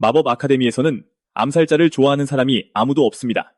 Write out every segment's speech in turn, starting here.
마법 아카데미에서는 암살자를 좋아하는 사람이 아무도 없습니다.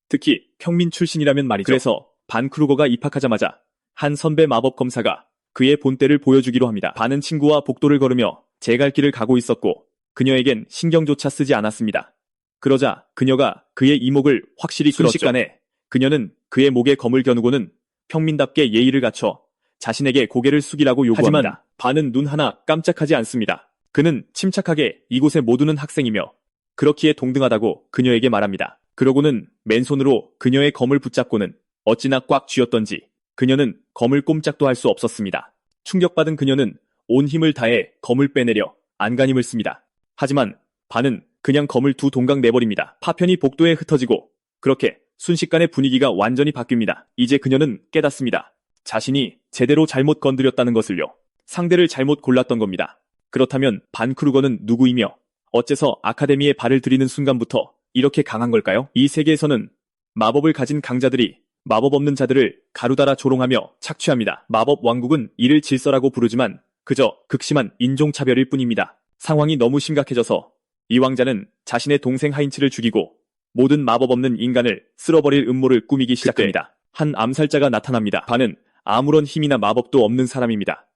특히 평민 출신이라면 말이죠. 그래서 반 크루거가 입학하자마자 한 선배 마법 검사가 그의 본때를 보여주기로 합니다. 반은 친구와 복도를 걸으며 제 갈 길을 가고 있었고 그녀에겐 신경조차 쓰지 않았습니다. 그러자 그녀가 그의 이목을 확실히 끌었죠. 순식간에 그녀는 그의 목에 검을 겨누고는 평민답게 예의를 갖춰 자신에게 고개를 숙이라고 요구합니다. 하지만 반은 눈 하나 깜짝하지 않습니다. 그는 침착하게 이곳에 모두는 학생이며 그렇기에 동등하다고 그녀에게 말합니다. 그러고는 맨손으로 그녀의 검을 붙잡고는 어찌나 꽉 쥐었던지 그녀는 검을 꼼짝도 할 수 없었습니다. 충격받은 그녀는 온 힘을 다해 검을 빼내려 안간힘을 씁니다. 하지만 반은 그냥 검을 두 동강 내버립니다. 파편이 복도에 흩어지고 그렇게 순식간에 분위기가 완전히 바뀝니다. 이제 그녀는 깨닫습니다. 자신이 제대로 잘못 건드렸다는 것을요. 상대를 잘못 골랐던 겁니다. 그렇다면 반 크루거는 누구이며 어째서 아카데미에 발을 들이는 순간부터 이렇게 강한 걸까요? 이 세계에서는 마법을 가진 강자들이 마법 없는 자들을 가루달아 조롱하며 착취합니다. 마법 왕국은 이를 질서라고 부르지만 그저 극심한 인종차별일 뿐입니다. 상황이 너무 심각해져서 이 왕자는 자신의 동생 하인츠를 죽이고 모든 마법 없는 인간을 쓸어버릴 음모를 꾸미기 시작합니다. 한 암살자가 나타납니다. 반은 아무런 힘이나 마법도 없는 사람입니다.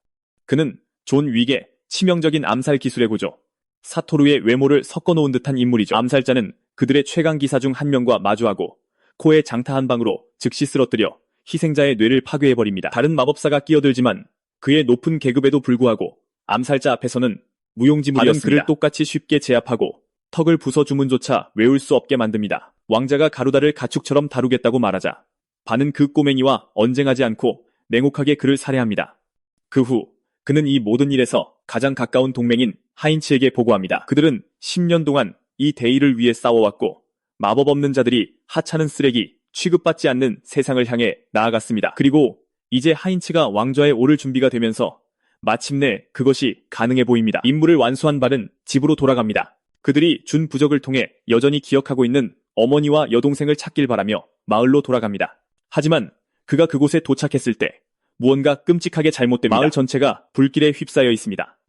그는 존 윅의 치명적인 암살 기술의 고조, 사토루의 외모를 섞어놓은 듯한 인물이죠. 암살자는 그들의 최강 기사 중 한 명과 마주하고 코에 장타 한 방으로 즉시 쓰러뜨려 희생자의 뇌를 파괴해버립니다. 다른 마법사가 끼어들지만 그의 높은 계급에도 불구하고 암살자 앞에서는 무용지물이었습니다. 반은 그를 똑같이 쉽게 제압하고 턱을 부숴 주문조차 외울 수 없게 만듭니다. 왕자가 가루다를 가축처럼 다루겠다고 말하자 반은 그 꼬맹이와 언쟁하지 않고 냉혹하게 그를 살해합니다. 그 후 그는 이 모든 일에서 가장 가까운 동맹인 하인츠에게 보고합니다. 그들은 10년 동안 이 대의를 위해 싸워왔고 마법 없는 자들이 하찮은 쓰레기, 취급받지 않는 세상을 향해 나아갔습니다. 그리고 이제 하인츠가 왕좌에 오를 준비가 되면서 마침내 그것이 가능해 보입니다. 임무를 완수한 반은 집으로 돌아갑니다. 그들이 준 부적을 통해 여전히 기억하고 있는 어머니와 여동생을 찾길 바라며 마을로 돌아갑니다. 하지만 그가 그곳에 도착했을 때 무언가 끔찍하게 잘못됩니다. 마을 전체가 불길에 휩싸여 있습니다.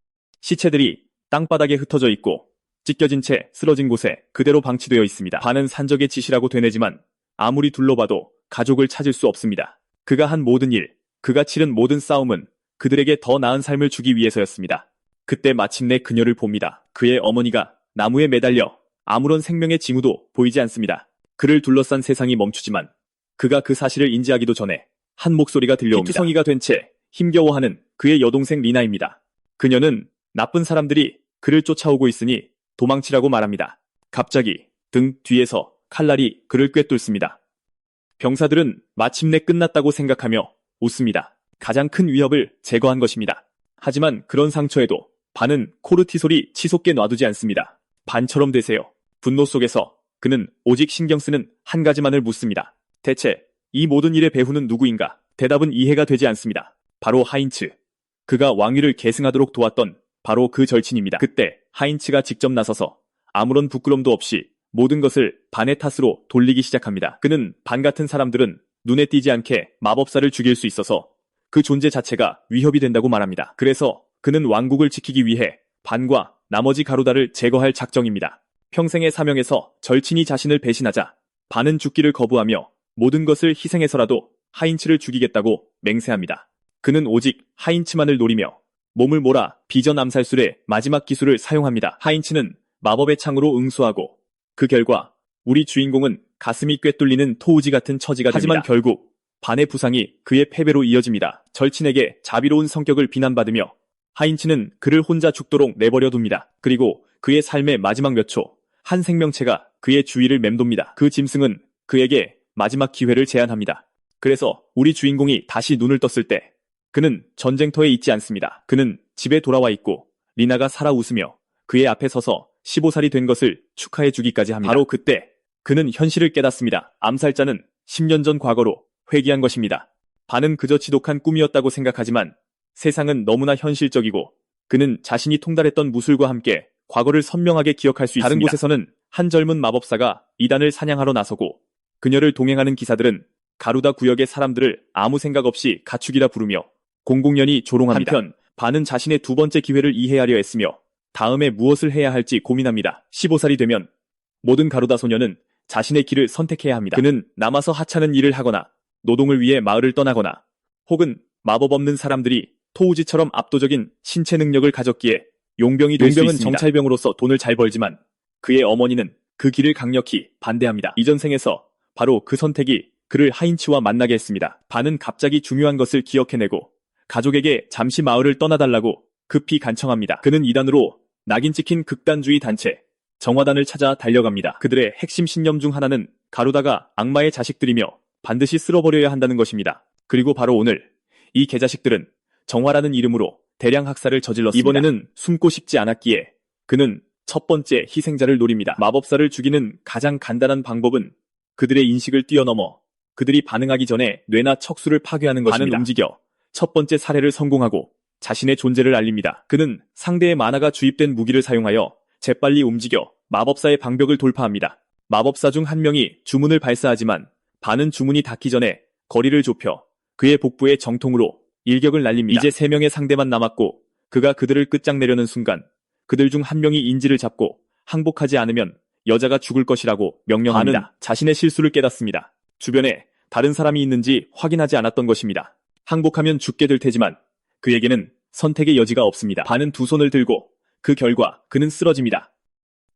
시체들이 땅바닥에 흩어져 있고 찢겨진 채 쓰러진 곳에 그대로 방치되어 있습니다. 반은 산적의 짓이라고 되뇌지만 아무리 둘러봐도 가족을 찾을 수 없습니다. 그가 한 모든 일, 그가 치른 모든 싸움은 그들에게 더 나은 삶을 주기 위해서였습니다. 그때 마침내 그녀를 봅니다. 그의 어머니가 나무에 매달려 아무런 생명의 징후도 보이지 않습니다. 그를 둘러싼 세상이 멈추지만 그가 그 사실을 인지하기도 전에 한 목소리가 들려옵니다. 피투성이가 된 채 힘겨워하는 그의 여동생 리나입니다. 그녀는 나쁜 사람들이 그를 쫓아오고 있으니 도망치라고 말합니다. 갑자기 등 뒤에서 칼날이 그를 꿰뚫습니다. 병사들은 마침내 끝났다고 생각하며 웃습니다. 가장 큰 위협을 제거한 것입니다. 하지만 그런 상처에도 반은 코르티솔이 치솟게 놔두지 않습니다. 반처럼 되세요. 분노 속에서 그는 오직 신경 쓰는 한 가지만을 묻습니다. 대체 이 모든 일의 배후는 누구인가? 대답은 이해가 되지 않습니다. 바로 하인츠. 그가 왕위를 계승하도록 도왔던 바로 그 절친입니다. 그때 하인츠가 직접 나서서 아무런 부끄럼도 없이 모든 것을 반의 탓으로 돌리기 시작합니다. 그는 반 같은 사람들은 눈에 띄지 않게 마법사를 죽일 수 있어서 그 존재 자체가 위협이 된다고 말합니다. 그래서 그는 왕국을 지키기 위해 반과 나머지 가루다를 제거할 작정입니다. 평생의 사명에서 절친이 자신을 배신하자 반은 죽기를 거부하며 모든 것을 희생해서라도 하인츠를 죽이겠다고 맹세합니다. 그는 오직 하인츠만을 노리며 몸을 몰아 비전 암살술의 마지막 기술을 사용합니다. 하인츠는 마법의 창으로 응수하고 그 결과 우리 주인공은 가슴이 꿰뚫리는 토우지 같은 처지가 됩니다. 하지만 결국 반의 부상이 그의 패배로 이어집니다. 절친에게 자비로운 성격을 비난받으며 하인츠는 그를 혼자 죽도록 내버려둡니다. 그리고 그의 삶의 마지막 몇 초, 한 생명체가 그의 주위를 맴돕니다. 그 짐승은 그에게 마지막 기회를 제안합니다. 그래서 우리 주인공이 다시 눈을 떴을 때 그는 전쟁터에 있지 않습니다. 그는 집에 돌아와 있고 리나가 살아 웃으며 그의 앞에 서서 15살이 된 것을 축하해 주기까지 합니다. 바로 그때 그는 현실을 깨닫습니다. 암살자는 10년 전 과거로 회귀한 것입니다. 반은 그저 지독한 꿈이었다고 생각하지만 세상은 너무나 현실적이고 그는 자신이 통달했던 무술과 함께 과거를 선명하게 기억할 수 있습니다. 다른 곳에서는 한 젊은 마법사가 이단을 사냥하러 나서고 그녀를 동행하는 기사들은 가루다 구역의 사람들을 아무 생각 없이 가축이라 부르며 공공연히 조롱합니다. 한편 반은 자신의 두 번째 기회를 이해하려 했으며 다음에 무엇을 해야 할지 고민합니다. 15살이 되면 모든 가루다 소녀는 자신의 길을 선택해야 합니다. 그는 남아서 하찮은 일을 하거나 노동을 위해 마을을 떠나거나 혹은 마법 없는 사람들이 토우지처럼 압도적인 신체 능력을 가졌기에 용병이 될 수 있습니다. 용병은 정찰병으로서 돈을 잘 벌지만 그의 어머니는 그 길을 강력히 반대합니다. 이전 생에서 바로 그 선택이 그를 하인치와 만나게 했습니다. 반은 갑자기 중요한 것을 기억해내고 가족에게 잠시 마을을 떠나달라고 급히 간청합니다. 그는 이단으로 낙인 찍힌 극단주의 단체 정화단을 찾아 달려갑니다. 그들의 핵심 신념 중 하나는 가루다가 악마의 자식들이며 반드시 쓸어버려야 한다는 것입니다. 그리고 바로 오늘 이 개자식들은 정화라는 이름으로 대량 학살을 저질렀습니다. 이번에는 숨고 싶지 않았기에 그는 첫 번째 희생자를 노립니다. 마법사를 죽이는 가장 간단한 방법은 그들의 인식을 뛰어넘어 그들이 반응하기 전에 뇌나 척수를 파괴하는 것입니다. 반은 움직여 첫 번째 살해를 성공하고 자신의 존재를 알립니다. 그는 상대의 만화가 주입된 무기를 사용하여 재빨리 움직여 마법사의 방벽을 돌파합니다. 마법사 중 한 명이 주문을 발사하지만 반은 주문이 닿기 전에 거리를 좁혀 그의 복부에 정통으로 일격을 날립니다. 이제 3명의 상대만 남았고 그가 그들을 끝장내려는 순간 그들 중 한 명이 인지를 잡고 항복하지 않으면 여자가 죽을 것이라고 명령합니다. 반은 자신의 실수를 깨닫습니다. 주변에 다른 사람이 있는지 확인하지 않았던 것입니다. 항복하면 죽게 될 테지만 그에게는 선택의 여지가 없습니다. 반은 두 손을 들고 그 결과 그는 쓰러집니다.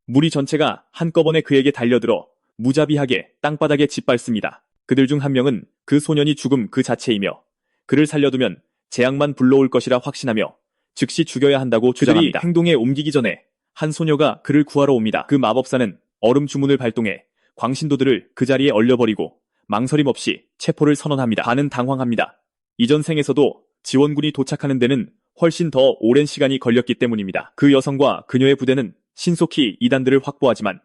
무리 전체가 한꺼번에 그에게 달려들어 무자비하게 땅바닥에 짓밟습니다. 그들 중 한 명은 그 소년이 죽음 그 자체이며 그를 살려두면 재앙만 불러올 것이라 확신하며 즉시 죽여야 한다고 주장합니다. 그들이 행동에 옮기기 전에 한 소녀가 그를 구하러 옵니다. 그 마법사는 얼음 주문을 발동해 광신도들을 그 자리에 얼려버리고 망설임 없이 체포를 선언합니다. 반은 당황합니다. 이전 생에서도 지원군이 도착하는 데는 훨씬 더 오랜 시간이 걸렸기 때문입니다. 그 여성과 그녀의 부대는 신속히 이단들을 확보하지만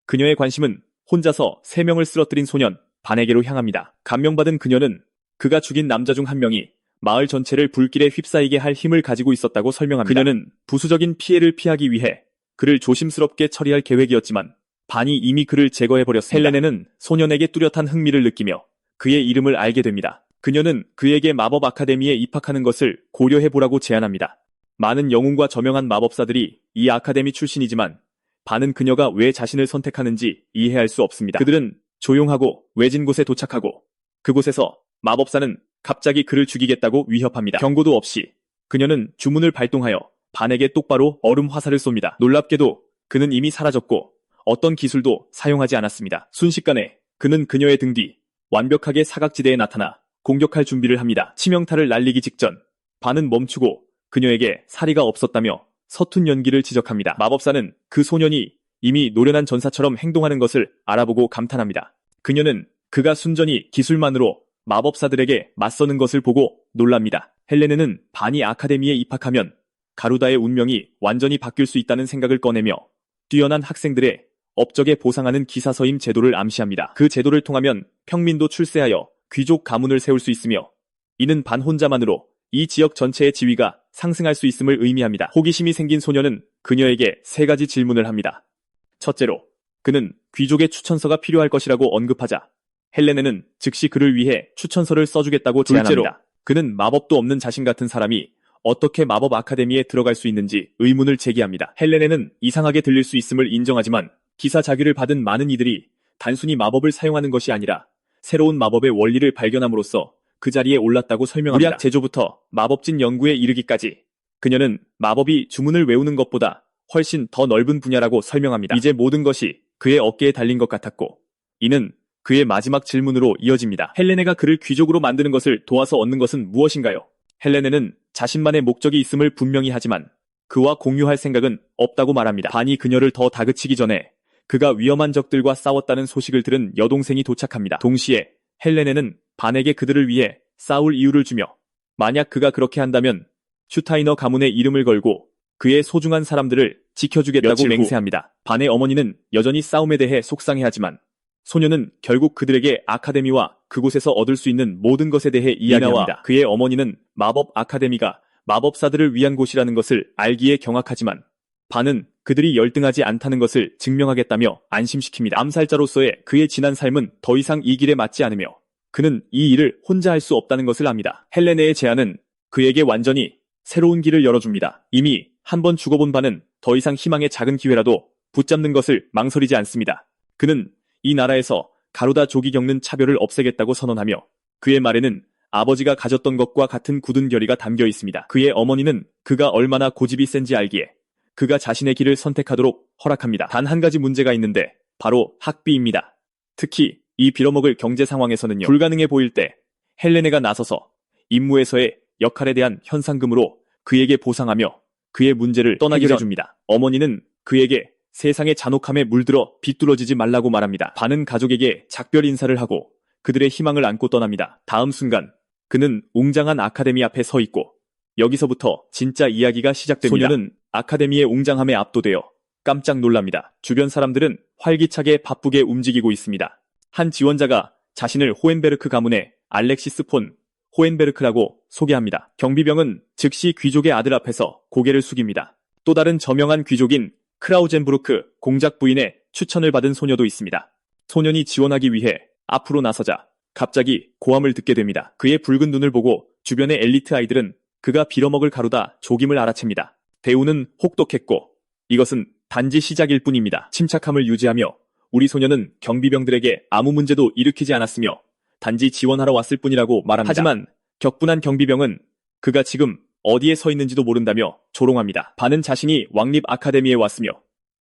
그녀의 관심은 혼자서 3명을 쓰러뜨린 소년 반에게로 향합니다. 감명받은 그녀는 그가 죽인 남자 중 한 명이 마을 전체를 불길에 휩싸이게 할 힘을 가지고 있었다고 설명합니다. 그녀는 부수적인 피해를 피하기 위해 그를 조심스럽게 처리할 계획이었지만 반이 이미 그를 제거해버렸습니다. 헬레네는 소년에게 뚜렷한 흥미를 느끼며 그의 이름을 알게 됩니다. 그녀는 그에게 마법 아카데미에 입학하는 것을 고려해보라고 제안합니다. 많은 영웅과 저명한 마법사들이 이 아카데미 출신이지만 반은 그녀가 왜 자신을 선택하는지 이해할 수 없습니다. 그들은 조용하고 외진 곳에 도착하고 그곳에서 마법사는 갑자기 그를 죽이겠다고 위협합니다. 경고도 없이 그녀는 주문을 발동하여 반에게 똑바로 얼음 화살을 쏩니다. 놀랍게도 그는 이미 사라졌고 어떤 기술도 사용하지 않았습니다. 순식간에 그는 그녀의 등 뒤 완벽하게 사각지대에 나타나 공격할 준비를 합니다. 치명타를 날리기 직전 반은 멈추고 그녀에게 사리가 없었다며 서툰 연기를 지적합니다. 마법사는 그 소년이 이미 노련한 전사처럼 행동하는 것을 알아보고 감탄합니다. 그녀는 그가 순전히 기술만으로 마법사들에게 맞서는 것을 보고 놀랍니다. 헬레네는 반이 아카데미에 입학하면 가루다의 운명이 완전히 바뀔 수 있다는 생각을 꺼내며 뛰어난 학생들의 업적에 보상하는 기사서임 제도를 암시합니다. 그 제도를 통하면 평민도 출세하여 귀족 가문을 세울 수 있으며 이는 반 혼자만으로 이 지역 전체의 지위가 상승할 수 있음을 의미합니다. 호기심이 생긴 소녀는 그녀에게 3가지 질문을 합니다. 첫째로, 그는 귀족의 추천서가 필요할 것이라고 언급하자 헬레네는 즉시 그를 위해 추천서를 써주겠다고 제안합니다. 둘째로, 그는 마법도 없는 자신 같은 사람이 어떻게 마법 아카데미에 들어갈 수 있는지 의문을 제기합니다. 헬레네는 이상하게 들릴 수 있음을 인정하지만 기사 자기를 받은 많은 이들이 단순히 마법을 사용하는 것이 아니라 새로운 마법의 원리를 발견함으로써 그 자리에 올랐다고 설명합니다. 무약 제조부터 마법진 연구에 이르기까지 그녀는 마법이 주문을 외우는 것보다 훨씬 더 넓은 분야라고 설명합니다. 이제 모든 것이 그의 어깨에 달린 것 같았고 이는 그의 마지막 질문으로 이어집니다. 헬레네가 그를 귀족으로 만드는 것을 도와서 얻는 것은 무엇인가요? 헬레네는 자신만의 목적이 있음을 분명히 하지만 그와 공유할 생각은 없다고 말합니다. 반이 그녀를 더 다그치기 전에 그가 위험한 적들과 싸웠다는 소식을 들은 여동생이 도착합니다. 동시에 헬레네는 반에게 그들을 위해 싸울 이유를 주며 만약 그가 그렇게 한다면 슈타이너 가문의 이름을 걸고 그의 소중한 사람들을 지켜주겠다고 맹세합니다. 반의 어머니는 여전히 싸움에 대해 속상해하지만 소녀는 결국 그들에게 아카데미와 그곳에서 얻을 수 있는 모든 것에 대해 이야기합니다. 그의 어머니는 마법 아카데미가 마법사들을 위한 곳이라는 것을 알기에 경악하지만 반은 그들이 열등하지 않다는 것을 증명하겠다며 안심시킵니다. 암살자로서의 그의 지난 삶은 더 이상 이 길에 맞지 않으며 그는 이 일을 혼자 할 수 없다는 것을 압니다. 헬레네의 제안은 그에게 완전히 새로운 길을 열어줍니다. 이미 한 번 죽어본 반은 더 이상 희망의 작은 기회라도 붙잡는 것을 망설이지 않습니다. 그는 이 나라에서 가로다 족이 겪는 차별을 없애겠다고 선언하며 그의 말에는 아버지가 가졌던 것과 같은 굳은 결의가 담겨 있습니다. 그의 어머니는 그가 얼마나 고집이 센지 알기에 그가 자신의 길을 선택하도록 허락합니다. 단 한 가지 문제가 있는데 바로 학비입니다. 특히 이 빌어먹을 경제 상황에서는요. 불가능해 보일 때 헬레네가 나서서 임무에서의 역할에 대한 현상금으로 그에게 보상하며 그의 문제를 떠나게 해줍니다. 어머니는 그에게 세상의 잔혹함에 물들어 비뚤어지지 말라고 말합니다. 반은 가족에게 작별 인사를 하고 그들의 희망을 안고 떠납니다. 다음 순간 그는 웅장한 아카데미 앞에 서 있고 여기서부터 진짜 이야기가 시작됩니다. 소녀는 아카데미의 웅장함에 압도되어 깜짝 놀랍니다. 주변 사람들은 활기차게 바쁘게 움직이고 있습니다. 한 지원자가 자신을 호헨베르크 가문의 알렉시스 폰 호헨베르크라고 소개합니다. 경비병은 즉시 귀족의 아들 앞에서 고개를 숙입니다. 또 다른 저명한 귀족인 크라우젠부르크 공작 부인의 추천을 받은 소녀도 있습니다. 소년이 지원하기 위해 앞으로 나서자 갑자기 고함을 듣게 됩니다. 그의 붉은 눈을 보고 주변의 엘리트 아이들은 그가 빌어먹을 가루다 족임을 알아챕니다. 대우는 혹독했고 이것은 단지 시작일 뿐입니다. 침착함을 유지하며 우리 소녀는 경비병들에게 아무 문제도 일으키지 않았으며 단지 지원하러 왔을 뿐이라고 말합니다. 하지만 격분한 경비병은 그가 지금 어디에 서 있는지도 모른다며 조롱합니다. 반은 자신이 왕립 아카데미에 왔으며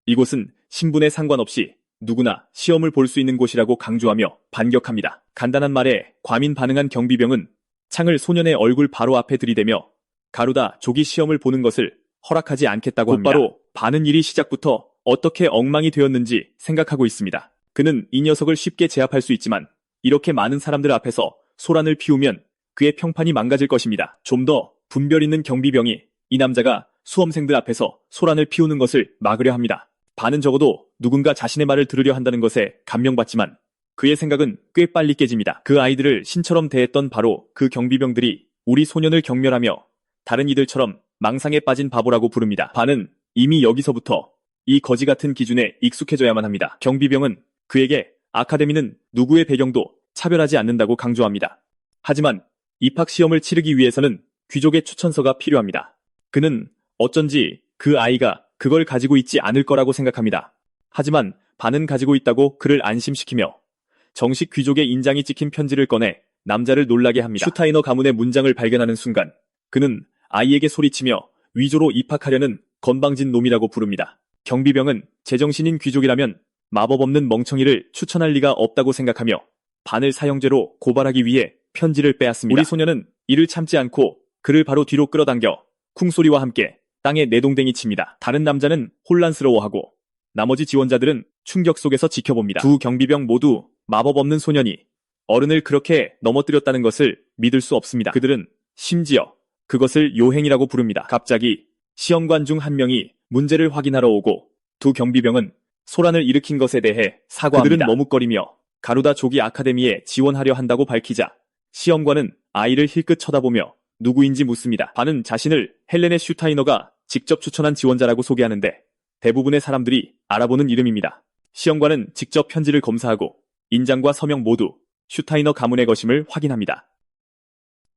이곳은 신분에 상관없이 누구나 시험을 볼 수 있는 곳이라고 강조하며 반격합니다. 간단한 말에 과민 반응한 경비병은 창을 소년의 얼굴 바로 앞에 들이대며 가루다 족이 시험을 보는 것을 허락하지 않겠다고 합니다. 곧바로 반은 일이 시작부터 어떻게 엉망이 되었는지 생각하고 있습니다. 그는 이 녀석을 쉽게 제압할 수 있지만 이렇게 많은 사람들 앞에서 소란을 피우면 그의 평판이 망가질 것입니다. 좀 더 분별 있는 경비병이 이 남자가 수험생들 앞에서 소란을 피우는 것을 막으려 합니다. 반은 적어도 누군가 자신의 말을 들으려 한다는 것에 감명받지만 그의 생각은 꽤 빨리 깨집니다. 그 아이들을 신처럼 대했던 바로 그 경비병들이 우리 소년을 경멸하며 다른 이들처럼 망상에 빠진 바보라고 부릅니다. 반은 이미 여기서부터 이 거지 같은 기준에 익숙해져야만 합니다. 경비병은 그에게 아카데미는 누구의 배경도 차별하지 않는다고 강조합니다. 하지만 입학시험을 치르기 위해서는 귀족의 추천서가 필요합니다. 그는 어쩐지 그 아이가 그걸 가지고 있지 않을 거라고 생각합니다. 하지만 반은 가지고 있다고 그를 안심시키며 정식 귀족의 인장이 찍힌 편지를 꺼내 남자를 놀라게 합니다. 슈타이너 가문의 문장을 발견하는 순간 그는 아이에게 소리치며 위조로 입학하려는 건방진 놈이라고 부릅니다. 경비병은 제정신인 귀족이라면 마법 없는 멍청이를 추천할 리가 없다고 생각하며 반을 사형죄로 고발하기 위해 편지를 빼앗습니다. 우리 소녀는 이를 참지 않고 그를 바로 뒤로 끌어당겨 쿵소리와 함께 땅에 내동댕이 칩니다. 다른 남자는 혼란스러워하고 나머지 지원자들은 충격 속에서 지켜봅니다. 두 경비병 모두 마법 없는 소년이 어른을 그렇게 넘어뜨렸다는 것을 믿을 수 없습니다. 그들은 심지어 그것을 요행이라고 부릅니다. 갑자기 시험관 중 한 명이 문제를 확인하러 오고 두 경비병은 소란을 일으킨 것에 대해 사과합니다. 그들은 머뭇거리며 가루다 조기 아카데미에 지원하려 한다고 밝히자 시험관은 아이를 힐끗 쳐다보며 누구인지 묻습니다. 반은 자신을 헬레네 슈타이너가 직접 추천한 지원자라고 소개하는데 대부분의 사람들이 알아보는 이름입니다. 시험관은 직접 편지를 검사하고 인장과 서명 모두 슈타이너 가문의 것임을 확인합니다.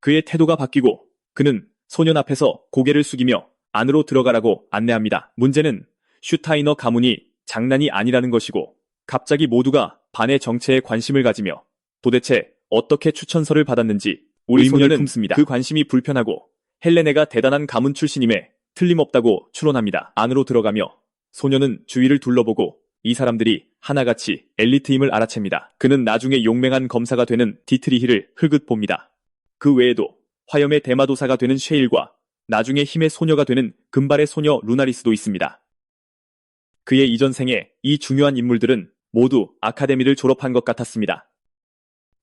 그의 태도가 바뀌고 그는 소년 앞에서 고개를 숙이며 안으로 들어가라고 안내합니다. 문제는 슈타이너 가문이 장난이 아니라는 것이고 갑자기 모두가 반의 정체에 관심을 가지며 도대체 어떻게 추천서를 받았는지 우리 소녀는 품습니다. 그 관심이 불편하고 헬레네가 대단한 가문 출신임에 틀림없다고 추론합니다. 안으로 들어가며 소녀는 주위를 둘러보고 이 사람들이 하나같이 엘리트임을 알아챕니다. 그는 나중에 용맹한 검사가 되는 디트리히를 흘끗 봅니다. 그 외에도 화염의 대마도사가 되는 쉐일과 나중에 힘의 소녀가 되는 금발의 소녀 루나리스도 있습니다. 그의 이전 생에 이 중요한 인물들은 모두 아카데미를 졸업한 것 같았습니다.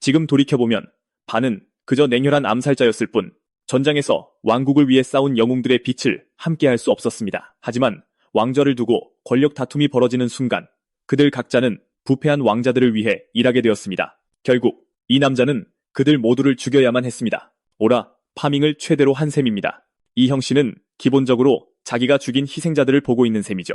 지금 돌이켜보면 반은 그저 냉혈한 암살자였을 뿐 전장에서 왕국을 위해 싸운 영웅들의 빛을 함께할 수 없었습니다. 하지만 왕좌를 두고 권력 다툼이 벌어지는 순간 그들 각자는 부패한 왕자들을 위해 일하게 되었습니다. 결국 이 남자는 그들 모두를 죽여야만 했습니다. 오라 파밍을 최대로 한 셈입니다. 이 형씨는 기본적으로 자기가 죽인 희생자들을 보고 있는 셈이죠.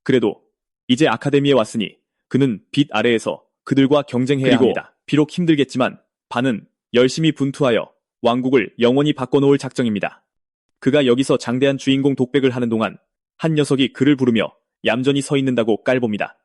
그래도 이제 아카데미에 왔으니 그는 빛 아래에서 그들과 경쟁해야 합니다. 비록 힘들겠지만 반은 열심히 분투하여 왕국을 영원히 바꿔놓을 작정입니다. 그가 여기서 장대한 주인공 독백을 하는 동안 한 녀석이 그를 부르며 얌전히 서 있는다고 깔봅니다.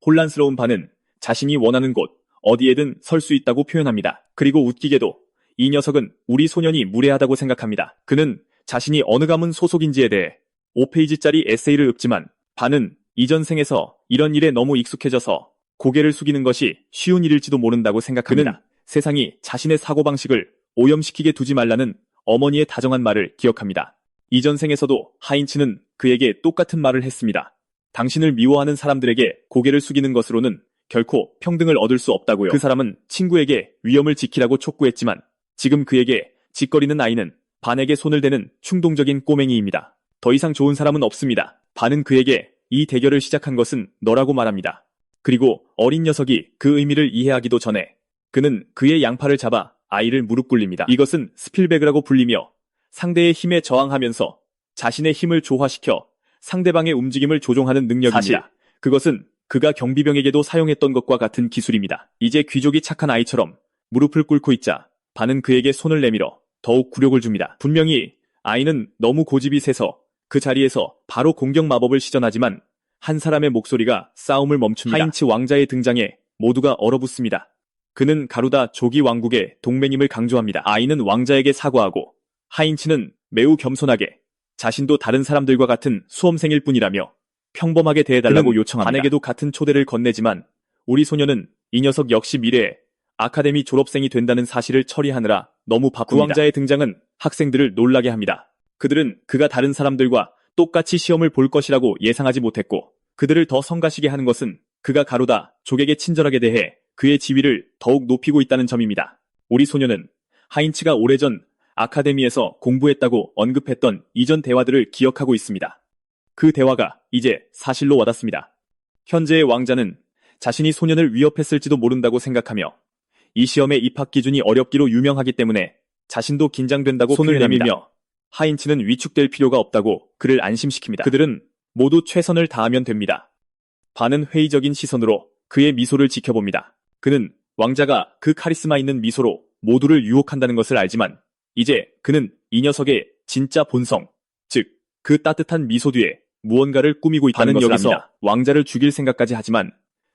혼란스러운 반은 자신이 원하는 곳 어디에든 설 수 있다고 표현합니다. 그리고 웃기게도 이 녀석은 우리 소년이 무례하다고 생각합니다. 그는 자신이 어느 가문 소속인지에 대해 5페이지짜리 에세이를 읊지만 반은 이전 생에서 이런 일에 너무 익숙해져서 고개를 숙이는 것이 쉬운 일일지도 모른다고 생각합니다. 그는 세상이 자신의 사고방식을 오염시키게 두지 말라는 어머니의 다정한 말을 기억합니다. 이전 생에서도 하인츠는 그에게 똑같은 말을 했습니다. 당신을 미워하는 사람들에게 고개를 숙이는 것으로는 결코 평등을 얻을 수 없다고요. 그 사람은 친구에게 위험을 지키라고 촉구했지만 지금 그에게 짓거리는 아이는 반에게 손을 대는 충동적인 꼬맹이입니다. 더 이상 좋은 사람은 없습니다. 반은 그에게 이 대결을 시작한 것은 너라고 말합니다. 그리고 어린 녀석이 그 의미를 이해하기도 전에 그는 그의 양팔을 잡아 아이를 무릎 꿇립니다. 이것은 스필베그라고 불리며 상대의 힘에 저항하면서 자신의 힘을 조화시켜 상대방의 움직임을 조종하는 능력입니다. 사실 그것은 그가 경비병에게도 사용했던 것과 같은 기술입니다. 이제 귀족이 착한 아이처럼 무릎을 꿇고 있자 반은 그에게 손을 내밀어 더욱 굴욕을 줍니다. 분명히 아이는 너무 고집이 세서 그 자리에서 바로 공격 마법을 시전하지만 한 사람의 목소리가 싸움을 멈춥니다. 하인츠 왕자의 등장에 모두가 얼어붙습니다. 그는 가루다 조기 왕국의 동맹임을 강조합니다. 아이는 왕자에게 사과하고 하인츠는 매우 겸손하게 자신도 다른 사람들과 같은 수험생일 뿐이라며 평범하게 대해달라고 요청합니다. 반에게도 같은 초대를 건네지만 우리 소녀는 이 녀석 역시 미래에 아카데미 졸업생이 된다는 사실을 처리하느라 너무 바쁩니다. 그 왕자의 등장은 학생들을 놀라게 합니다. 그들은 그가 다른 사람들과 똑같이 시험을 볼 것이라고 예상하지 못했고 그들을 더 성가시게 하는 것은 그가 가루다 족에게 친절하게 대해 그의 지위를 더욱 높이고 있다는 점입니다. 우리 소녀는 하인츠가 오래전 아카데미에서 공부했다고 언급했던 이전 대화들을 기억하고 있습니다. 그 대화가 이제 사실로 와닿습니다. 현재의 왕자는 자신이 소년을 위협했을지도 모른다고 생각하며 이 시험의 입학 기준이 어렵기로 유명하기 때문에 자신도 긴장된다고 손을 내밀며 하인츠는 위축될 필요가 없다고 그를 안심시킵니다. 그들은 모두 최선을 다하면 됩니다. 반은 회의적인 시선으로 그의 미소를 지켜봅니다. 그는 왕자가 그 카리스마 있는 미소로 모두를 유혹한다는 것을 알지만 이제 그는 이 녀석의 진짜 본성, 즉 그 따뜻한 미소 뒤에 무언가를 꾸미고 있다는 것을 여기서 압니다. 왕자를 죽일 생각까지 하지만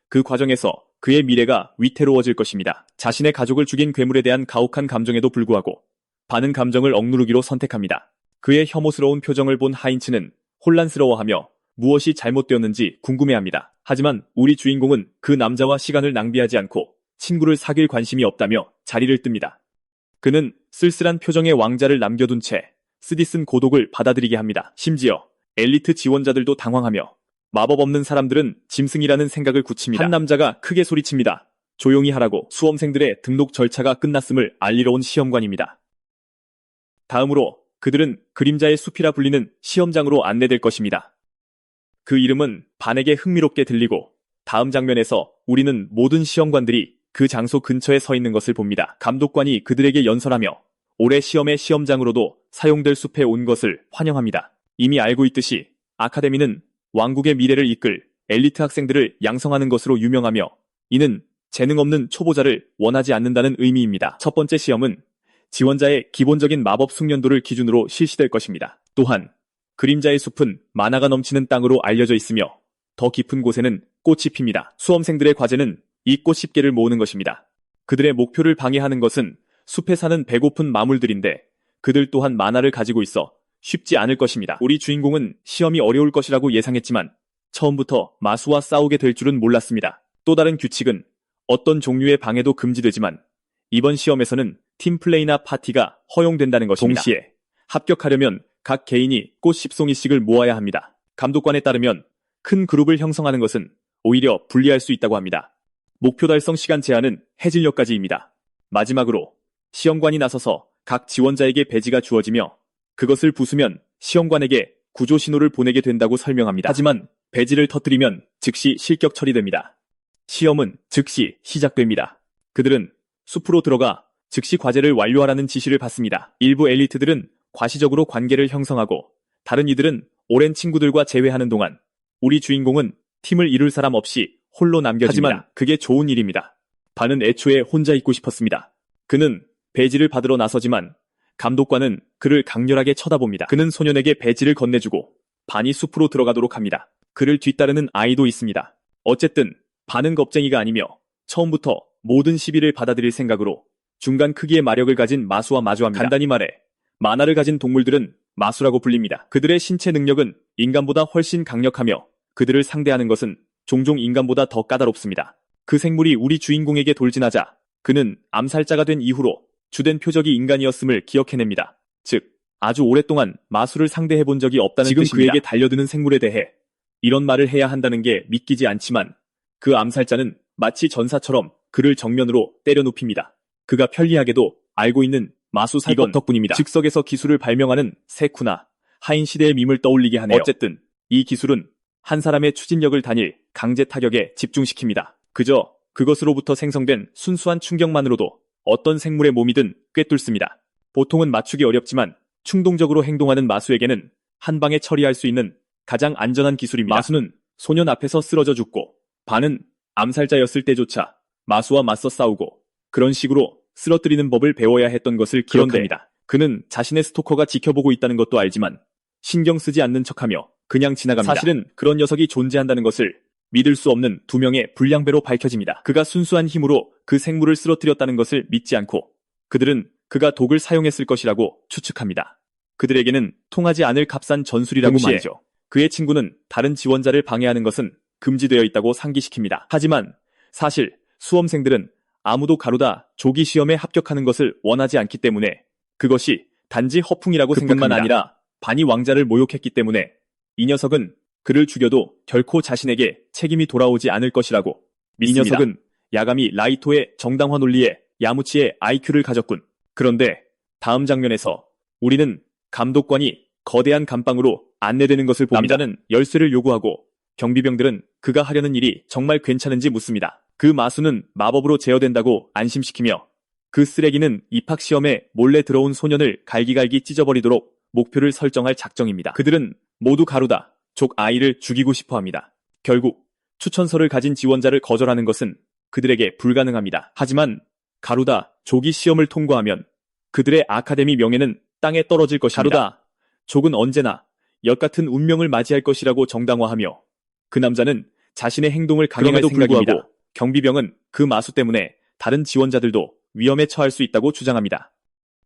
그 과정에서 그의 미래가 위태로워질 것입니다. 자신의 가족을 죽인 괴물에 대한 가혹한 감정에도 불구하고 반은 감정을 억누르기로 선택합니다. 그의 혐오스러운 표정을 본 하인츠는 혼란스러워하며 무엇이 잘못되었는지 궁금해합니다. 하지만 우리 주인공은 그 남자와 시간을 낭비하지 않고 친구를 사귈 관심이 없다며 자리를 뜹니다. 그는 쓸쓸한 표정의 왕자를 남겨둔 채 쓰디쓴 고독을 받아들이게 합니다. 심지어 엘리트 지원자들도 당황하며 마법 없는 사람들은 짐승이라는 생각을 굳힙니다. 한 남자가 크게 소리칩니다. 조용히 하라고. 수험생들의 등록 절차가 끝났음을 알리러 온 시험관입니다. 다음으로 그들은 그림자의 숲이라 불리는 시험장으로 안내될 것입니다. 그 이름은 반에게 흥미롭게 들리고 다음 장면에서 우리는 모든 시험관들이 그 장소 근처에 서 있는 것을 봅니다. 감독관이 그들에게 연설하며 올해 시험의 시험장으로도 사용될 숲에 온 것을 환영합니다. 이미 알고 있듯이 아카데미는 왕국의 미래를 이끌 엘리트 학생들을 양성하는 것으로 유명하며 이는 재능 없는 초보자를 원하지 않는다는 의미입니다. 첫 번째 시험은 지원자의 기본적인 마법 숙련도를 기준으로 실시될 것입니다. 또한 그림자의 숲은 만화가 넘치는 땅으로 알려져 있으며 더 깊은 곳에는 꽃이 핍니다. 수험생들의 과제는 이 꽃 10개를 모으는 것입니다. 그들의 목표를 방해하는 것은 숲에 사는 배고픈 마물들인데 그들 또한 만화를 가지고 있어 쉽지 않을 것입니다. 우리 주인공은 시험이 어려울 것이라고 예상했지만 처음부터 마수와 싸우게 될 줄은 몰랐습니다. 또 다른 규칙은 어떤 종류의 방해도 금지되지만 이번 시험에서는 팀플레이나 파티가 허용된다는 것입니다. 동시에 합격하려면 각 개인이 꽃 10송이씩을 모아야 합니다. 감독관에 따르면 큰 그룹을 형성하는 것은 오히려 불리할 수 있다고 합니다. 목표 달성 시간 제한은 해질녘까지입니다. 마지막으로 시험관이 나서서 각 지원자에게 배지가 주어지며 그것을 부수면 시험관에게 구조 신호를 보내게 된다고 설명합니다. 하지만 배지를 터뜨리면 즉시 실격 처리됩니다. 시험은 즉시 시작됩니다. 그들은 숲으로 들어가 즉시 과제를 완료하라는 지시를 받습니다. 일부 엘리트들은 과시적으로 관계를 형성하고 다른 이들은 오랜 친구들과 재회하는 동안 우리 주인공은 팀을 이룰 사람 없이 홀로 남겨집니다. 하지만 그게 좋은 일입니다. 반은 애초에 혼자 있고 싶었습니다. 그는 배지를 받으러 나서지만 감독관은 그를 강렬하게 쳐다봅니다. 그는 소년에게 배지를 건네주고 반이 숲으로 들어가도록 합니다. 그를 뒤따르는 아이도 있습니다. 어쨌든 반은 겁쟁이가 아니며 처음부터 모든 시비를 받아들일 생각으로 중간 크기의 마력을 가진 마수와 마주합니다. 간단히 말해 만화를 가진 동물들은 마수라고 불립니다. 그들의 신체 능력은 인간보다 훨씬 강력하며 그들을 상대하는 것은 종종 인간보다 더 까다롭습니다. 그 생물이 우리 주인공에게 돌진하자 그는 암살자가 된 이후로 주된 표적이 인간이었음을 기억해냅니다. 즉, 아주 오랫동안 마수를 상대해본 적이 없다는 지금 뜻입니다. 그에게 달려드는 생물에 대해 이런 말을 해야 한다는 게 믿기지 않지만 그 암살자는 마치 전사처럼 그를 정면으로 때려 눕힙니다. 그가 편리하게도 알고 있는 마수 살법 덕분입니다. 즉석에서 기술을 발명하는 세쿠나, 하인 시대의 밈을 떠올리게 하네요. 어쨌든 이 기술은 한 사람의 추진력을 단일 강제 타격에 집중시킵니다. 그저 그것으로부터 생성된 순수한 충격만으로도 어떤 생물의 몸이든 꿰뚫습니다. 보통은 맞추기 어렵지만 충동적으로 행동하는 마수에게는 한 방에 처리할 수 있는 가장 안전한 기술입니다. 마수는 소년 앞에서 쓰러져 죽고 반은 암살자였을 때조차 마수와 맞서 싸우고 그런 식으로 쓰러뜨리는 법을 배워야 했던 것을 기억합니다. 그는 자신의 스토커가 지켜보고 있다는 것도 알지만 신경 쓰지 않는 척하며 그냥 지나갑니다. 사실은 그런 녀석이 존재한다는 것을 믿을 수 없는 두 명의 불량배로 밝혀집니다. 그가 순수한 힘으로 그 생물을 쓰러뜨렸다는 것을 믿지 않고 그들은 그가 독을 사용했을 것이라고 추측합니다. 그들에게는 통하지 않을 값싼 전술이라고 말이죠. 그의 친구는 다른 지원자를 방해하는 것은 금지되어 있다고 상기시킵니다. 하지만 사실 수험생들은 아무도 가루다 조기 시험에 합격하는 것을 원하지 않기 때문에 그것이 단지 허풍이라고 생각합니다. 아니라 반이 왕자를 모욕했기 때문에 이 녀석은 그를 죽여도 결코 자신에게 책임이 돌아오지 않을 것이라고 믿습니다. 이 녀석은 야가미 라이토의 정당화 논리에 야무치의 IQ를 가졌군. 그런데 다음 장면에서 우리는 감독관이 거대한 감방으로 안내되는 것을 봅니다. 남자는 열쇠를 요구하고 경비병들은 그가 하려는 일이 정말 괜찮은지 묻습니다. 그 마수는 마법으로 제어된다고 안심시키며 그 쓰레기는 입학시험에 몰래 들어온 소년을 갈기갈기 찢어버리도록 목표를 설정할 작정입니다. 그들은 모두 가루다 족 아이를 죽이고 싶어합니다. 결국 추천서를 가진 지원자를 거절하는 것은 그들에게 불가능합니다. 하지만 가루다 족이 시험을 통과하면 그들의 아카데미 명예는 땅에 떨어질 것입니다. 가루다 족은 언제나 엿같은 운명을 맞이할 것이라고 정당화하며 그 남자는 자신의 행동을 강행할 생각입니다. 경비병은 그 마수 때문에 다른 지원자들도 위험에 처할 수 있다고 주장합니다.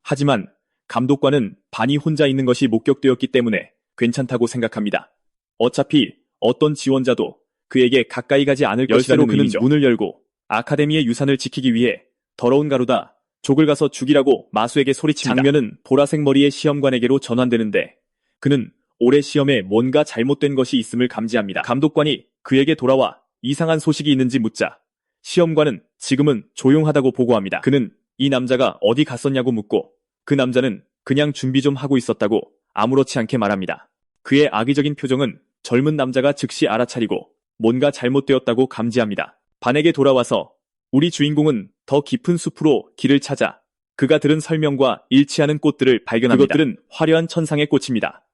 하지만 감독관은 반이 혼자 있는 것이 목격되었기 때문에 괜찮다고 생각합니다. 어차피 어떤 지원자도 그에게 가까이 가지 않을 것이라는 그는 의미죠. 문을 열고 아카데미의 유산을 지키기 위해 더러운 가루다 족을 가서 죽이라고 마수에게 소리칩니다. 장면은 보라색 머리의 시험관에게로 전환되는데 그는 올해 시험에 뭔가 잘못된 것이 있음을 감지합니다. 감독관이 그에게 돌아와 이상한 소식이 있는지 묻자 시험관은 지금은 조용하다고 보고합니다. 그는 이 남자가 어디 갔었냐고 묻고 그 남자는 그냥 준비 좀 하고 있었다고 아무렇지 않게 말합니다. 그의 악의적인 표정은 젊은 남자가 즉시 알아차리고 뭔가 잘못되었다고 감지합니다. 반에게 돌아와서 우리 주인공은 더 깊은 숲으로 길을 찾아 그가 들은 설명과 일치하는 꽃들을 발견합니다. 그것들은 화려한 천상의 꽃입니다.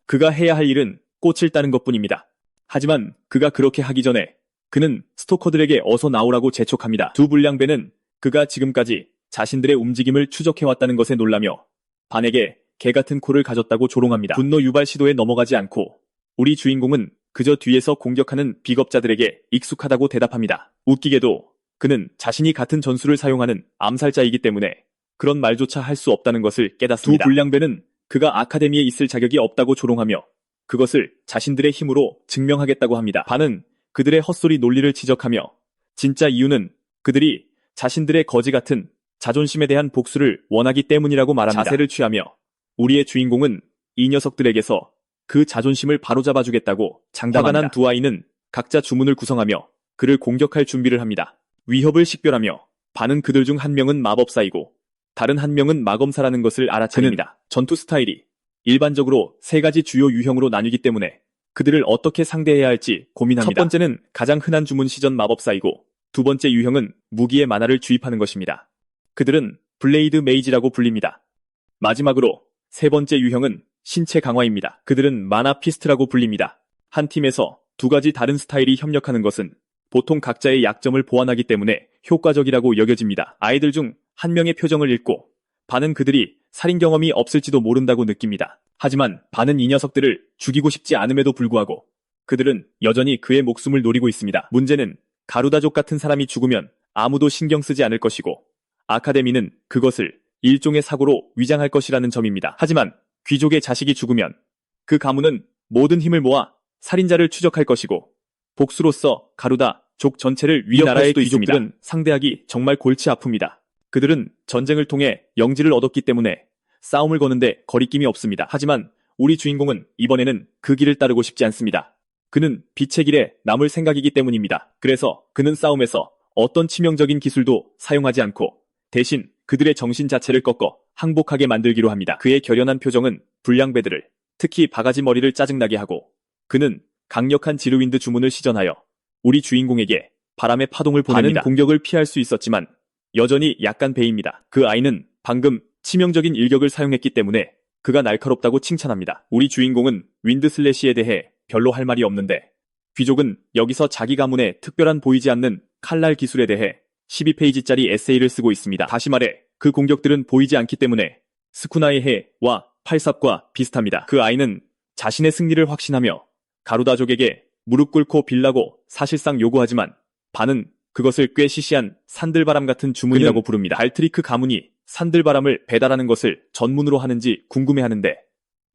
그가 해야 할 일은 꽃을 따는 것뿐입니다. 하지만 그가 그렇게 하기 전에 그는 스토커들에게 어서 나오라고 재촉합니다. 두 불량배는 그가 지금까지 자신들의 움직임을 추적해왔다는 것에 놀라며 반에게 개같은 코를 가졌다고 조롱합니다. 분노 유발 시도에 넘어가지 않고 우리 주인공은 그저 뒤에서 공격하는 비겁자들에게 익숙하다고 대답합니다. 웃기게도 그는 자신이 같은 전술을 사용하는 암살자이기 때문에 그런 말조차 할 수 없다는 것을 깨닫습니다. 두 불량배는 그가 아카데미에 있을 자격이 없다고 조롱하며 그것을 자신들의 힘으로 증명하겠다고 합니다. 반은 그들의 헛소리 논리를 지적하며 진짜 이유는 그들이 자신들의 거지 같은 자존심에 대한 복수를 원하기 때문이라고 말합니다. 자세를 취하며 우리의 주인공은 이 녀석들에게서 그 자존심을 바로잡아주겠다고 장담합니다. 화가 난 두 아이는 각자 주문을 구성하며 그를 공격할 준비를 합니다. 위협을 식별하며 반은 그들 중 한 명은 마법사이고 다른 한 명은 마검사라는 것을 알아차립니다. 전투 스타일이 일반적으로 세 가지 주요 유형으로 나뉘기 때문에 그들을 어떻게 상대해야 할지 고민합니다. 첫 번째는 가장 흔한 주문 시전 마법사이고 두 번째 유형은 무기의 만화를 주입하는 것입니다. 그들은 블레이드 메이지라고 불립니다. 마지막으로 세 번째 유형은 신체 강화입니다. 그들은 마나 피스트라고 불립니다. 한 팀에서 두 가지 다른 스타일이 협력하는 것은 보통 각자의 약점을 보완하기 때문에 효과적이라고 여겨집니다. 아이들 중 한 명의 표정을 읽고 반은 그들이 살인 경험이 없을지도 모른다고 느낍니다. 하지만 반은 이 녀석들을 죽이고 싶지 않음에도 불구하고 그들은 여전히 그의 목숨을 노리고 있습니다. 문제는 가루다족 같은 사람이 죽으면 아무도 신경 쓰지 않을 것이고 아카데미는 그것을 일종의 사고로 위장할 것이라는 점입니다. 하지만 귀족의 자식이 죽으면 그 가문은 모든 힘을 모아 살인자를 추적할 것이고 복수로서 가루다족 전체를 위협할 수도 있습니다. 귀족들은 상대하기 정말 골치 아픕니다. 그들은 전쟁을 통해 영지를 얻었기 때문에 싸움을 거는데 거리낌이 없습니다. 하지만 우리 주인공은 이번에는 그 길을 따르고 싶지 않습니다. 그는 빛의 길에 남을 생각이기 때문입니다. 그래서 그는 싸움에서 어떤 치명적인 기술도 사용하지 않고 대신 그들의 정신 자체를 꺾어 항복하게 만들기로 합니다. 그의 결연한 표정은 불량배들을, 특히 바가지 머리를 짜증나게 하고 그는 강력한 지르윈드 주문을 시전하여 우리 주인공에게 바람의 파동을 보냅니다. 반은 공격을 피할 수 있었지만 여전히 약간 배입니다. 그 아이는 방금 치명적인 일격을 사용했기 때문에 그가 날카롭다고 칭찬합니다. 우리 주인공은 윈드 슬래시에 대해 별로 할 말이 없는데 귀족은 여기서 자기 가문의 특별한 보이지 않는 칼날 기술에 대해 12페이지짜리 에세이를 쓰고 있습니다. 다시 말해 그 공격들은 보이지 않기 때문에 스쿠나의 해와 팔삽과 비슷합니다. 그 아이는 자신의 승리를 확신하며 가루다족에게 무릎 꿇고 빌라고 사실상 요구하지만 반은 그것을 꽤 시시한 산들바람 같은 주문이라고 부릅니다. 발트리크 가문이 산들바람을 배달하는 것을 전문으로 하는지 궁금해하는데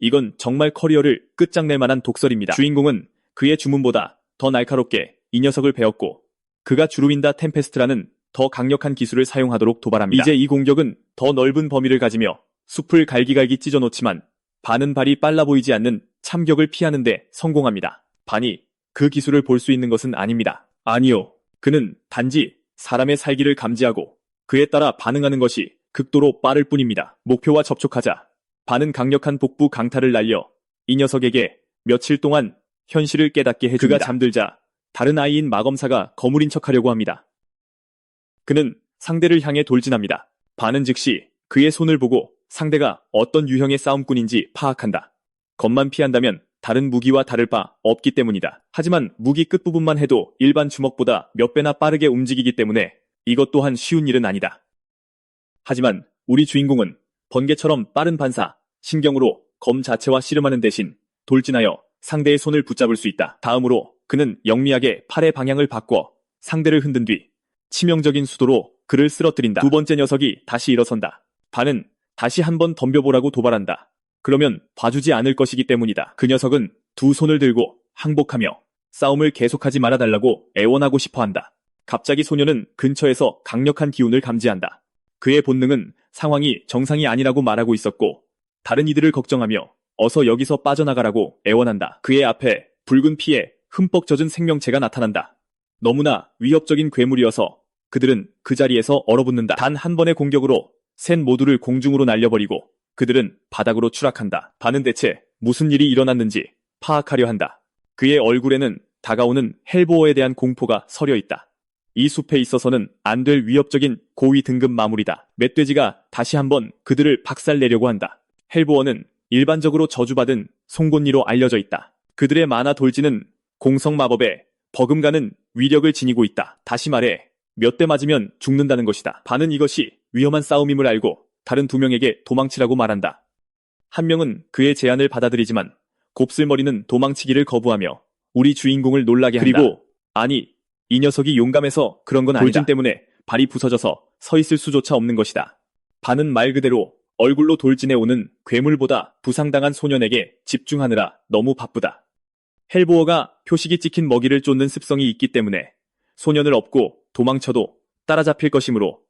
이건 정말 커리어를 끝장낼 만한 독설입니다. 주인공은 그의 주문보다 더 날카롭게 이 녀석을 배웠고 그가 주루윈다 템페스트라는 더 강력한 기술을 사용하도록 도발합니다. 이제 이 공격은 더 넓은 범위를 가지며 숲을 갈기갈기 찢어놓지만 반은 발이 빨라 보이지 않는 참격을 피하는데 성공합니다. 반이 그 기술을 볼 수 있는 것은 아닙니다. 아니요. 그는 단지 사람의 살기를 감지하고 그에 따라 반응하는 것이 극도로 빠를 뿐입니다. 목표와 접촉하자 반은 강력한 복부 강타를 날려 이 녀석에게 며칠 동안 현실을 깨닫게 해줍니다. 그가 잠들자 다른 아이인 마검사가 거물인 척하려고 합니다. 그는 상대를 향해 돌진합니다. 반은 즉시 그의 손을 보고 상대가 어떤 유형의 싸움꾼인지 파악한다. 겁만 피한다면 다른 무기와 다를 바 없기 때문이다. 하지만 무기 끝부분만 해도 일반 주먹보다 몇 배나 빠르게 움직이기 때문에 이것 또한 쉬운 일은 아니다. 하지만 우리 주인공은 번개처럼 빠른 반사, 신경으로 검 자체와 씨름하는 대신 돌진하여 상대의 손을 붙잡을 수 있다. 다음으로 그는 영리하게 팔의 방향을 바꿔 상대를 흔든 뒤 치명적인 수도로 그를 쓰러뜨린다. 두 번째 녀석이 다시 일어선다. 반은 다시 한번 덤벼보라고 도발한다. 그러면 봐주지 않을 것이기 때문이다. 그 녀석은 두 손을 들고 항복하며 싸움을 계속하지 말아달라고 애원하고 싶어한다. 갑자기 소녀는 근처에서 강력한 기운을 감지한다. 그의 본능은 상황이 정상이 아니라고 말하고 있었고 다른 이들을 걱정하며 어서 여기서 빠져나가라고 애원한다. 그의 앞에 붉은 피에 흠뻑 젖은 생명체가 나타난다. 너무나 위협적인 괴물이어서 그들은 그 자리에서 얼어붙는다. 단 한 번의 공격으로 셋 모두를 공중으로 날려버리고 그들은 바닥으로 추락한다. 반은 대체 무슨 일이 일어났는지 파악하려 한다. 그의 얼굴에는 다가오는 헬보어에 대한 공포가 서려 있다. 이 숲에 있어서는 안 될 위협적인 고위 등급 마무리다. 멧돼지가 다시 한번 그들을 박살내려고 한다. 헬보어는 일반적으로 저주받은 송곳니로 알려져 있다. 그들의 만화 돌진은 공성 마법에 버금가는 위력을 지니고 있다. 다시 말해 몇 대 맞으면 죽는다는 것이다. 반은 이것이 위험한 싸움임을 알고 다른 두 명에게 도망치라고 말한다. 한 명은 그의 제안을 받아들이지만 곱슬머리는 도망치기를 거부하며 우리 주인공을 놀라게 한다. 그리고 아니 이 녀석이 용감해서 그런 건 아니다. 돌진 때문에 발이 부서져서 서 있을 수조차 없는 것이다. 반은 말 그대로 얼굴로 돌진해 오는 괴물보다 부상당한 소년에게 집중하느라 너무 바쁘다. 헬보어가 표식이 찍힌 먹이를 쫓는 습성이 있기 때문에 소년을 업고 도망쳐도 따라잡힐 것이므로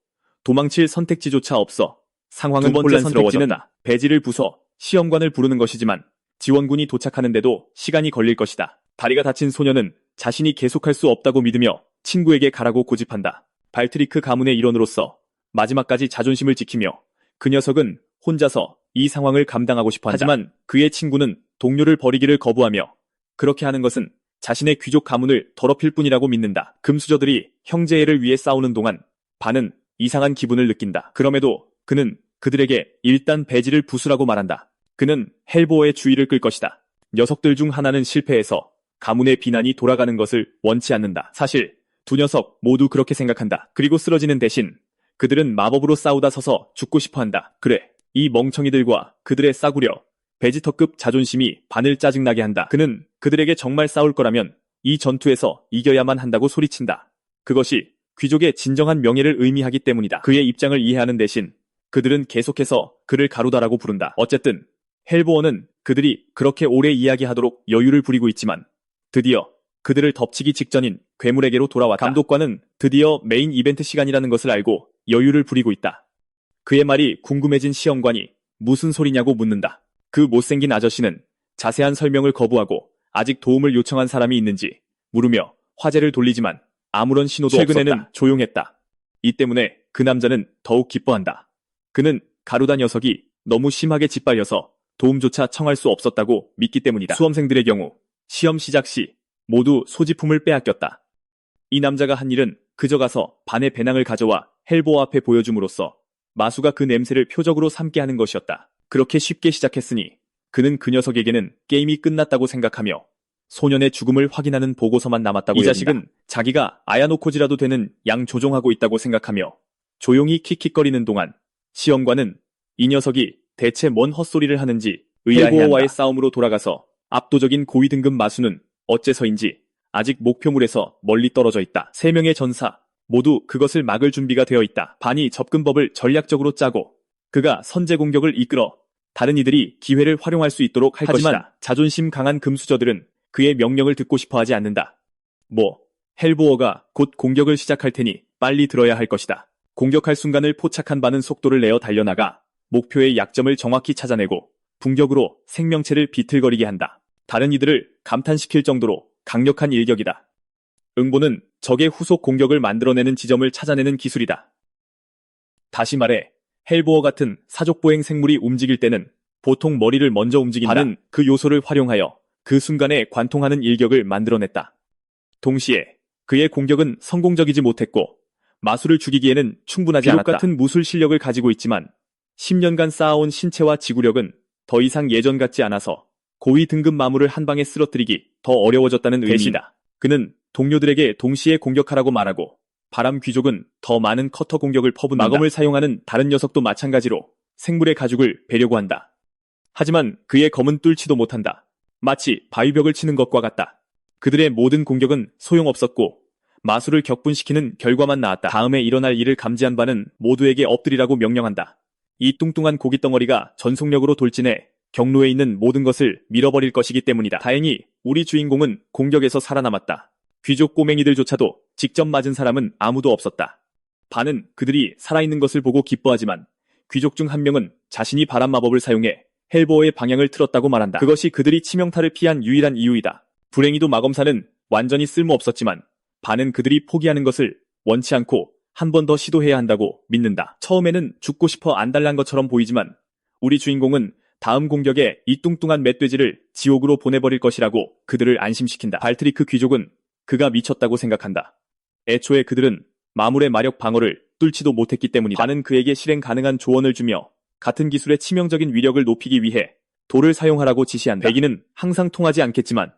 도망칠 선택지조차 없어 상황은 혼란스러워졌다. 배지를 부숴 시험관을 부르는 것이지만 지원군이 도착하는데도 시간이 걸릴 것이다. 다리가 다친 소년은 자신이 계속할 수 없다고 믿으며 친구에게 가라고 고집한다. 발트리크 가문의 일원으로서 마지막까지 자존심을 지키며 그 녀석은 혼자서 이 상황을 감당하고 싶어한다. 하지만 그의 친구는 동료를 버리기를 거부하며 그렇게 하는 것은 자신의 귀족 가문을 더럽힐 뿐이라고 믿는다. 금수저들이 형제애를 위해 싸우는 동안 반은 이상한 기분을 느낀다. 그럼에도 그는 그들에게 일단 배지를 부수라고 말한다. 그는 헬보어의 주의를 끌 것이다. 녀석들 중 하나는 실패해서 가문의 비난이 돌아가는 것을 원치 않는다. 사실 두 녀석 모두 그렇게 생각한다. 그리고 쓰러지는 대신 그들은 마법으로 싸우다 서서 죽고 싶어한다. 그래, 이 멍청이들과 그들의 싸구려, 베지터급 자존심이 바늘 짜증나게 한다. 그는 그들에게 정말 싸울 거라면 이 전투에서 이겨야만 한다고 소리친다. 그것이 귀족의 진정한 명예를 의미하기 때문이다. 그의 입장을 이해하는 대신 그들은 계속해서 그를 가루다라고 부른다. 어쨌든 헬보어는 그들이 그렇게 오래 이야기하도록 여유를 부리고 있지만 드디어 그들을 덮치기 직전인 괴물에게로 돌아왔다. 감독관은 드디어 메인 이벤트 시간이라는 것을 알고 여유를 부리고 있다. 그의 말이 궁금해진 시험관이 무슨 소리냐고 묻는다. 그 못생긴 아저씨는 자세한 설명을 거부하고 아직 도움을 요청한 사람이 있는지 물으며 화제를 돌리지만 아무런 신호도 최근에는 없었다. 조용했다. 이 때문에 그 남자는 더욱 기뻐한다. 그는 가루다 녀석이 너무 심하게 짓밟려서 도움조차 청할 수 없었다고 믿기 때문이다. 수험생들의 경우 시험 시작 시 모두 소지품을 빼앗겼다. 이 남자가 한 일은 그저 가서 반의 배낭을 가져와 헬보어 앞에 보여줌으로써 마수가 그 냄새를 표적으로 삼게 하는 것이었다. 그렇게 쉽게 시작했으니 그는 그 녀석에게는 게임이 끝났다고 생각하며 소년의 죽음을 확인하는 보고서만 남았다고 여긴다. 이 자식은 자기가 아야노코지라도 되는 양 조종하고 있다고 생각하며 조용히 킥킥거리는 동안 시험관은 이 녀석이 대체 뭔 헛소리를 하는지 헬보어와의 싸움으로 돌아가서 압도적인 고위 등급 마수는 어째서인지 아직 목표물에서 멀리 떨어져 있다. 3명의 전사 모두 그것을 막을 준비가 되어 있다. 반이 접근법을 전략적으로 짜고 그가 선제 공격을 이끌어 다른 이들이 기회를 활용할 수 있도록 할 것이다. 하지만 자존심 강한 금수저들은 그의 명령을 듣고 싶어 하지 않는다. 헬보어가 곧 공격을 시작할 테니 빨리 들어야 할 것이다. 공격할 순간을 포착한 반은 속도를 내어 달려나가 목표의 약점을 정확히 찾아내고 분격으로 생명체를 비틀거리게 한다. 다른 이들을 감탄시킬 정도로 강력한 일격이다. 응보는 적의 후속 공격을 만들어내는 지점을 찾아내는 기술이다. 다시 말해 헬보어 같은 사족보행 생물이 움직일 때는 보통 머리를 먼저 움직인다. 반은 그 요소를 활용하여 그 순간에 관통하는 일격을 만들어냈다. 동시에 그의 공격은 성공적이지 못했고 마수를 죽이기에는 충분하지 않았다. 같은 무술 실력을 가지고 있지만 10년간 쌓아온 신체와 지구력은 더 이상 예전 같지 않아서 고위 등급 마물을 한 방에 쓰러뜨리기 더 어려워졌다는 의미다. 그는 동료들에게 동시에 공격하라고 말하고 바람 귀족은 더 많은 커터 공격을 퍼붓는다. 마검을 사용하는 다른 녀석도 마찬가지로 생물의 가죽을 베려고 한다. 하지만 그의 검은 뚫지도 못한다. 마치 바위벽을 치는 것과 같다. 그들의 모든 공격은 소용없었고 마수를 격분시키는 결과만 나왔다. 다음에 일어날 일을 감지한 바는 모두에게 엎드리라고 명령한다. 이 뚱뚱한 고깃덩어리가 전속력으로 돌진해 경로에 있는 모든 것을 밀어버릴 것이기 때문이다. 다행히 우리 주인공은 공격에서 살아남았다. 귀족 꼬맹이들조차도 직접 맞은 사람은 아무도 없었다. 반은 그들이 살아있는 것을 보고 기뻐하지만 귀족 중 한 명은 자신이 바람 마법을 사용해 헬보어의 방향을 틀었다고 말한다. 그것이 그들이 치명타를 피한 유일한 이유이다. 불행히도 마검사는 완전히 쓸모없었지만 반은 그들이 포기하는 것을 원치 않고 한 번 더 시도해야 한다고 믿는다. 처음에는 죽고 싶어 안달난 것처럼 보이지만 우리 주인공은 다음 공격에 이 뚱뚱한 멧돼지를 지옥으로 보내버릴 것이라고 그들을 안심시킨다. 발트리크 귀족은 그가 미쳤다고 생각한다. 애초에 그들은 마물의 마력 방어를 뚫지도 못했기 때문이다. 반은 그에게 실행 가능한 조언을 주며 같은 기술의 치명적인 위력을 높이기 위해 돌을 사용하라고 지시한다. 배기는 항상 통하지 않겠지만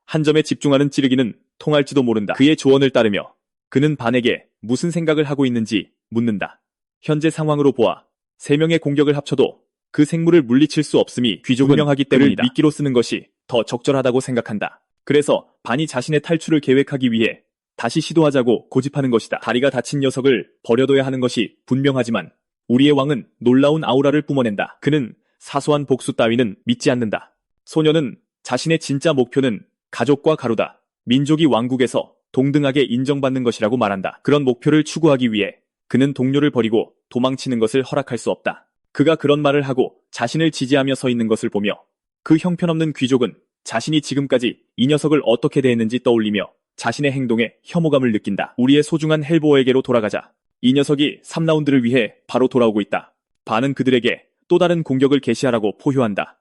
한 점에 집중하는 찌르기는 통할지도 모른다. 그의 조언을 따르며 그는 반에게 무슨 생각을 하고 있는지 묻는다. 현재 상황으로 보아 3명의 공격을 합쳐도 그 생물을 물리칠 수 없음이 귀족은 분명하기 때문이다. 그를 미끼로 쓰는 것이 더 적절하다고 생각한다. 그래서 반이 자신의 탈출을 계획하기 위해 다시 시도하자고 고집하는 것이다. 다리가 다친 녀석을 버려둬야 하는 것이 분명하지만 우리의 왕은 놀라운 아우라를 뿜어낸다. 그는 사소한 복수 따위는 믿지 않는다. 소녀는 자신의 진짜 목표는 가족과 가루다. 민족이 왕국에서 동등하게 인정받는 것이라고 말한다. 그런 목표를 추구하기 위해 그는 동료를 버리고 도망치는 것을 허락할 수 없다. 그가 그런 말을 하고 자신을 지지하며 서 있는 것을 보며 그 형편없는 귀족은 자신이 지금까지 이 녀석을 어떻게 대했는지 떠올리며 자신의 행동에 혐오감을 느낀다. 우리의 소중한 헬보어에게로 돌아가자. 이 녀석이 3라운드를 위해 바로 돌아오고 있다. 반은 그들에게 또 다른 공격을 개시하라고 포효한다.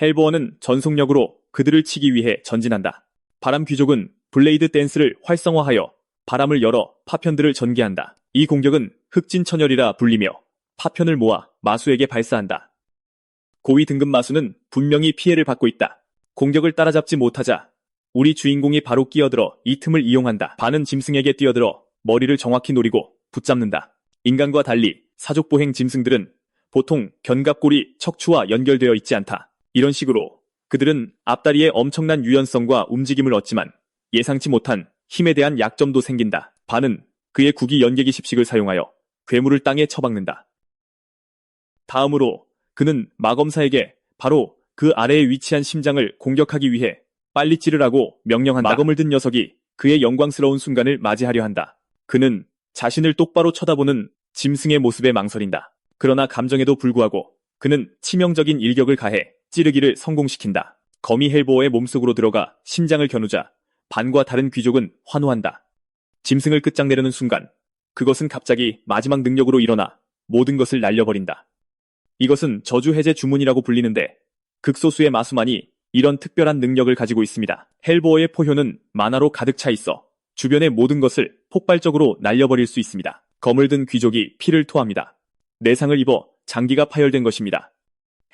헬보어는 전속력으로 그들을 치기 위해 전진한다. 바람 귀족은 블레이드 댄스를 활성화하여 바람을 열어 파편들을 전개한다. 이 공격은 흑진천열이라 불리며 파편을 모아 마수에게 발사한다. 고위 등급 마수는 분명히 피해를 받고 있다. 공격을 따라잡지 못하자 우리 주인공이 바로 끼어들어 이 틈을 이용한다. 반은 짐승에게 뛰어들어 머리를 정확히 노리고 붙잡는다. 인간과 달리 사족보행 짐승들은 보통 견갑골이 척추와 연결되어 있지 않다. 이런 식으로 그들은 앞다리에 엄청난 유연성과 움직임을 얻지만 예상치 못한 힘에 대한 약점도 생긴다. 반은 그의 구기 연계기 십식을 사용하여 괴물을 땅에 처박는다. 다음으로 그는 마검사에게 바로 그 아래에 위치한 심장을 공격하기 위해 빨리 찌르라고 명령한다. 마검을 든 녀석이 그의 영광스러운 순간을 맞이하려 한다. 그는 자신을 똑바로 쳐다보는 짐승의 모습에 망설인다. 그러나 감정에도 불구하고 그는 치명적인 일격을 가해 찌르기를 성공시킨다. 거미 헬보어의 몸속으로 들어가 심장을 겨누자 반과 다른 귀족은 환호한다. 짐승을 끝장내려는 순간 그것은 갑자기 마지막 능력으로 일어나 모든 것을 날려버린다. 이것은 저주 해제 주문이라고 불리는데 극소수의 마수만이 이런 특별한 능력을 가지고 있습니다. 헬보어의 포효는 만화로 가득 차 있어 주변의 모든 것을 폭발적으로 날려버릴 수 있습니다. 검을 든 귀족이 피를 토합니다. 내상을 입어 장기가 파열된 것입니다.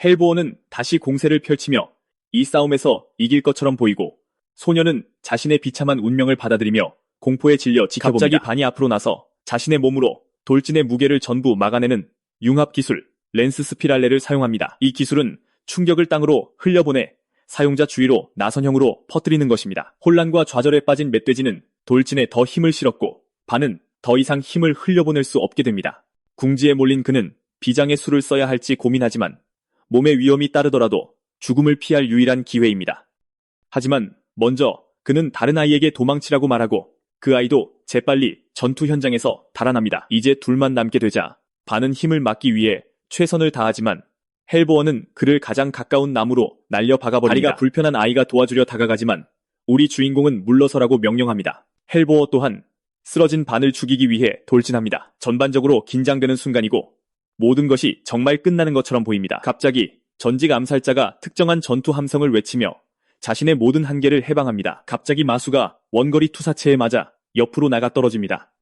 헬보어는 다시 공세를 펼치며 이 싸움에서 이길 것처럼 보이고 소녀는 자신의 비참한 운명을 받아들이며 공포에 질려 지켜봅니다. 갑자기 반이 앞으로 나서 자신의 몸으로 돌진의 무게를 전부 막아내는 융합 기술 렌스 스피랄레를 사용합니다. 이 기술은 충격을 땅으로 흘려보내 사용자 주위로 나선형으로 퍼뜨리는 것입니다. 혼란과 좌절에 빠진 멧돼지는 돌진에 더 힘을 실었고 반은 더 이상 힘을 흘려보낼 수 없게 됩니다. 궁지에 몰린 그는 비장의 수를 써야 할지 고민하지만 몸에 위험이 따르더라도 죽음을 피할 유일한 기회입니다. 하지만 먼저 그는 다른 아이에게 도망치라고 말하고 그 아이도 재빨리 전투 현장에서 달아납니다. 이제 둘만 남게 되자 반은 힘을 막기 위해 최선을 다하지만 헬보어는 그를 가장 가까운 나무로 날려 박아버립니다. 다리가 불편한 아이가 도와주려 다가가지만 우리 주인공은 물러서라고 명령합니다. 헬보어 또한 쓰러진 반을 죽이기 위해 돌진합니다. 전반적으로 긴장되는 순간이고 모든 것이 정말 끝나는 것처럼 보입니다. 갑자기 전직 암살자가 특정한 전투 함성을 외치며 자신의 모든 한계를 해방합니다. 갑자기 마수가 원거리 투사체에 맞아 옆으로 나가 떨어집니다.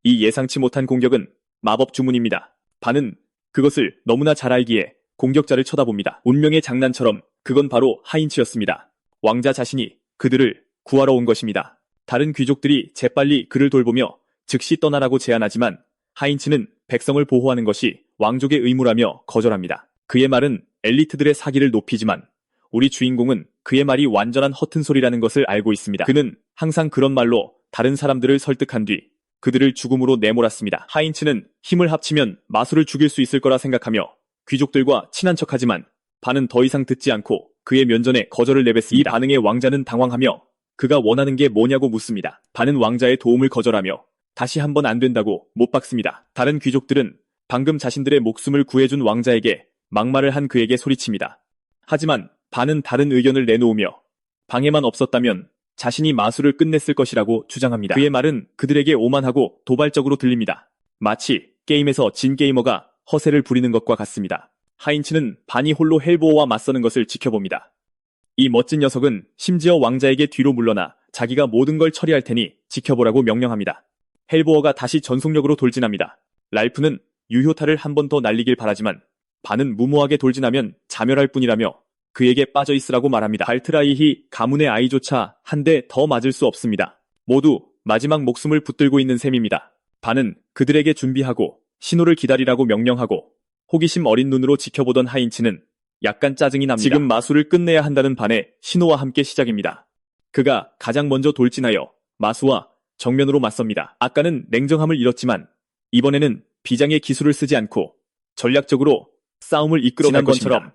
이 예상치 못한 공격은 마법 주문입니다. 반은 그것을 너무나 잘 알기에 공격자를 쳐다봅니다. 운명의 장난처럼 그건 바로 하인츠였습니다. 왕자 자신이 그들을 구하러 온 것입니다. 다른 귀족들이 재빨리 그를 돌보며 즉시 떠나라고 제안하지만 하인츠는 백성을 보호하는 것이 왕족의 의무라며 거절합니다. 그의 말은 엘리트들의 사기를 높이지만 우리 주인공은 그의 말이 완전한 허튼 소리라는 것을 알고 있습니다. 그는 항상 그런 말로 다른 사람들을 설득한 뒤 그들을 죽음으로 내몰았습니다. 하인츠는 힘을 합치면 마수를 죽일 수 있을 거라 생각하며 귀족들과 친한 척하지만 반은 더 이상 듣지 않고 그의 면전에 거절을 내뱉습니다. 이 반응에 왕자는 당황하며 그가 원하는 게 뭐냐고 묻습니다. 반은 왕자의 도움을 거절하며 다시 한번 안 된다고 못 박습니다. 다른 귀족들은 방금 자신들의 목숨을 구해준 왕자에게 막말을 한 그에게 소리칩니다. 하지만 반은 다른 의견을 내놓으며 방해만 없었다면 자신이 마술을 끝냈을 것이라고 주장합니다. 그의 말은 그들에게 오만하고 도발적으로 들립니다. 마치 게임에서 진 게이머가 허세를 부리는 것과 같습니다. 하인츠는 반이 홀로 헬보어와 맞서는 것을 지켜봅니다. 이 멋진 녀석은 심지어 왕자에게 뒤로 물러나 자기가 모든 걸 처리할 테니 지켜보라고 명령합니다. 헬보어가 다시 전속력으로 돌진합니다. 랄프는 유효타를 한 번 더 날리길 바라지만 반은 무모하게 돌진하면 자멸할 뿐이라며 그에게 빠져있으라고 말합니다. 발트라이히 가문의 아이조차 한 대 더 맞을 수 없습니다. 모두 마지막 목숨을 붙들고 있는 셈입니다. 반은 그들에게 준비하고 신호를 기다리라고 명령하고 호기심 어린 눈으로 지켜보던 하인츠는 약간 짜증이 납니다. 지금 마술을 끝내야 한다는 반의 신호와 함께 시작입니다. 그가 가장 먼저 돌진하여 마수와 정면으로 맞섭니다. 아까는 냉정함을 잃었지만 이번에는 비장의 기술을 쓰지 않고 전략적으로 싸움을 이끌어갈 것처럼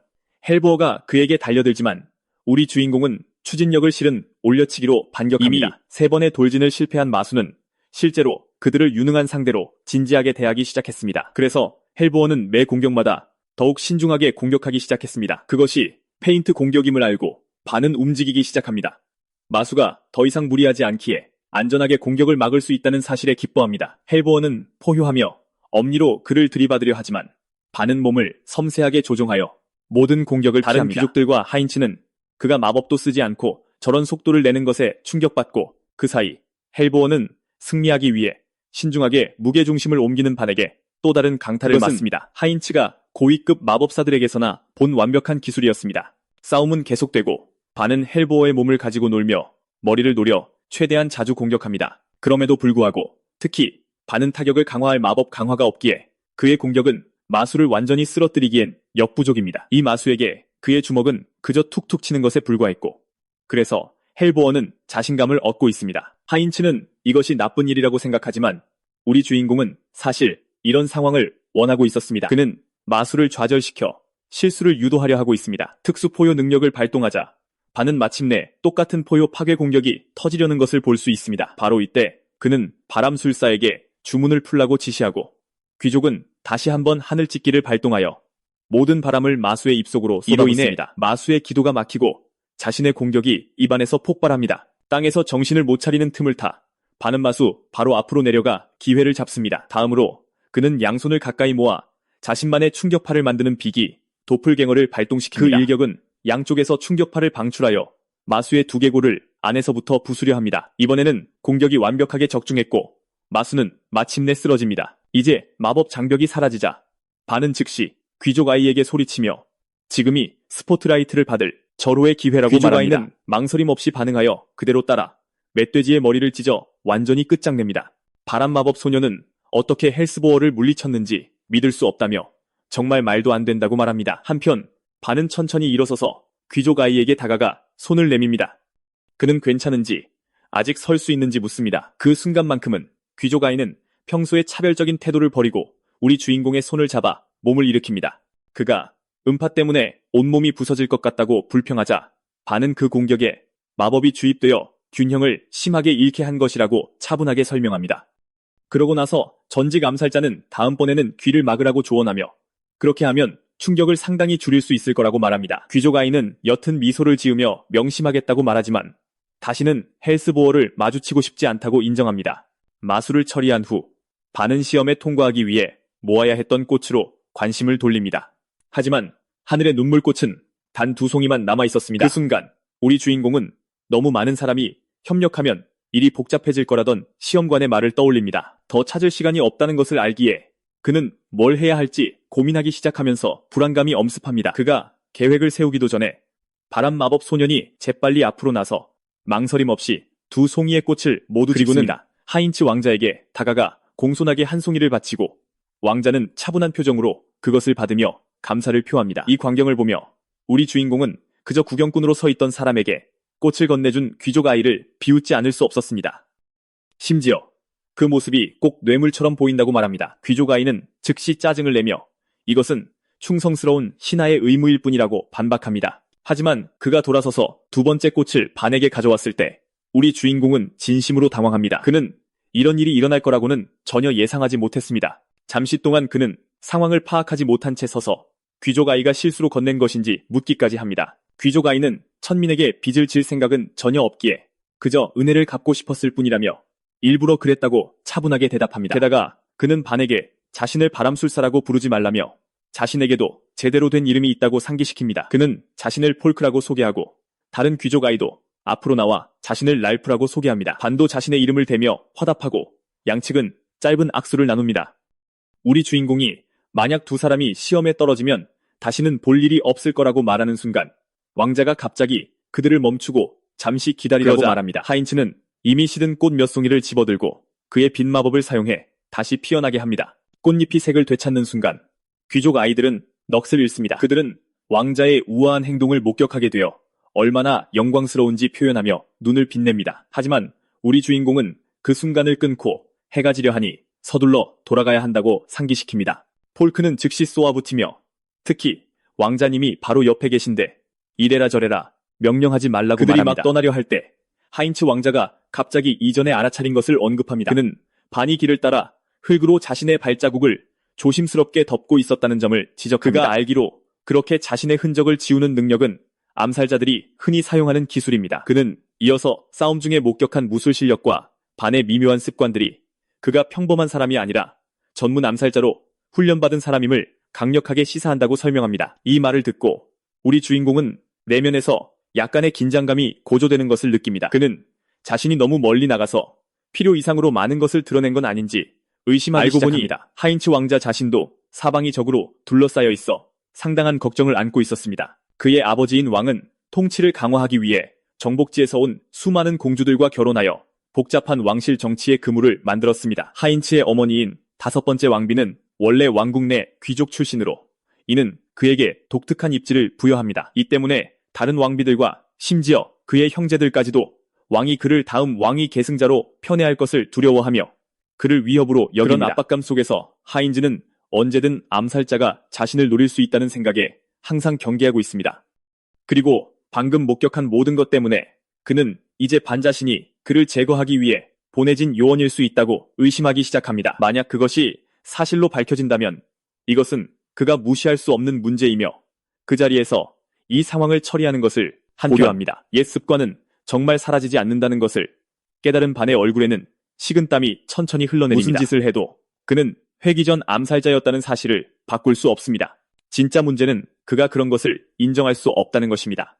헬보어가 그에게 달려들지만 우리 주인공은 추진력을 실은 올려치기로 반격합니다. 이미 3번의 돌진을 실패한 마수는 실제로 그들을 유능한 상대로 진지하게 대하기 시작했습니다. 그래서 헬보어는 매 공격마다 더욱 신중하게 공격하기 시작했습니다. 그것이 페인트 공격임을 알고 반은 움직이기 시작합니다. 마수가 더 이상 무리하지 않기에 안전하게 공격을 막을 수 있다는 사실에 기뻐합니다. 헬보어는 포효하며 엄니로 그를 들이받으려 하지만 반은 몸을 섬세하게 조종하여 모든 공격을 다른 피합니다. 귀족들과 하인츠는 그가 마법도 쓰지 않고 저런 속도를 내는 것에 충격받고 그 사이 헬보어는 승리하기 위해 신중하게 무게중심을 옮기는 반에게 또 다른 강타를 맞습니다. 하인츠가 고위급 마법사들에게서나 본 완벽한 기술이었습니다. 싸움은 계속되고 반은 헬보어의 몸을 가지고 놀며 머리를 노려 최대한 자주 공격합니다. 그럼에도 불구하고 특히 반은 타격을 강화할 마법 강화가 없기에 그의 공격은 마수를 완전히 쓰러뜨리기엔 역부족입니다. 이 마수에게 그의 주먹은 그저 툭툭 치는 것에 불과했고, 그래서 헬보어는 자신감을 얻고 있습니다. 하인츠는 이것이 나쁜 일이라고 생각하지만 우리 주인공은 사실 이런 상황을 원하고 있었습니다. 그는 마수를 좌절시켜 실수를 유도하려 하고 있습니다. 특수 포효 능력을 발동하자 반은 마침내 똑같은 포효 파괴 공격이 터지려는 것을 볼 수 있습니다. 바로 이때 그는 바람술사에게 주문을 풀라고 지시하고, 귀족은 다시 한번 하늘찢기를 발동하여 모든 바람을 마수의 입속으로 쏟아붓습니다. 이로 인해 마수의 기도가 막히고 자신의 공격이 입안에서 폭발합니다. 땅에서 정신을 못 차리는 틈을 타 반은 마수 바로 앞으로 내려가 기회를 잡습니다. 다음으로 그는 양손을 가까이 모아 자신만의 충격파를 만드는 비기 도플갱어를 발동시킵니다. 그 일격은 양쪽에서 충격파를 방출하여 마수의 두개골을 안에서부터 부수려 합니다. 이번에는 공격이 완벽하게 적중했고 마수는 마침내 쓰러집니다. 이제 마법 장벽이 사라지자 반은 즉시 귀족 아이에게 소리치며 지금이 스포트라이트를 받을 절호의 기회라고 귀족 말합니다. 아이는 망설임 없이 반응하여 그대로 따라 멧돼지의 머리를 찢어 완전히 끝장냅니다. 바람 마법 소녀는 어떻게 헬스보어를 물리쳤는지 믿을 수 없다며 정말 말도 안 된다고 말합니다. 한편 반은 천천히 일어서서 귀족 아이에게 다가가 손을 내밉니다. 그는 괜찮은지, 아직 설 수 있는지 묻습니다. 그 순간만큼은 귀족 아이는 평소의 차별적인 태도를 버리고 우리 주인공의 손을 잡아 몸을 일으킵니다. 그가 음파 때문에 온몸이 부서질 것 같다고 불평하자 반은 그 공격에 마법이 주입되어 균형을 심하게 잃게 한 것이라고 차분하게 설명합니다. 그러고 나서 전직 암살자는 다음번에는 귀를 막으라고 조언하며 그렇게 하면 충격을 상당히 줄일 수 있을 거라고 말합니다. 귀족 아이는 옅은 미소를 지으며 명심하겠다고 말하지만 다시는 헬스보어를 마주치고 싶지 않다고 인정합니다. 마수를 처리한 후 반은 시험에 통과하기 위해 모아야 했던 꽃으로 관심을 돌립니다. 하지만 하늘의 눈물꽃은 단 2송이만 남아있었습니다. 그 순간 우리 주인공은 너무 많은 사람이 협력하면 일이 복잡해질 거라던 시험관의 말을 떠올립니다. 더 찾을 시간이 없다는 것을 알기에 그는 뭘 해야 할지 고민하기 시작하면서 불안감이 엄습합니다. 그가 계획을 세우기도 전에 바람 마법 소년이 재빨리 앞으로 나서 망설임 없이 2송이의 꽃을 모두 집습니다. 하인츠 왕자에게 다가가 공손하게 한 송이를 바치고 왕자는 차분한 표정으로 그것을 받으며 감사를 표합니다. 이 광경을 보며 우리 주인공은 그저 구경꾼으로 서 있던 사람에게 꽃을 건네준 귀족 아이를 비웃지 않을 수 없었습니다. 심지어 그 모습이 꼭 뇌물처럼 보인다고 말합니다. 귀족 아이는 즉시 짜증을 내며 이것은 충성스러운 신하의 의무일 뿐이라고 반박합니다. 하지만 그가 돌아서서 2번째 꽃을 반에게 가져왔을 때 우리 주인공은 진심으로 당황합니다. 그는 이런 일이 일어날 거라고는 전혀 예상하지 못했습니다. 잠시 동안 그는 상황을 파악하지 못한 채 서서 귀족 아이가 실수로 건넨 것인지 묻기까지 합니다. 귀족 아이는 천민에게 빚을 질 생각은 전혀 없기에 그저 은혜를 갚고 싶었을 뿐이라며 일부러 그랬다고 차분하게 대답합니다. 게다가 그는 반에게 자신을 바람술사라고 부르지 말라며 자신에게도 제대로 된 이름이 있다고 상기시킵니다. 그는 자신을 폴크라고 소개하고 다른 귀족 아이도 앞으로 나와 자신을 랄프라고 소개합니다. 반도 자신의 이름을 대며 화답하고 양측은 짧은 악수를 나눕니다. 우리 주인공이 만약 2사람이 시험에 떨어지면 다시는 볼 일이 없을 거라고 말하는 순간 왕자가 갑자기 그들을 멈추고 잠시 기다리라고 말합니다. 하인츠는 이미 시든 꽃 몇 송이를 집어들고 그의 빈 마법을 사용해 다시 피어나게 합니다. 꽃잎이 색을 되찾는 순간 귀족 아이들은 넋을 잃습니다. 그들은 왕자의 우아한 행동을 목격하게 되어 얼마나 영광스러운지 표현하며 눈을 빛냅니다. 하지만 우리 주인공은 그 순간을 끊고 해가 지려 하니 서둘러 돌아가야 한다고 상기시킵니다. 폴크는 즉시 쏘아붙이며 특히 왕자님이 바로 옆에 계신데 이래라 저래라 명령하지 말라고 그들이 말합니다. 막 떠나려 할 때 하인츠 왕자가 갑자기 이전에 알아차린 것을 언급합니다. 그는 반이 길을 따라 흙으로 자신의 발자국을 조심스럽게 덮고 있었다는 점을 지적합니다. 그가 알기로 그렇게 자신의 흔적을 지우는 능력은 암살자들이 흔히 사용하는 기술입니다. 그는 이어서 싸움 중에 목격한 무술 실력과 반의 미묘한 습관들이 그가 평범한 사람이 아니라 전문 암살자로 훈련받은 사람임을 강력하게 시사한다고 설명합니다. 이 말을 듣고 우리 주인공은 내면에서 약간의 긴장감이 고조되는 것을 느낍니다. 그는 자신이 너무 멀리 나가서 필요 이상으로 많은 것을 드러낸 건 아닌지 의심하기 시작합니다. 보니 하인츠 왕자 자신도 사방이 적으로 둘러싸여 있어 상당한 걱정을 안고 있었습니다. 그의 아버지인 왕은 통치를 강화하기 위해 정복지에서 온 수많은 공주들과 결혼하여 복잡한 왕실 정치의 그물을 만들었습니다. 하인츠의 어머니인 5번째 왕비는 원래 왕국 내 귀족 출신으로 이는 그에게 독특한 입지를 부여합니다. 이 때문에 다른 왕비들과 심지어 그의 형제들까지도 왕이 그를 다음 왕위 계승자로 편애할 것을 두려워하며 그를 위협으로 여깁니다. 그런 압박감 속에서 하인즈는 언제든 암살자가 자신을 노릴 수 있다는 생각에 항상 경계하고 있습니다. 그리고 방금 목격한 모든 것 때문에 그는 이제 반자신이 그를 제거하기 위해 보내진 요원일 수 있다고 의심하기 시작합니다. 만약 그것이 사실로 밝혀진다면 이것은 그가 무시할 수 없는 문제이며 그 자리에서 이 상황을 처리하는 것을 고려합니다. 옛 습관은 정말 사라지지 않는다는 것을 깨달은 반의 얼굴에는 식은땀이 천천히 흘러내립니다. 무슨 짓을 해도 그는 회기 전 암살자였다는 사실을 바꿀 수 없습니다. 진짜 문제는 그가 그런 것을 인정할 수 없다는 것입니다.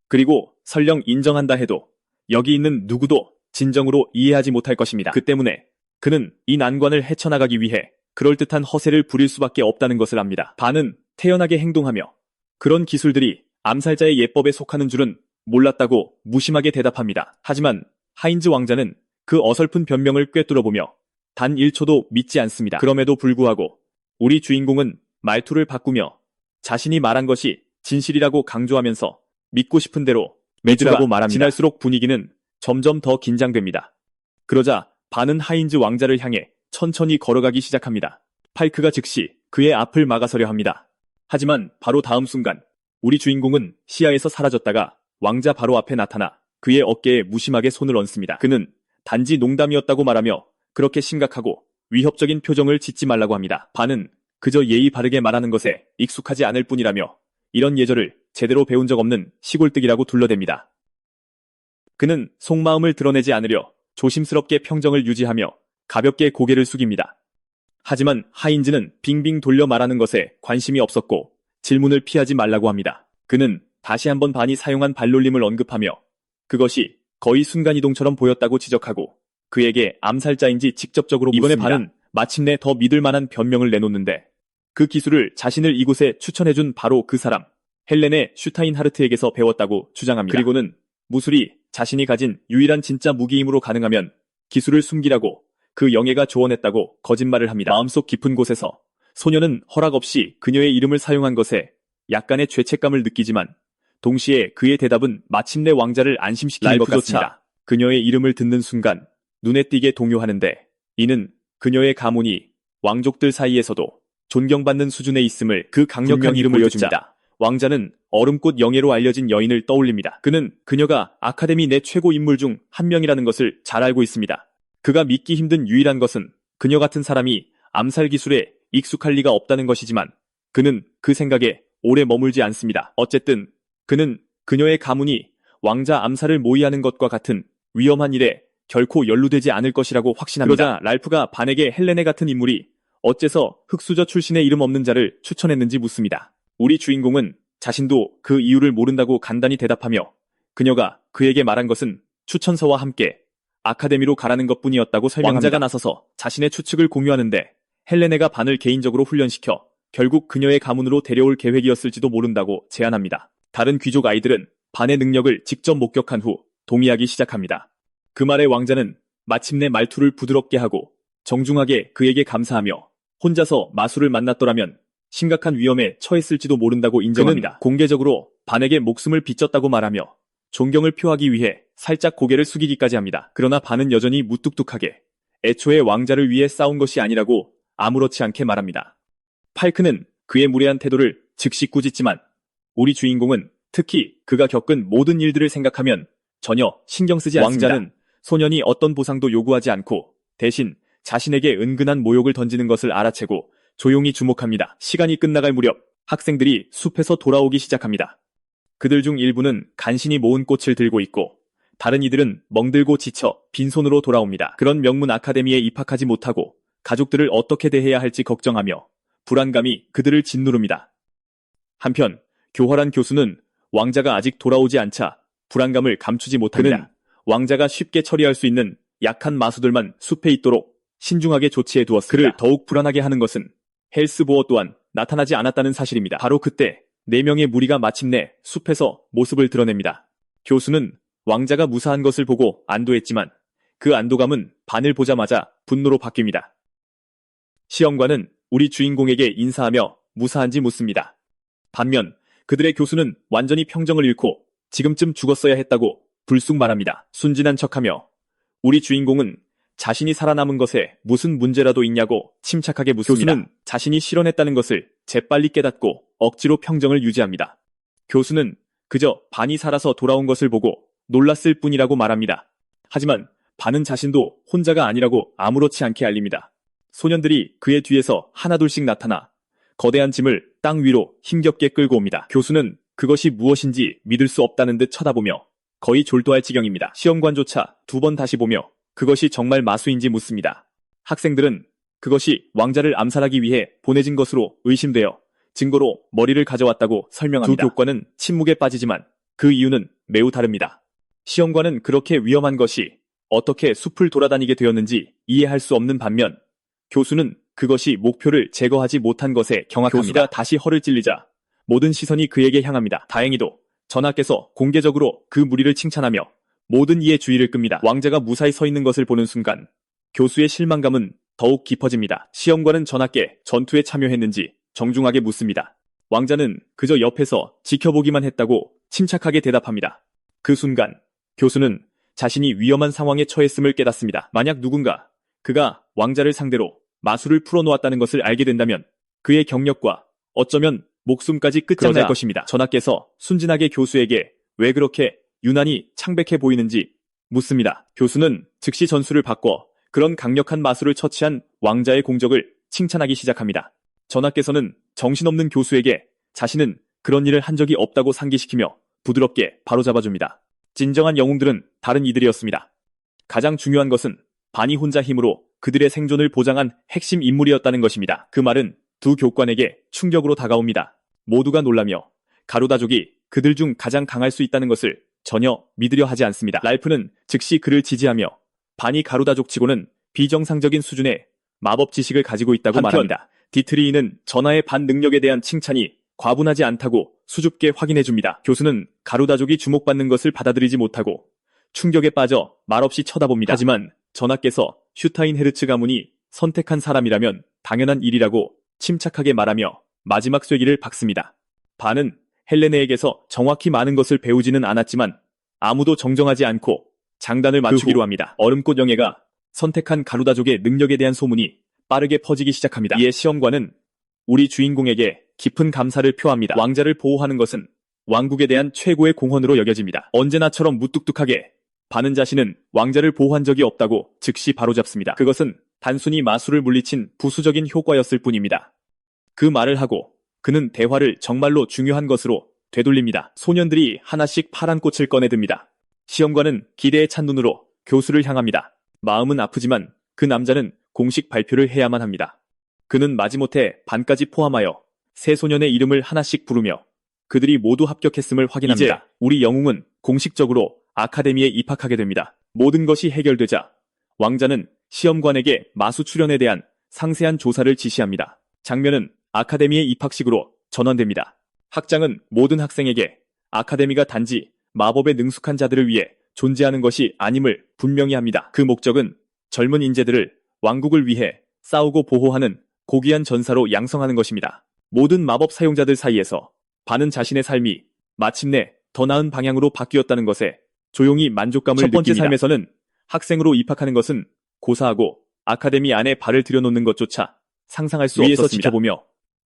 그리고 설령 인정한다 해도 여기 있는 누구도 진정으로 이해하지 못할 것입니다. 그 때문에 그는 이 난관을 헤쳐나가기 위해 그럴듯한 허세를 부릴 수밖에 없다는 것을 압니다. 반은 태연하게 행동하며 그런 기술들이 암살자의 예법에 속하는 줄은 몰랐다고 무심하게 대답합니다. 하지만 하인즈 왕자는 그 어설픈 변명을 꿰뚫어보며 단 1초도 믿지 않습니다. 그럼에도 불구하고 우리 주인공은 말투를 바꾸며 자신이 말한 것이 진실이라고 강조하면서 믿고 싶은 대로 믿으라고 말합니다. 지날수록 분위기는 점점 더 긴장됩니다. 그러자 반은 하인즈 왕자를 향해 천천히 걸어가기 시작합니다. 팔크가 즉시 그의 앞을 막아서려 합니다. 하지만 바로 다음 순간 우리 주인공은 시야에서 사라졌다가 왕자 바로 앞에 나타나 그의 어깨에 무심하게 손을 얹습니다. 그는 단지 농담이었다고 말하며 그렇게 심각하고 위협적인 표정을 짓지 말라고 합니다. 반은 그저 예의 바르게 말하는 것에 익숙하지 않을 뿐이라며 이런 예절을 제대로 배운 적 없는 시골뜨기라고 둘러댑니다. 그는 속마음을 드러내지 않으려 조심스럽게 평정을 유지하며 가볍게 고개를 숙입니다. 하지만 하인즈는 빙빙 돌려 말하는 것에 관심이 없었고 질문을 피하지 말라고 합니다. 그는 다시 한번 반이 사용한 발놀림을 언급하며 그것이 거의 순간이동처럼 보였다고 지적하고 그에게 암살자인지 직접적으로 묻습니다. 이번에 반은 마침내 더 믿을 만한 변명을 내놓는데 그 기술을 자신을 이곳에 추천해준 바로 그 사람 헬렌의 슈타인하르트에게서 배웠다고 주장합니다. 그리고는 무술이 자신이 가진 유일한 진짜 무기임으로 가능하면 기술을 숨기라고 그 영예가 조언했다고 거짓말을 합니다. 마음속 깊은 곳에서 소녀는 허락 없이 그녀의 이름을 사용한 것에 약간의 죄책감을 느끼지만 동시에 그의 대답은 마침내 왕자를 안심시키는 것 같습니다. 그녀의 이름을 듣는 순간 눈에 띄게 동요하는데 이는 그녀의 가문이 왕족들 사이에서도 존경받는 수준에 있음을 그 강력한 이름을 보여줍니다. 왕자는 얼음꽃 영예로 알려진 여인을 떠올립니다. 그는 그녀가 아카데미 내 최고 인물 중 한 명이라는 것을 잘 알고 있습니다. 그가 믿기 힘든 유일한 것은 그녀 같은 사람이 암살 기술에 익숙할 리가 없다는 것이지만 그는 그 생각에 오래 머물지 않습니다. 어쨌든 그는 그녀의 가문이 왕자 암살을 모의하는 것과 같은 위험한 일에 결코 연루되지 않을 것이라고 확신합니다. 그러자 랄프가 반에게 헬레네 같은 인물이 어째서 흑수저 출신의 이름 없는 자를 추천했는지 묻습니다. 우리 주인공은 자신도 그 이유를 모른다고 간단히 대답하며 그녀가 그에게 말한 것은 추천서와 함께 아카데미로 가라는 것뿐이었다고 설명합니다. 왕자가 나서서 자신의 추측을 공유하는데 헬레네가 반을 개인적으로 훈련시켜 결국 그녀의 가문으로 데려올 계획이었을지도 모른다고 제안합니다. 다른 귀족 아이들은 반의 능력을 직접 목격한 후 동의하기 시작합니다. 그 말에 왕자는 마침내 말투를 부드럽게 하고 정중하게 그에게 감사하며 혼자서 마술을 만났더라면 심각한 위험에 처했을지도 모른다고 인정합니다. 그는 공개적으로 반에게 목숨을 비쳤다고 말하며 존경을 표하기 위해 살짝 고개를 숙이기까지 합니다. 그러나 반은 여전히 무뚝뚝하게 애초에 왕자를 위해 싸운 것이 아니라고 아무렇지 않게 말합니다. 팔크는 그의 무례한 태도를 즉시 꾸짖지만 우리 주인공은 특히 그가 겪은 모든 일들을 생각하면 전혀 신경 쓰지 않습니다. 왕자는 소년이 어떤 보상도 요구하지 않고 대신 자신에게 은근한 모욕을 던지는 것을 알아채고 조용히 주목합니다. 시간이 끝나갈 무렵 학생들이 숲에서 돌아오기 시작합니다. 그들 중 일부는 간신히 모은 꽃을 들고 있고 다른 이들은 멍들고 지쳐 빈손으로 돌아옵니다. 그런 명문 아카데미에 입학하지 못하고 가족들을 어떻게 대해야 할지 걱정하며 불안감이 그들을 짓누릅니다. 한편 교활한 교수는 왕자가 아직 돌아오지 않자 불안감을 감추지 못합니다. 그는 왕자가 쉽게 처리할 수 있는 약한 마수들만 숲에 있도록 신중하게 조치해 두었습니다. 그를 더욱 불안하게 하는 것은 헬스보어 또한 나타나지 않았다는 사실입니다. 바로 그때 4명의 무리가 마침내 숲에서 모습을 드러냅니다. 교수는 왕자가 무사한 것을 보고 안도했지만 그 안도감은 반을 보자마자 분노로 바뀝니다. 시험관은 우리 주인공에게 인사하며 무사한지 묻습니다. 반면 그들의 교수는 완전히 평정을 잃고 지금쯤 죽었어야 했다고 불쑥 말합니다. 순진한 척하며 우리 주인공은 자신이 살아남은 것에 무슨 문제라도 있냐고 침착하게 묻습니다. 교수는 자신이 실언했다는 것을 재빨리 깨닫고 억지로 평정을 유지합니다. 교수는 그저 반이 살아서 돌아온 것을 보고 놀랐을 뿐이라고 말합니다. 하지만 반은 자신도 혼자가 아니라고 아무렇지 않게 알립니다. 소년들이 그의 뒤에서 하나둘씩 나타나 거대한 짐을 땅 위로 힘겹게 끌고 옵니다. 교수는 그것이 무엇인지 믿을 수 없다는 듯 쳐다보며 거의 졸도할 지경입니다. 시험관조차 2번 다시 보며 그것이 정말 마수인지 묻습니다. 학생들은 그것이 왕자를 암살하기 위해 보내진 것으로 의심되어 증거로 머리를 가져왔다고 설명합니다. 두 교관은 침묵에 빠지지만 그 이유는 매우 다릅니다. 시험관은 그렇게 위험한 것이 어떻게 숲을 돌아다니게 되었는지 이해할 수 없는 반면 교수는 그것이 목표를 제거하지 못한 것에 경악합니다. 교수가 다시 허를 찔리자 모든 시선이 그에게 향합니다. 다행히도 전하께서 공개적으로 그 무리를 칭찬하며 모든 이의 주의를 끕니다. 왕자가 무사히 서 있는 것을 보는 순간 교수의 실망감은 더욱 깊어집니다. 시험관은 전하께 전투에 참여했는지 정중하게 묻습니다. 왕자는 그저 옆에서 지켜보기만 했다고 침착하게 대답합니다. 그 순간 교수는 자신이 위험한 상황에 처했음을 깨닫습니다. 만약 누군가 그가 왕자를 상대로 마술을 풀어놓았다는 것을 알게 된다면 그의 경력과 어쩌면 목숨까지 끝장날 것입니다. 전하께서 순진하게 교수에게 왜 그렇게 유난히 창백해 보이는지 묻습니다. 교수는 즉시 전술을 바꿔 그런 강력한 마술을 처치한 왕자의 공적을 칭찬하기 시작합니다. 전하께서는 정신없는 교수에게 자신은 그런 일을 한 적이 없다고 상기시키며 부드럽게 바로잡아줍니다. 진정한 영웅들은 다른 이들이었습니다. 가장 중요한 것은 반이 혼자 힘으로 그들의 생존을 보장한 핵심 인물이었다는 것입니다. 그 말은 두 교관에게 충격으로 다가옵니다. 모두가 놀라며 가루다족이 그들 중 가장 강할 수 있다는 것을 전혀 믿으려 하지 않습니다. 랄프는 즉시 그를 지지하며 반이 가루다족치고는 비정상적인 수준의 마법 지식을 가지고 있다고 말합니다. 디트리이는 전하의 반 능력에 대한 칭찬이 과분하지 않다고 수줍게 확인해줍니다. 교수는 가루다족이 주목받는 것을 받아들이지 못하고 충격에 빠져 말없이 쳐다봅니다. 하지만 전하께서 슈타인헤르츠 가문이 선택한 사람이라면 당연한 일이라고 침착하게 말하며 마지막 쐐기를 박습니다. 반은 헬레네에게서 정확히 많은 것을 배우지는 않았지만 아무도 정정하지 않고 장단을 맞추기로 합니다. 얼음꽃 영예가 선택한 가루다족의 능력에 대한 소문이 빠르게 퍼지기 시작합니다. 이에 시험관은 우리 주인공에게 깊은 감사를 표합니다. 왕자를 보호하는 것은 왕국에 대한 최고의 공헌으로 여겨집니다. 언제나처럼 무뚝뚝하게 반은 자신은 왕자를 보호한 적이 없다고 즉시 바로잡습니다. 그것은 단순히 마술을 물리친 부수적인 효과였을 뿐입니다. 그 말을 하고 그는 대화를 정말로 중요한 것으로 되돌립니다. 소년들이 하나씩 파란 꽃을 꺼내듭니다. 시험관은 기대에 찬 눈으로 교수를 향합니다. 마음은 아프지만 그 남자는 공식 발표를 해야만 합니다. 그는 마지못해 반까지 포함하여 세 소년의 이름을 하나씩 부르며 그들이 모두 합격했음을 확인합니다. 이제 우리 영웅은 공식적으로 아카데미에 입학하게 됩니다. 모든 것이 해결되자 왕자는 시험관에게 마수 출연에 대한 상세한 조사를 지시합니다. 장면은 아카데미의 입학식으로 전환됩니다. 학장은 모든 학생에게 아카데미가 단지 마법에 능숙한 자들을 위해 존재하는 것이 아님을 분명히 합니다. 그 목적은 젊은 인재들을 왕국을 위해 싸우고 보호하는 고귀한 전사로 양성하는 것입니다. 모든 마법 사용자들 사이에서 반은 자신의 삶이 마침내 더 나은 방향으로 바뀌었다는 것에 조용히 만족감을 느낍니다. 첫 번째 삶에서는 학생으로 입학하는 것은 고사하고 아카데미 안에 발을 들여놓는 것조차 상상할 수 없었습니다. 위에서 지켜보며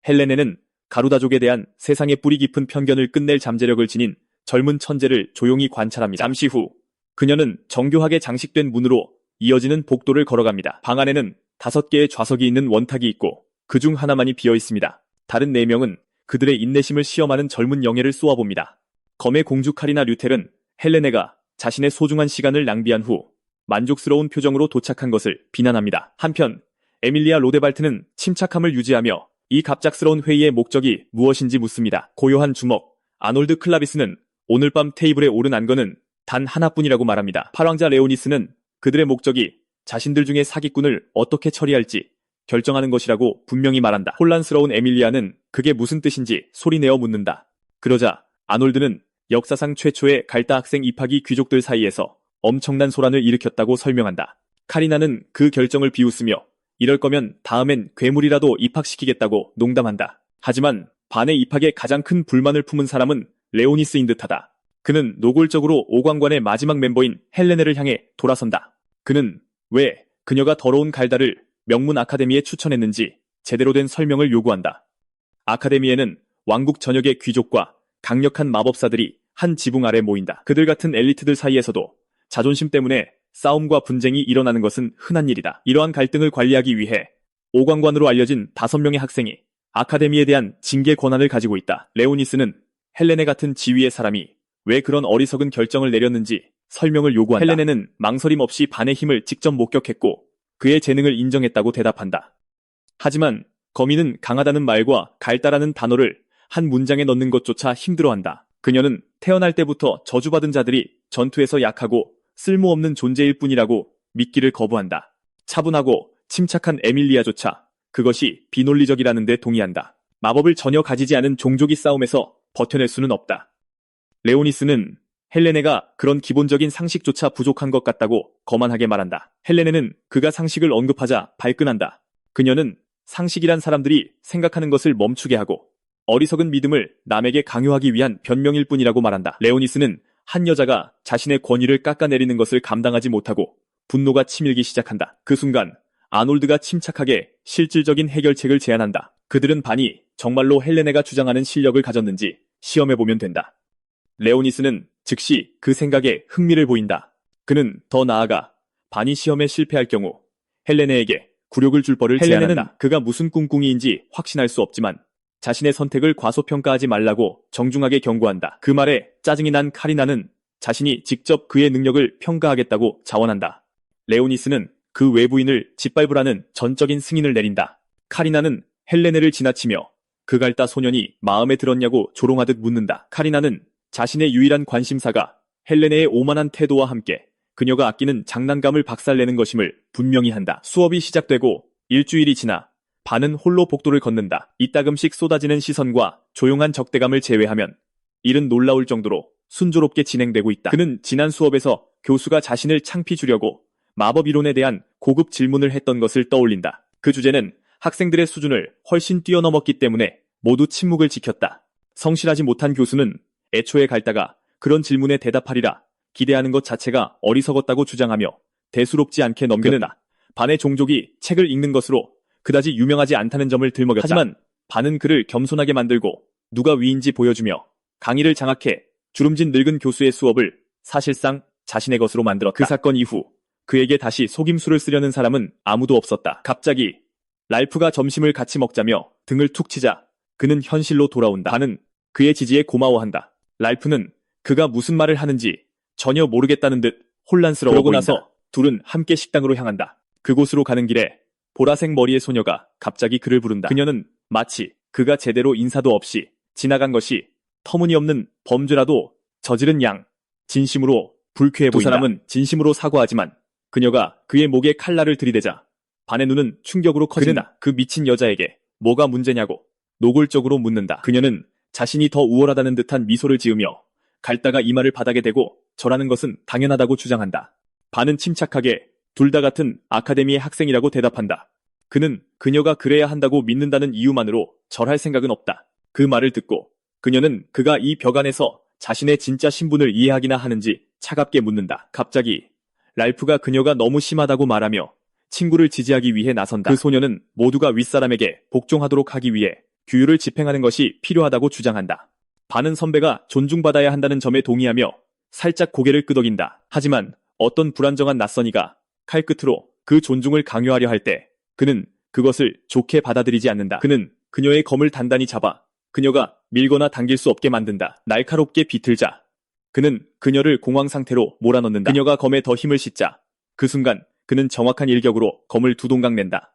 헬레네는 가루다족에 대한 세상의 뿌리 깊은 편견을 끝낼 잠재력을 지닌 젊은 천재를 조용히 관찰합니다. 잠시 후 그녀는 정교하게 장식된 문으로 이어지는 복도를 걸어갑니다. 방 안에는 5개의 좌석이 있는 원탁이 있고 그중 하나만이 비어 있습니다. 다른 4명은 그들의 인내심을 시험하는 젊은 영예를 쏘아봅니다. 검의 공주 카리나 류텔은 헬레네가 자신의 소중한 시간을 낭비한 후 만족스러운 표정으로 도착한 것을 비난합니다. 한편 에밀리아 로데발트는 침착함을 유지하며 이 갑작스러운 회의의 목적이 무엇인지 묻습니다. 고요한 주먹 아놀드 클라비스는 오늘 밤 테이블에 오른 거는 단 하나뿐이라고 말합니다. 팔왕자 레오니스는 그들의 목적이 자신들 중에 사기꾼을 어떻게 처리할지 결정하는 것이라고 분명히 말한다. 혼란스러운 에밀리아는 그게 무슨 뜻인지 소리내어 묻는다. 그러자 아놀드는 역사상 최초의 갈다 학생 입학이 귀족들 사이에서 엄청난 소란을 일으켰다고 설명한다. 카리나는 그 결정을 비웃으며 이럴 거면 다음엔 괴물이라도 입학시키겠다고 농담한다. 하지만 반의 입학에 가장 큰 불만을 품은 사람은 레오니스인 듯하다. 그는 노골적으로 오광관의 마지막 멤버인 헬레네를 향해 돌아선다. 그는 왜 그녀가 더러운 갈다를 명문 아카데미에 추천했는지 제대로 된 설명을 요구한다. 아카데미에는 왕국 전역의 귀족과 강력한 마법사들이 한 지붕 아래 모인다. 그들 같은 엘리트들 사이에서도 자존심 때문에 싸움과 분쟁이 일어나는 것은 흔한 일이다. 이러한 갈등을 관리하기 위해 오광관으로 알려진 5명의 학생이 아카데미에 대한 징계 권한을 가지고 있다. 레오니스는 헬레네 같은 지위의 사람이 왜 그런 어리석은 결정을 내렸는지 설명을 요구한다. 헬레네는 망설임 없이 반의 힘을 직접 목격했고 그의 재능을 인정했다고 대답한다. 하지만 거미는 강하다는 말과 갈다라는 단어를 한 문장에 넣는 것조차 힘들어한다. 그녀는 태어날 때부터 저주받은 자들이 전투에서 약하고 쓸모없는 존재일 뿐이라고 믿기를 거부한다. 차분하고 침착한 에밀리아조차 그것이 비논리적이라는 데 동의한다. 마법을 전혀 가지지 않은 종족이 싸움에서 버텨낼 수는 없다. 레오니스는 헬레네가 그런 기본적인 상식조차 부족한 것 같다고 거만하게 말한다. 헬레네는 그가 상식을 언급하자 발끈한다. 그녀는 상식이란 사람들이 생각하는 것을 멈추게 하고 어리석은 믿음을 남에게 강요하기 위한 변명일 뿐이라고 말한다. 레오니스는 한 여자가 자신의 권위를 깎아내리는 것을 감당하지 못하고 분노가 치밀기 시작한다. 그 순간 아놀드가 침착하게 실질적인 해결책을 제안한다. 그들은 반이 정말로 헬레네가 주장하는 실력을 가졌는지 시험해보면 된다. 레오니스는 즉시 그 생각에 흥미를 보인다. 그는 더 나아가 반이 시험에 실패할 경우 헬레네에게 굴욕을 줄 벌을 제안한다. 그가 무슨 꿍꿍이인지 확신할 수 없지만 자신의 선택을 과소평가하지 말라고 정중하게 경고한다. 그 말에 짜증이 난 카리나는 자신이 직접 그의 능력을 평가하겠다고 자원한다. 레오니스는 그 외부인을 짓밟으라는 전적인 승인을 내린다. 카리나는 헬레네를 지나치며 그 갈다 소년이 마음에 들었냐고 조롱하듯 묻는다. 카리나는 자신의 유일한 관심사가 헬레네의 오만한 태도와 함께 그녀가 아끼는 장난감을 박살내는 것임을 분명히 한다. 수업이 시작되고 일주일이 지나 반은 홀로 복도를 걷는다. 이따금씩 쏟아지는 시선과 조용한 적대감을 제외하면 일은 놀라울 정도로 순조롭게 진행되고 있다. 그는 지난 수업에서 교수가 자신을 창피 주려고 마법 이론에 대한 고급 질문을 했던 것을 떠올린다. 그 주제는 학생들의 수준을 훨씬 뛰어넘었기 때문에 모두 침묵을 지켰다. 성실하지 못한 교수는 애초에 갈다가 그런 질문에 대답하리라 기대하는 것 자체가 어리석었다고 주장하며 대수롭지 않게 넘겼다. 그는 반의 종족이 책을 읽는 것으로 그다지 유명하지 않다는 점을 들먹였다. 하지만 반은 그를 겸손하게 만들고 누가 위인지 보여주며 강의를 장악해 주름진 늙은 교수의 수업을 사실상 자신의 것으로 만들었다. 그 사건 이후 그에게 다시 속임수를 쓰려는 사람은 아무도 없었다. 갑자기 랄프가 점심을 같이 먹자며 등을 툭 치자 그는 현실로 돌아온다. 반은 그의 지지에 고마워한다. 랄프는 그가 무슨 말을 하는지 전혀 모르겠다는 듯 혼란스러워 보인다. 그러고 나서 둘은 함께 식당으로 향한다. 그곳으로 가는 길에 보라색 머리의 소녀가 갑자기 그를 부른다. 그녀는 마치 그가 제대로 인사도 없이 지나간 것이 터무니없는 범죄라도 저지른 양 진심으로 불쾌해 보인다. 두 사람은 진심으로 사과하지만 그녀가 그의 목에 칼날을 들이대자 반의 눈은 충격으로 커진다. 그는 그 미친 여자에게 뭐가 문제냐고 노골적으로 묻는다. 그녀는 자신이 더 우월하다는 듯한 미소를 지으며 갈다가 이마를 바닥에 대고 저라는 것은 당연하다고 주장한다. 반은 침착하게 둘 다 같은 아카데미의 학생이라고 대답한다. 그는 그녀가 그래야 한다고 믿는다는 이유만으로 절할 생각은 없다. 그 말을 듣고 그녀는 그가 이 벽 안에서 자신의 진짜 신분을 이해하기나 하는지 차갑게 묻는다. 갑자기 랄프가 그녀가 너무 심하다고 말하며 친구를 지지하기 위해 나선다. 그 소녀는 모두가 윗사람에게 복종하도록 하기 위해 규율을 집행하는 것이 필요하다고 주장한다. 반은 선배가 존중받아야 한다는 점에 동의하며 살짝 고개를 끄덕인다. 하지만 어떤 불안정한 낯선이가 칼끝으로 그 존중을 강요하려 할 때 그는 그것을 좋게 받아들이지 않는다. 그는 그녀의 검을 단단히 잡아 그녀가 밀거나 당길 수 없게 만든다. 날카롭게 비틀자 그는 그녀를 공황 상태로 몰아넣는다. 그녀가 검에 더 힘을 싣자 그 순간 그는 정확한 일격으로 검을 두 동강 낸다.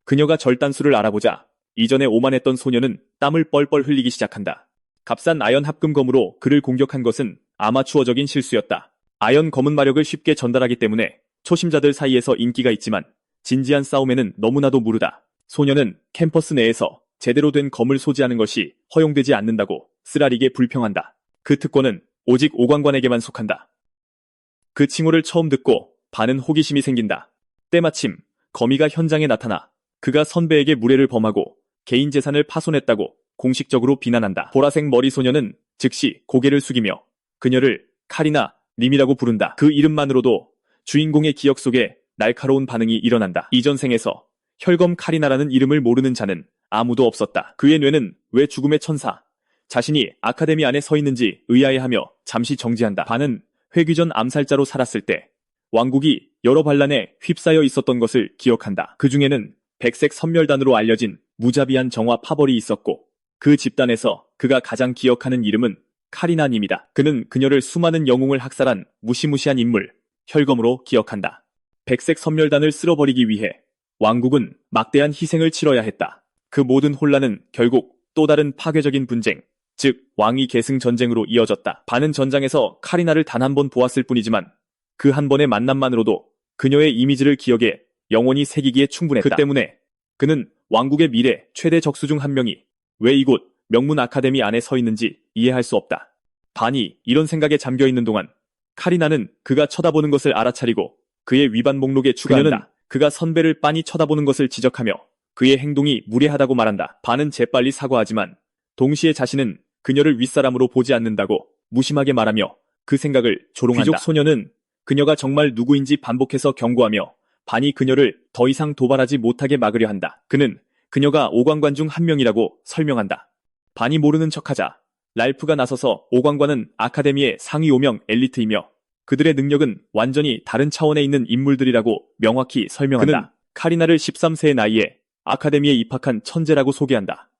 그녀가 절단수를 알아보자 이전에 오만했던 소녀는 땀을 뻘뻘 흘리기 시작한다. 값싼 아연 합금검으로 그를 공격한 것은 아마추어적인 실수였다. 아연 검은 마력을 쉽게 전달하기 때문에 초심자들 사이에서 인기가 있지만 진지한 싸움에는 너무나도 무르다. 소녀는 캠퍼스 내에서 제대로 된 검을 소지하는 것이 허용되지 않는다고 쓰라리게 불평한다. 그 특권은 오직 오광관에게만 속한다. 그 칭호를 처음 듣고 반은 호기심이 생긴다. 때마침 거미가 현장에 나타나 그가 선배에게 무례를 범하고 개인 재산을 파손했다고 공식적으로 비난한다. 보라색 머리 소녀는 즉시 고개를 숙이며 그녀를 카리나 님이라고 부른다. 그 이름만으로도 주인공의 기억 속에 날카로운 반응이 일어난다. 이전 생에서 혈검 카리나라는 이름을 모르는 자는 아무도 없었다. 그의 뇌는 왜 죽음의 천사, 자신이 아카데미 안에 서 있는지 의아해하며 잠시 정지한다. 반은 회귀 전 암살자로 살았을 때 왕국이 여러 반란에 휩싸여 있었던 것을 기억한다. 그 중에는 백색 선멸단으로 알려진 무자비한 정화 파벌이 있었고 그 집단에서 그가 가장 기억하는 이름은 카리나님이다. 그는 그녀를 수많은 영웅을 학살한 무시무시한 인물, 혈검으로 기억한다. 백색 선멸단을 쓸어버리기 위해 왕국은 막대한 희생을 치러야 했다. 그 모든 혼란은 결국 또 다른 파괴적인 분쟁, 즉 왕위 계승 전쟁으로 이어졌다. 반은 전장에서 카리나를 단 한 번 보았을 뿐이지만 그 한 번의 만남만으로도 그녀의 이미지를 기억에 영원히 새기기에 충분했다. 그 때문에 그는 왕국의 미래 최대 적수 중 한 명이 왜 이곳 명문 아카데미 안에 서 있는지 이해할 수 없다. 반이 이런 생각에 잠겨있는 동안 카리나는 그가 쳐다보는 것을 알아차리고 그의 위반 목록에 추가한다. 그녀는 그가 선배를 빤히 쳐다보는 것을 지적하며 그의 행동이 무례하다고 말한다. 반은 재빨리 사과하지만 동시에 자신은 그녀를 윗사람으로 보지 않는다고 무심하게 말하며 그 생각을 조롱한다. 귀족 소녀는 그녀가 정말 누구인지 반복해서 경고하며 반이 그녀를 더 이상 도발하지 못하게 막으려 한다. 그는 그녀가 오광관 중 한 명이라고 설명한다. 반이 모르는 척하자 랄프가 나서서 오광관은 아카데미의 상위 5명 엘리트이며 그들의 능력은 완전히 다른 차원에 있는 인물들이라고 명확히 설명한다. 그는 카리나를 13세의 나이에 아카데미에 입학한 천재라고 소개한다.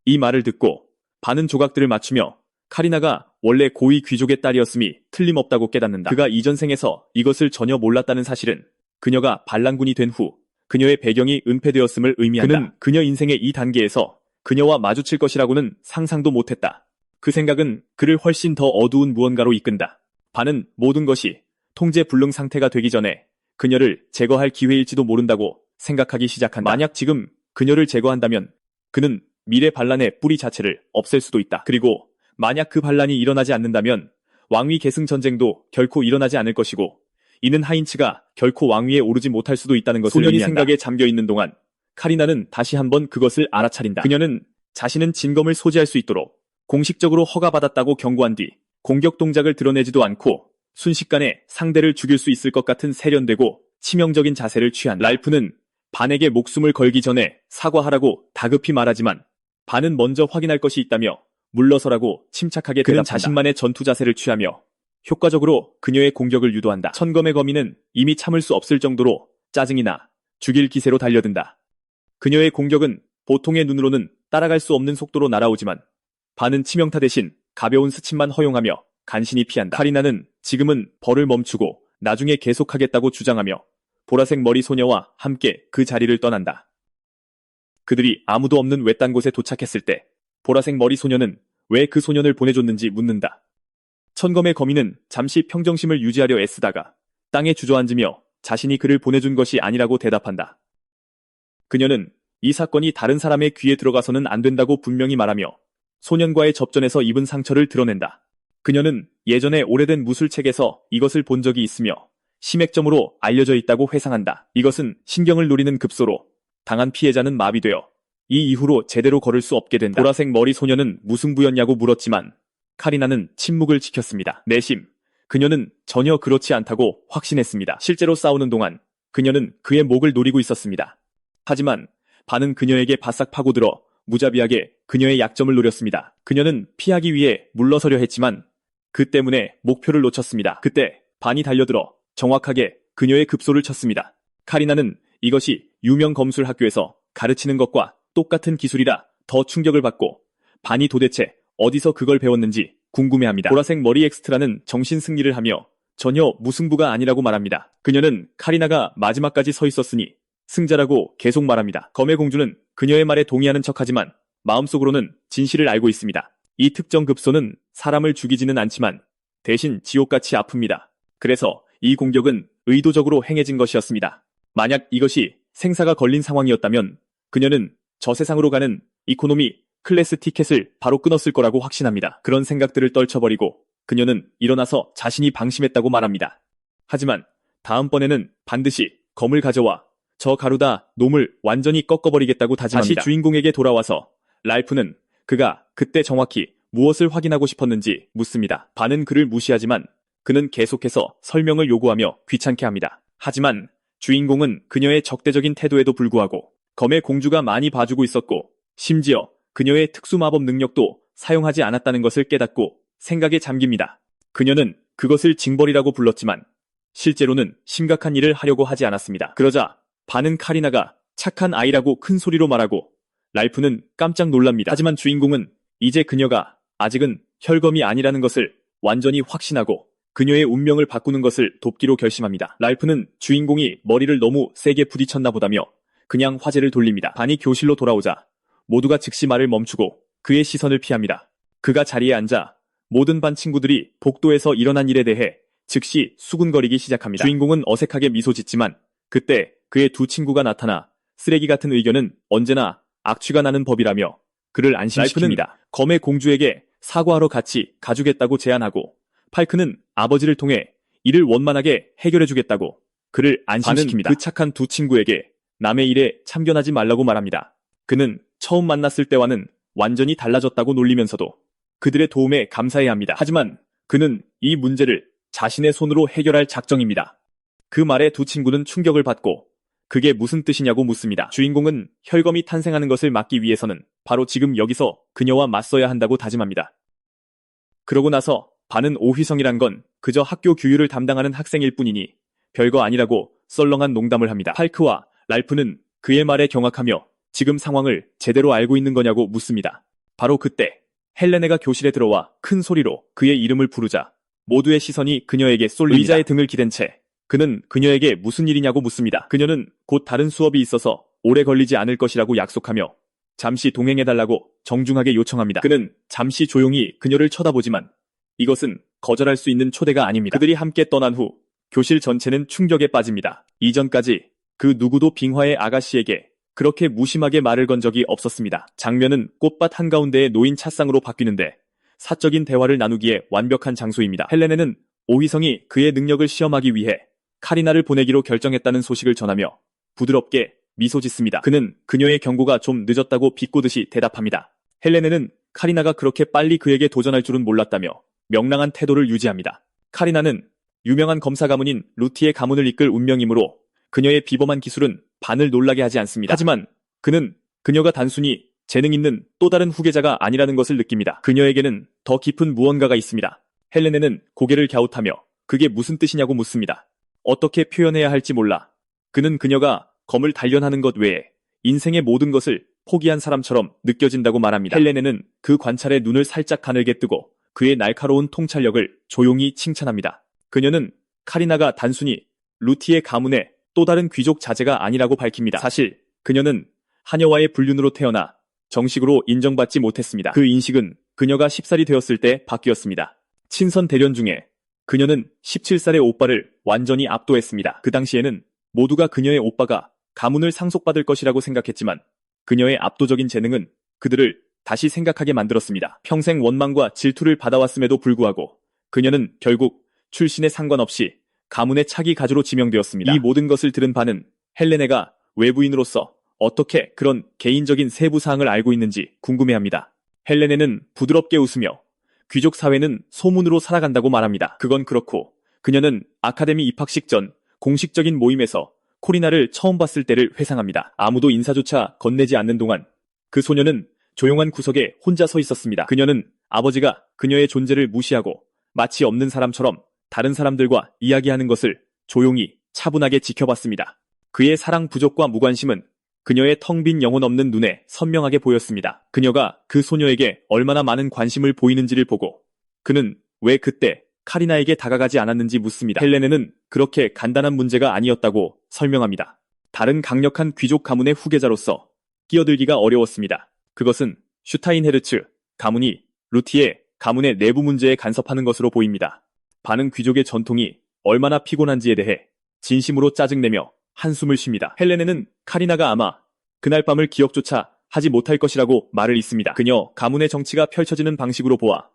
이 말을 듣고 반은 조각들을 맞추며 카리나가 원래 고위 귀족의 딸이었음이 틀림없다고 깨닫는다. 그가 이전 생에서 이것을 전혀 몰랐다는 사실은 그녀가 반란군이 된 후 그녀의 배경이 은폐되었음을 의미한다. 그는 그녀 인생의 이 단계에서 그녀와 마주칠 것이라고는 상상도 못했다. 그 생각은 그를 훨씬 더 어두운 무언가로 이끈다. 반은 모든 것이 통제불능 상태가 되기 전에 그녀를 제거할 기회일지도 모른다고 생각하기 시작한다. 만약 지금 그녀를 제거한다면 그는 미래 반란의 뿌리 자체를 없앨 수도 있다. 그리고 만약 그 반란이 일어나지 않는다면 왕위 계승 전쟁도 결코 일어나지 않을 것이고 이는 하인츠가 결코 왕위에 오르지 못할 수도 있다는 것을 의미한다. 소년이 생각에 잠겨있는 동안 카리나는 다시 한번 그것을 알아차린다. 그녀는 자신은 진검을 소지할 수 있도록 공식적으로 허가받았다고 경고한 뒤 공격 동작을 드러내지도 않고 순식간에 상대를 죽일 수 있을 것 같은 세련되고 치명적인 자세를 취한 랄프는 반에게 목숨을 걸기 전에 사과하라고 다급히 말하지만 반은 먼저 확인할 것이 있다며 물러서라고 침착하게 대답한다. 그는 자신만의 전투 자세를 취하며 효과적으로 그녀의 공격을 유도한다. 천검의 거미는 이미 참을 수 없을 정도로 짜증이 나 죽일 기세로 달려든다. 그녀의 공격은 보통의 눈으로는 따라갈 수 없는 속도로 날아오지만 반은 치명타 대신 가벼운 스침만 허용하며 간신히 피한다. 카리나는 지금은 벌을 멈추고 나중에 계속하겠다고 주장하며 보라색 머리 소녀와 함께 그 자리를 떠난다. 그들이 아무도 없는 외딴 곳에 도착했을 때 보라색 머리 소녀는 왜 그 소년을 보내줬는지 묻는다. 천검의 거미는 잠시 평정심을 유지하려 애쓰다가 땅에 주저앉으며 자신이 그를 보내준 것이 아니라고 대답한다. 그녀는 이 사건이 다른 사람의 귀에 들어가서는 안 된다고 분명히 말하며 소년과의 접전에서 입은 상처를 드러낸다. 그녀는 예전에 오래된 무술책에서 이것을 본 적이 있으며 심액점으로 알려져 있다고 회상한다. 이것은 신경을 노리는 급소로 당한 피해자는 마비되어 이 이후로 제대로 걸을 수 없게 된다. 보라색 머리 소녀는 무승부였냐고 물었지만 카리나는 침묵을 지켰습니다. 내심 그녀는 전혀 그렇지 않다고 확신했습니다. 실제로 싸우는 동안 그녀는 그의 목을 노리고 있었습니다. 하지만 반은 그녀에게 바싹 파고들어 무자비하게 그녀의 약점을 노렸습니다. 그녀는 피하기 위해 물러서려 했지만 그 때문에 목표를 놓쳤습니다. 그때 반이 달려들어 정확하게 그녀의 급소를 쳤습니다. 카리나는 이것이 유명 검술 학교에서 가르치는 것과 똑같은 기술이라 더 충격을 받고 반이 도대체 어디서 그걸 배웠는지 궁금해합니다. 보라색 머리 엑스트라는 정신 승리를 하며 전혀 무승부가 아니라고 말합니다. 그녀는 카리나가 마지막까지 서 있었으니 승자라고 계속 말합니다. 검의 공주는 그녀의 말에 동의하는 척하지만 마음속으로는 진실을 알고 있습니다. 이 특정 급소는 사람을 죽이지는 않지만 대신 지옥같이 아픕니다. 그래서 이 공격은 의도적으로 행해진 것이었습니다. 만약 이것이 생사가 걸린 상황이었다면 그녀는 저 세상으로 가는 이코노미 클래스 티켓을 바로 끊었을 거라고 확신합니다. 그런 생각들을 떨쳐버리고 그녀는 일어나서 자신이 방심했다고 말합니다. 하지만 다음번에는 반드시 검을 가져와 저 가루다 놈을 완전히 꺾어버리겠다고 다짐합니다. 다시 주인공에게 돌아와서 랄프는 그가 그때 정확히 무엇을 확인하고 싶었는지 묻습니다. 반은 그를 무시하지만 그는 계속해서 설명을 요구하며 귀찮게 합니다. 하지만 주인공은 그녀의 적대적인 태도에도 불구하고 검의 공주가 많이 봐주고 있었고 심지어 그녀의 특수마법 능력도 사용하지 않았다는 것을 깨닫고 생각에 잠깁니다. 그녀는 그것을 징벌이라고 불렀지만 실제로는 심각한 일을 하려고 하지 않았습니다. 그러자 반은 카리나가 착한 아이라고 큰 소리로 말하고 랄프는 깜짝 놀랍니다. 하지만 주인공은 이제 그녀가 아직은 혈검이 아니라는 것을 완전히 확신하고 그녀의 운명을 바꾸는 것을 돕기로 결심합니다. 랄프는 주인공이 머리를 너무 세게 부딪혔나 보다며 그냥 화제를 돌립니다. 반이 교실로 돌아오자 모두가 즉시 말을 멈추고 그의 시선을 피합니다. 그가 자리에 앉아 모든 반 친구들이 복도에서 일어난 일에 대해 즉시 수군거리기 시작합니다. 주인공은 어색하게 미소 짓지만 그때 그의 두 친구가 나타나 쓰레기 같은 의견은 언제나 악취가 나는 법이라며 그를 안심시킵니다. 랄프는 검의 공주에게 사과하러 같이 가주겠다고 제안하고 팔크는 아버지를 통해 이를 원만하게 해결해주겠다고 그를 안심시킵니다. 반은 그 착한 두 친구에게 남의 일에 참견하지 말라고 말합니다. 그는 처음 만났을 때와는 완전히 달라졌다고 놀리면서도 그들의 도움에 감사해야 합니다. 하지만 그는 이 문제를 자신의 손으로 해결할 작정입니다. 그 말에 두 친구는 충격을 받고 그게 무슨 뜻이냐고 묻습니다. 주인공은 혈검이 탄생하는 것을 막기 위해서는 바로 지금 여기서 그녀와 맞서야 한다고 다짐합니다. 그러고 나서 반은 오휘성이란 건 그저 학교 규율을 담당하는 학생일 뿐이니 별거 아니라고 썰렁한 농담을 합니다. 팔크와 랄프는 그의 말에 경악하며 지금 상황을 제대로 알고 있는 거냐고 묻습니다. 바로 그때 헬레네가 교실에 들어와 큰 소리로 그의 이름을 부르자 모두의 시선이 그녀에게 쏠립니다. 의자에 등을 기댄 채 그는 그녀에게 무슨 일이냐고 묻습니다. 그녀는 곧 다른 수업이 있어서 오래 걸리지 않을 것이라고 약속하며 잠시 동행해달라고 정중하게 요청합니다. 그는 잠시 조용히 그녀를 쳐다보지만 이것은 거절할 수 있는 초대가 아닙니다. 그들이 함께 떠난 후 교실 전체는 충격에 빠집니다. 이전까지 그 누구도 빙화의 아가씨에게 그렇게 무심하게 말을 건 적이 없었습니다. 장면은 꽃밭 한가운데에 놓인 찻상으로 바뀌는데 사적인 대화를 나누기에 완벽한 장소입니다. 헬레네는 오휘성이 그의 능력을 시험하기 위해 카리나를 보내기로 결정했다는 소식을 전하며 부드럽게 미소 짓습니다. 그는 그녀의 경고가 좀 늦었다고 비꼬듯이 대답합니다. 헬레네는 카리나가 그렇게 빨리 그에게 도전할 줄은 몰랐다며 명랑한 태도를 유지합니다. 카리나는 유명한 검사 가문인 루티의 가문을 이끌 운명이므로 그녀의 비범한 기술은 반을 놀라게 하지 않습니다. 하지만 그는 그녀가 단순히 재능 있는 또 다른 후계자가 아니라는 것을 느낍니다. 그녀에게는 더 깊은 무언가가 있습니다. 헬레네는 고개를 갸웃하며 그게 무슨 뜻이냐고 묻습니다. 어떻게 표현해야 할지 몰라. 그는 그녀가 검을 단련하는 것 외에 인생의 모든 것을 포기한 사람처럼 느껴진다고 말합니다. 헬레네는 그 관찰에 눈을 살짝 가늘게 뜨고 그의 날카로운 통찰력을 조용히 칭찬합니다. 그녀는 카리나가 단순히 루티의 가문의 또 다른 귀족 자제가 아니라고 밝힙니다. 사실 그녀는 하녀와의 불륜으로 태어나 정식으로 인정받지 못했습니다. 그 인식은 그녀가 10살이 되었을 때 바뀌었습니다. 친선 대련 중에 그녀는 17살의 오빠를 완전히 압도했습니다. 그 당시에는 모두가 그녀의 오빠가 가문을 상속받을 것이라고 생각했지만 그녀의 압도적인 재능은 그들을 다시 생각하게 만들었습니다. 평생 원망과 질투를 받아왔음에도 불구하고 그녀는 결국 출신에 상관없이 가문의 차기 가주로 지명되었습니다. 이 모든 것을 들은 반은 헬레네가 외부인으로서 어떻게 그런 개인적인 세부 사항을 알고 있는지 궁금해합니다. 헬레네는 부드럽게 웃으며 귀족 사회는 소문으로 살아간다고 말합니다. 그건 그렇고 그녀는 아카데미 입학식 전 공식적인 모임에서 코리나를 처음 봤을 때를 회상합니다. 아무도 인사조차 건네지 않는 동안 그 소녀는 조용한 구석에 혼자 서 있었습니다. 그녀는 아버지가 그녀의 존재를 무시하고 마치 없는 사람처럼 다른 사람들과 이야기하는 것을 조용히 차분하게 지켜봤습니다. 그의 사랑 부족과 무관심은 그녀의 텅 빈 영혼 없는 눈에 선명하게 보였습니다. 그녀가 그 소녀에게 얼마나 많은 관심을 보이는지를 보고 그는 왜 그때 카리나에게 다가가지 않았는지 묻습니다. 헬레네는 그렇게 간단한 문제가 아니었다고 설명합니다. 다른 강력한 귀족 가문의 후계자로서 끼어들기가 어려웠습니다. 그것은 슈타인헤르츠 가문이 루티의 가문의 내부 문제에 간섭하는 것으로 보입니다. 반은 귀족의 전통이 얼마나 피곤한지에 대해 진심으로 짜증내며 한숨을 쉽니다. 헬레네는 카리나가 아마 그날 밤을 기억조차 하지 못할 것이라고 말을 잇습니다. 그녀 가문의 정치가 펼쳐지는 방식으로 보아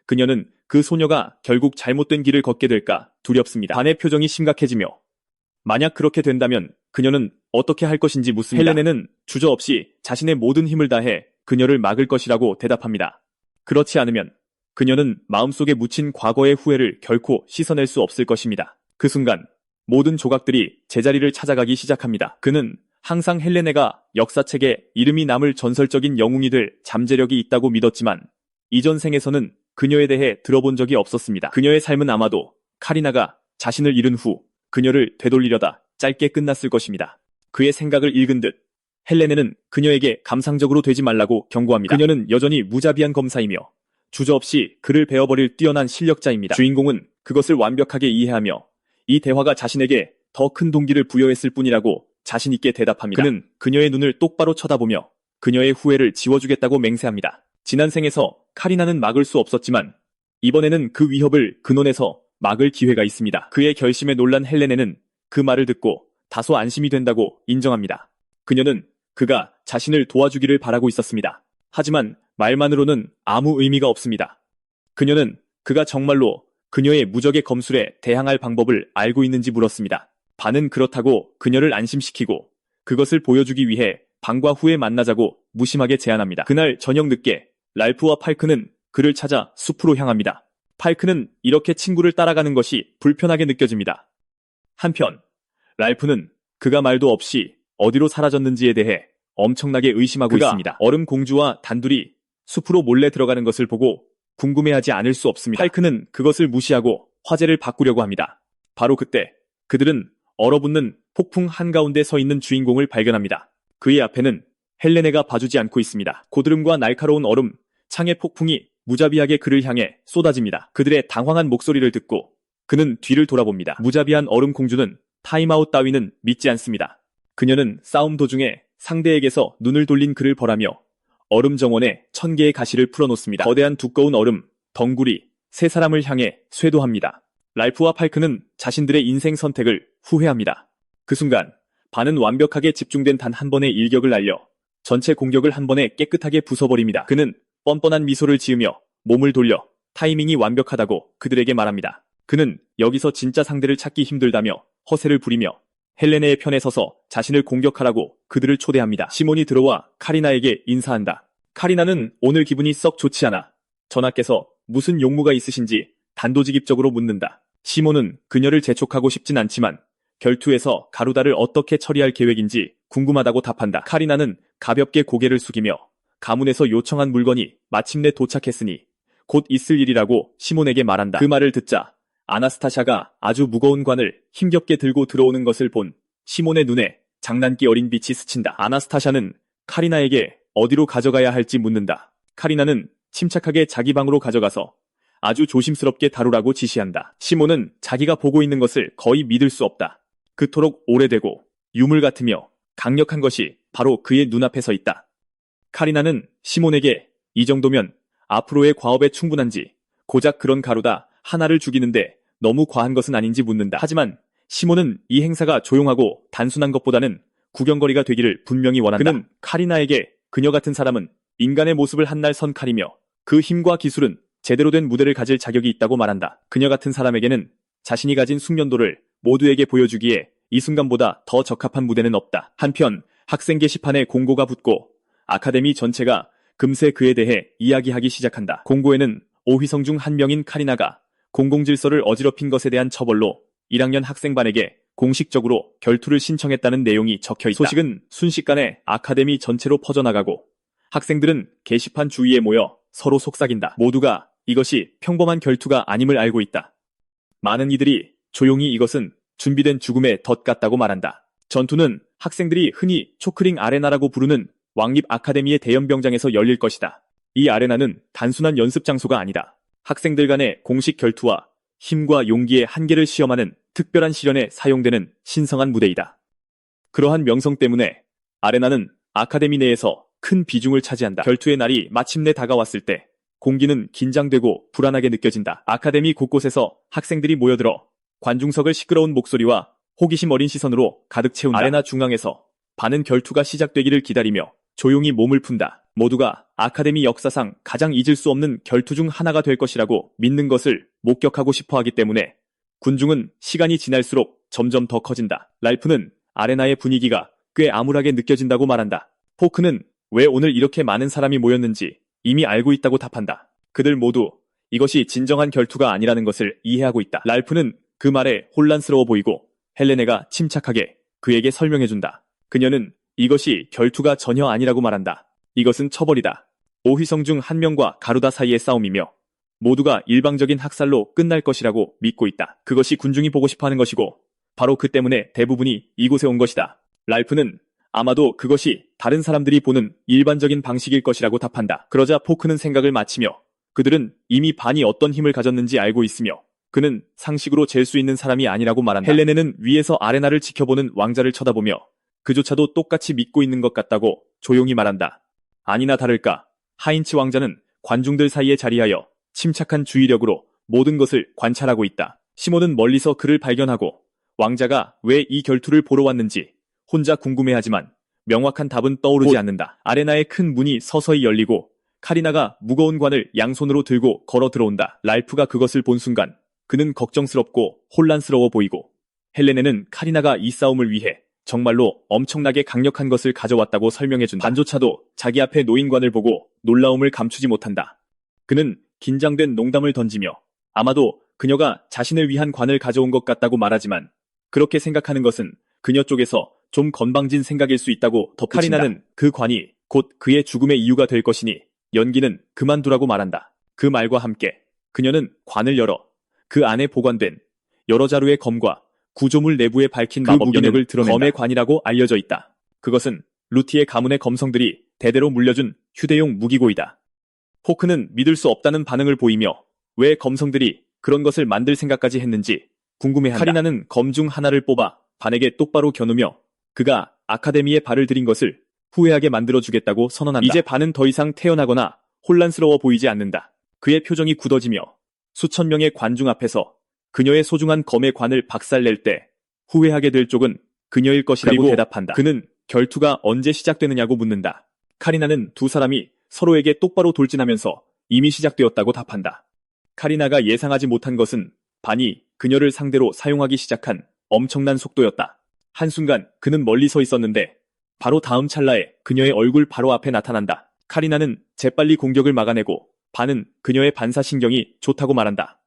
그녀는 그 소녀가 결국 잘못된 길을 걷게 될까 두렵습니다. 반의 표정이 심각해지며 만약 그렇게 된다면 그녀는 어떻게 할 것인지 묻습니다. 헬레네는 주저없이 자신의 모든 힘을 다해 그녀를 막을 것이라고 대답합니다. 그렇지 않으면 그녀는 마음속에 묻힌 과거의 후회를 결코 씻어낼 수 없을 것입니다. 그 순간 모든 조각들이 제자리를 찾아가기 시작합니다. 그는 항상 헬레네가 역사책에 이름이 남을 전설적인 영웅이 될 잠재력이 있다고 믿었지만 이전 생에서는 그녀에 대해 들어본 적이 없었습니다. 그녀의 삶은 아마도 카리나가 자신을 잃은 후 그녀를 되돌리려다 짧게 끝났을 것입니다. 그의 생각을 읽은 듯 헬레네는 그녀에게 감상적으로 되지 말라고 경고합니다. 그녀는 여전히 무자비한 검사이며 주저없이 그를 베어버릴 뛰어난 실력자입니다. 주인공은 그것을 완벽하게 이해하며 이 대화가 자신에게 더 큰 동기를 부여했을 뿐이라고 자신있게 대답합니다. 그는 그녀의 눈을 똑바로 쳐다보며 그녀의 후회를 지워주겠다고 맹세합니다. 지난 생에서 카리나는 막을 수 없었지만 이번에는 그 위협을 근원에서 막을 기회가 있습니다. 그의 결심에 놀란 헬레네는 그 말을 듣고 다소 안심이 된다고 인정합니다. 그녀는 그가 자신을 도와주기를 바라고 있었습니다. 하지만 말만으로는 아무 의미가 없습니다. 그녀는 그가 정말로 그녀의 무적의 검술에 대항할 방법을 알고 있는지 물었습니다. 반은 그렇다고 그녀를 안심시키고 그것을 보여주기 위해 방과 후에 만나자고 무심하게 제안합니다. 그날 저녁 늦게 랄프와 팔크는 그를 찾아 숲으로 향합니다. 팔크는 이렇게 친구를 따라가는 것이 불편하게 느껴집니다. 한편 랄프는 그가 말도 없이 어디로 사라졌는지에 대해 엄청나게 의심하고 있습니다. 얼음 공주와 단둘이 숲으로 몰래 들어가는 것을 보고 궁금해하지 않을 수 없습니다. 팔크는 그것을 무시하고 화제를 바꾸려고 합니다. 바로 그때 그들은 얼어붙는 폭풍 한가운데 서 있는 주인공을 발견합니다. 그의 앞에는 헬레네가 봐주지 않고 있습니다. 고드름과 날카로운 얼음, 창의 폭풍이 무자비하게 그를 향해 쏟아집니다. 그들의 당황한 목소리를 듣고 그는 뒤를 돌아봅니다. 무자비한 얼음 공주는 타임아웃 따위는 믿지 않습니다. 그녀는 싸움 도중에 상대에게서 눈을 돌린 그를 벌하며 얼음 정원에 1000개의 가시를 풀어놓습니다. 거대한 두꺼운 얼음, 덩굴이 세 사람을 향해 쇄도합니다. 랄프와 팔크는 자신들의 인생 선택을 후회합니다. 그 순간 반은 완벽하게 집중된 단 한 번의 일격을 날려 전체 공격을 한 번에 깨끗하게 부숴버립니다. 그는 뻔뻔한 미소를 지으며 몸을 돌려 타이밍이 완벽하다고 그들에게 말합니다. 그는 여기서 진짜 상대를 찾기 힘들다며 허세를 부리며 헬레네의 편에 서서 자신을 공격하라고 그들을 초대합니다. 시몬이 들어와 카리나에게 인사한다. 카리나는 오늘 기분이 썩 좋지 않아. 전하께서 무슨 용무가 있으신지 단도직입적으로 묻는다. 시몬은 그녀를 재촉하고 싶진 않지만 결투에서 가루다를 어떻게 처리할 계획인지 궁금하다고 답한다. 카리나는 가볍게 고개를 숙이며 가문에서 요청한 물건이 마침내 도착했으니 곧 있을 일이라고 시몬에게 말한다. 그 말을 듣자 아나스타샤가 아주 무거운 관을 힘겹게 들고 들어오는 것을 본 시몬의 눈에 장난기 어린 빛이 스친다. 아나스타샤는 카리나에게 어디로 가져가야 할지 묻는다. 카리나는 침착하게 자기 방으로 가져가서 아주 조심스럽게 다루라고 지시한다. 시몬은 자기가 보고 있는 것을 거의 믿을 수 없다. 그토록 오래되고 유물 같으며 강력한 것이 바로 그의 눈앞에 서 있다. 카리나는 시몬에게 이 정도면 앞으로의 과업에 충분한지 고작 그런 가루다 하나를 죽이는데 너무 과한 것은 아닌지 묻는다. 하지만 시몬은 이 행사가 조용하고 단순한 것보다는 구경거리가 되기를 분명히 원한다. 그는 카리나에게 그녀 같은 사람은 인간의 모습을 한날 선 칼이며 그 힘과 기술은 제대로 된 무대를 가질 자격이 있다고 말한다. 그녀 같은 사람에게는 자신이 가진 숙련도를 모두에게 보여주기에 이 순간보다 더 적합한 무대는 없다. 한편 학생 게시판에 공고가 붙고 아카데미 전체가 금세 그에 대해 이야기하기 시작한다. 공고에는 오휘성 중 한 명인 카리나가 공공질서를 어지럽힌 것에 대한 처벌로 1학년 학생반에게 공식적으로 결투를 신청했다는 내용이 적혀있다. 소식은 순식간에 아카데미 전체로 퍼져나가고 학생들은 게시판 주위에 모여 서로 속삭인다. 모두가 이것이 평범한 결투가 아님을 알고 있다. 많은 이들이 조용히 이것은 준비된 죽음의 덫 같다고 말한다. 전투는 학생들이 흔히 초크링 아레나라고 부르는 왕립 아카데미의 대연병장에서 열릴 것이다. 이 아레나는 단순한 연습 장소가 아니다. 학생들 간의 공식 결투와 힘과 용기의 한계를 시험하는 특별한 시련에 사용되는 신성한 무대이다. 그러한 명성 때문에 아레나는 아카데미 내에서 큰 비중을 차지한다. 결투의 날이 마침내 다가왔을 때 공기는 긴장되고 불안하게 느껴진다. 아카데미 곳곳에서 학생들이 모여들어 관중석을 시끄러운 목소리와 호기심 어린 시선으로 가득 채운다. 아레나 중앙에서 반은 결투가 시작되기를 기다리며 조용히 몸을 푼다. 모두가 아카데미 역사상 가장 잊을 수 없는 결투 중 하나가 될 것이라고 믿는 것을 목격하고 싶어 하기 때문에 군중은 시간이 지날수록 점점 더 커진다. 랄프는 아레나의 분위기가 꽤 암울하게 느껴진다고 말한다. 포크는 왜 오늘 이렇게 많은 사람이 모였는지 이미 알고 있다고 답한다. 그들 모두 이것이 진정한 결투가 아니라는 것을 이해하고 있다. 랄프는 그 말에 혼란스러워 보이고 헬레네가 침착하게 그에게 설명해준다. 그녀는 이것이 결투가 전혀 아니라고 말한다. 이것은 처벌이다. 오휘성 중 한 명과 가루다 사이의 싸움이며 모두가 일방적인 학살로 끝날 것이라고 믿고 있다. 그것이 군중이 보고 싶어하는 것이고 바로 그 때문에 대부분이 이곳에 온 것이다. 랄프는 아마도 그것이 다른 사람들이 보는 일반적인 방식일 것이라고 답한다. 그러자 포크는 생각을 마치며 그들은 이미 반이 어떤 힘을 가졌는지 알고 있으며 그는 상식으로 잴 수 있는 사람이 아니라고 말한다. 헬레네는 위에서 아레나를 지켜보는 왕자를 쳐다보며 그조차도 똑같이 믿고 있는 것 같다고 조용히 말한다. 아니나 다를까 하인츠 왕자는 관중들 사이에 자리하여 침착한 주의력으로 모든 것을 관찰하고 있다. 시몬은 멀리서 그를 발견하고 왕자가 왜 이 결투를 보러 왔는지 혼자 궁금해하지만 명확한 답은 떠오르지 않는다. 아레나의 큰 문이 서서히 열리고 카리나가 무거운 관을 양손으로 들고 걸어 들어온다. 랄프가 그것을 본 순간 그는 걱정스럽고 혼란스러워 보이고 헬레네는 카리나가 이 싸움을 위해 정말로 엄청나게 강력한 것을 가져왔다고 설명해준다. 반조차도 자기 앞에 놓인 관을 보고 놀라움을 감추지 못한다. 그는 긴장된 농담을 던지며 아마도 그녀가 자신을 위한 관을 가져온 것 같다고 말하지만 그렇게 생각하는 것은 그녀 쪽에서 좀 건방진 생각일 수 있다고 덧붙인다. 카리나는 그 관이 곧 그의 죽음의 이유가 될 것이니 연기는 그만두라고 말한다. 그 말과 함께 그녀는 관을 열어 그 안에 보관된 여러 자루의 검과 구조물 내부에 밝힌 마법 영역을 드러낸다. 검의 관이라고 알려져 있다. 그것은 루티의 가문의 검성들이 대대로 물려준 휴대용 무기고이다. 포크는 믿을 수 없다는 반응을 보이며 왜 검성들이 그런 것을 만들 생각까지 했는지 궁금해한다. 카리나는 검 중 하나를 뽑아 반에게 똑바로 겨누며 그가 아카데미에 발을 들인 것을 후회하게 만들어주겠다고 선언한다. 이제 반은 더 이상 태어나거나 혼란스러워 보이지 않는다. 그의 표정이 굳어지며 수천 명의 관중 앞에서 그녀의 소중한 검의 관을 박살낼 때 후회하게 될 쪽은 그녀일 것이라고 대답한다. 그는 결투가 언제 시작되느냐고 묻는다. 카리나는 두 사람이 서로에게 똑바로 돌진하면서 이미 시작되었다고 답한다. 카리나가 예상하지 못한 것은 반이 그녀를 상대로 사용하기 시작한 엄청난 속도였다. 한순간 그는 멀리 서 있었는데 바로 다음 찰나에 그녀의 얼굴 바로 앞에 나타난다. 카리나는 재빨리 공격을 막아내고 반은 그녀의 반사신경이 좋다고 말한다.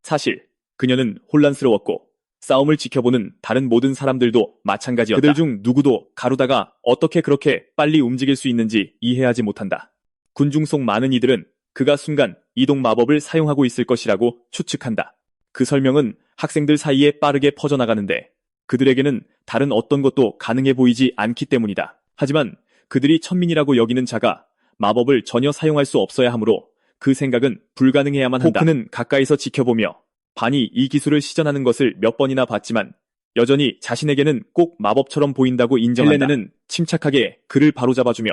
사실 그녀는 혼란스러웠고 싸움을 지켜보는 다른 모든 사람들도 마찬가지였다. 그들 중 누구도 가루다가 어떻게 그렇게 빨리 움직일 수 있는지 이해하지 못한다. 군중 속 많은 이들은 그가 순간 이동 마법을 사용하고 있을 것이라고 추측한다. 그 설명은 학생들 사이에 빠르게 퍼져나가는데 그들에게는 다른 어떤 것도 가능해 보이지 않기 때문이다. 하지만 그들이 천민이라고 여기는 자가 마법을 전혀 사용할 수 없어야 하므로 그 생각은 불가능해야만 한다. 포크는 가까이서 지켜보며 반이 이 기술을 시전하는 것을 몇 번이나 봤지만 여전히 자신에게는 꼭 마법처럼 보인다고 인정한다. 헬레네는 침착하게 그를 바로잡아주며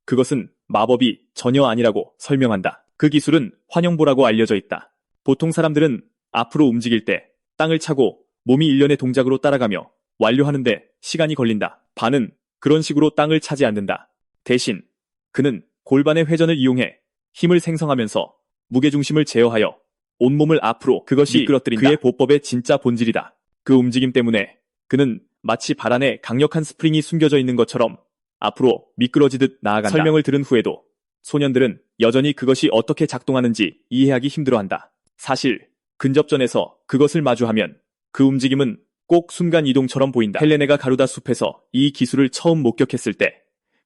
그것은 마법이 전혀 아니라고 설명한다. 그 기술은 환영보라고 알려져 있다. 보통 사람들은 앞으로 움직일 때 땅을 차고 몸이 일련의 동작으로 따라가며 완료하는데 시간이 걸린다. 반은 그런 식으로 땅을 차지 않는다. 대신 그는 골반의 회전을 이용해 힘을 생성하면서 무게중심을 제어하여 온몸을 앞으로 그것이 미끄러뜨린다. 그의 보법의 진짜 본질이다. 그 움직임 때문에 그는 마치 발 안에 강력한 스프링이 숨겨져 있는 것처럼 앞으로 미끄러지듯 나아간다. 설명을 들은 후에도 소년들은 여전히 그것이 어떻게 작동하는지 이해하기 힘들어한다. 사실 근접전에서 그것을 마주하면 그 움직임은 꼭 순간이동처럼 보인다. 헬레네가 가루다 숲에서 이 기술을 처음 목격했을 때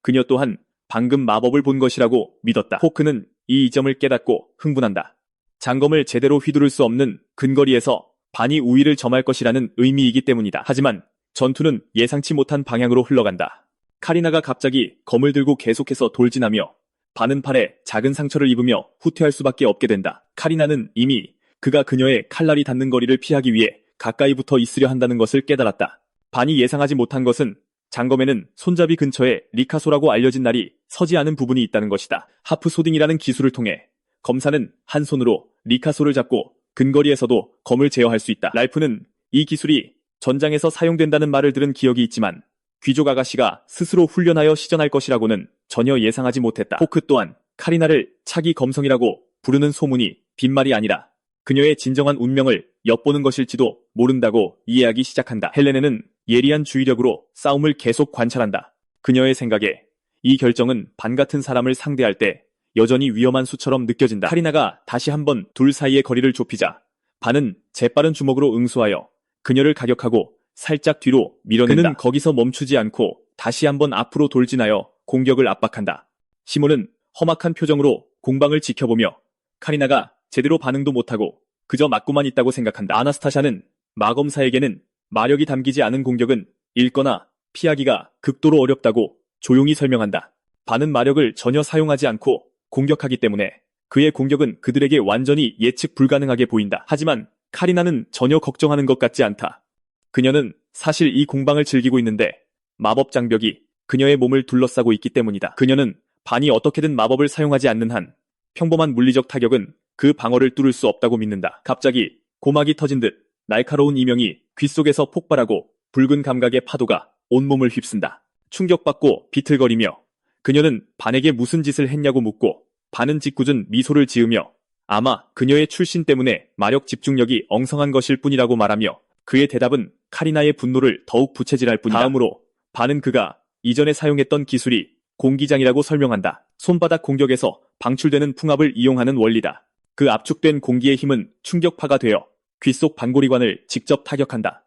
그녀 또한 방금 마법을 본 것이라고 믿었다. 포크는 이 이점을 깨닫고 흥분한다. 장검을 제대로 휘두를 수 없는 근거리에서 반이 우위를 점할 것이라는 의미이기 때문이다. 하지만 전투는 예상치 못한 방향으로 흘러간다. 카리나가 갑자기 검을 들고 계속해서 돌진하며 반은 팔에 작은 상처를 입으며 후퇴할 수밖에 없게 된다. 카리나는 이미 그가 그녀의 칼날이 닿는 거리를 피하기 위해 가까이 붙어 있으려 한다는 것을 깨달았다. 반이 예상하지 못한 것은 장검에는 손잡이 근처에 리카소라고 알려진 날이 서지 않은 부분이 있다는 것이다. 하프 소딩이라는 기술을 통해 검사는 한 손으로 리카소를 잡고 근거리에서도 검을 제어할 수 있다. 랄프는 이 기술이 전장에서 사용된다는 말을 들은 기억이 있지만 귀족 아가씨가 스스로 훈련하여 시전할 것이라고는 전혀 예상하지 못했다. 포크 또한 카리나를 차기 검성이라고 부르는 소문이 빈말이 아니라 그녀의 진정한 운명을 엿보는 것일지도 모른다고 이해하기 시작한다. 헬레네는 예리한 주의력으로 싸움을 계속 관찰한다. 그녀의 생각에 이 결정은 반 같은 사람을 상대할 때 여전히 위험한 수처럼 느껴진다. 카리나가 다시 한번 둘 사이의 거리를 좁히자 반은 재빠른 주먹으로 응수하여 그녀를 가격하고 살짝 뒤로 밀어낸다. 그는 거기서 멈추지 않고 다시 한번 앞으로 돌진하여 공격을 압박한다. 시몬은 험악한 표정으로 공방을 지켜보며 카리나가 제대로 반응도 못하고 그저 맞고만 있다고 생각한다. 아나스타샤는 마검사에게는 마력이 담기지 않은 공격은 읽거나 피하기가 극도로 어렵다고 조용히 설명한다. 반은 마력을 전혀 사용하지 않고 공격하기 때문에 그의 공격은 그들에게 완전히 예측 불가능하게 보인다. 하지만 카리나는 전혀 걱정하는 것 같지 않다. 그녀는 사실 이 공방을 즐기고 있는데 마법 장벽이 그녀의 몸을 둘러싸고 있기 때문이다. 그녀는 반이 어떻게든 마법을 사용하지 않는 한 평범한 물리적 타격은 그 방어를 뚫을 수 없다고 믿는다. 갑자기 고막이 터진 듯 날카로운 이명이 귓속에서 폭발하고 붉은 감각의 파도가 온몸을 휩쓴다. 충격받고 비틀거리며 그녀는 반에게 무슨 짓을 했냐고 묻고 반은 짓궂은 미소를 지으며 아마 그녀의 출신 때문에 마력 집중력이 엉성한 것일 뿐이라고 말하며 그의 대답은 카리나의 분노를 더욱 부채질할 뿐이다. 다음으로 반은 그가 이전에 사용했던 기술이 공기장이라고 설명한다. 손바닥 공격에서 방출되는 풍압을 이용하는 원리다. 그 압축된 공기의 힘은 충격파가 되어 귓속 반고리관을 직접 타격한다.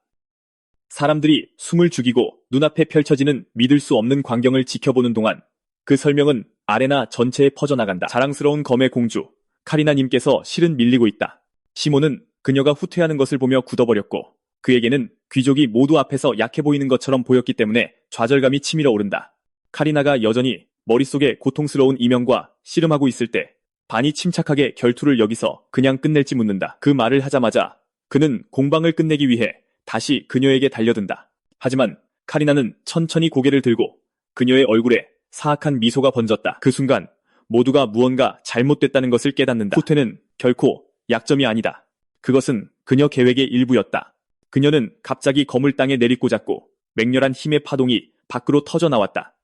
사람들이 숨을 죽이고 눈앞에 펼쳐지는 믿을 수 없는 광경을 지켜보는 동안 그 설명은 아레나 전체에 퍼져나간다. 자랑스러운 검의 공주, 카리나님께서 실은 밀리고 있다. 시몬은 그녀가 후퇴하는 것을 보며 굳어버렸고 그에게는 귀족이 모두 앞에서 약해 보이는 것처럼 보였기 때문에 좌절감이 치밀어 오른다. 카리나가 여전히 머릿속에 고통스러운 이명과 씨름하고 있을 때 반이 침착하게 결투를 여기서 그냥 끝낼지 묻는다. 그 말을 하자마자 그는 공방을 끝내기 위해 다시 그녀에게 달려든다. 하지만 카리나는 천천히 고개를 들고 그녀의 얼굴에 사악한 미소가 번졌다. 그 순간 모두가 무언가 잘못됐다는 것을 깨닫는다. 후퇴는 결코 약점이 아니다. 그것은 그녀 계획의 일부였다. 그녀는 갑자기 검을 땅에 내리꽂았고 맹렬한 힘의 파동이 밖으로 터져나왔다.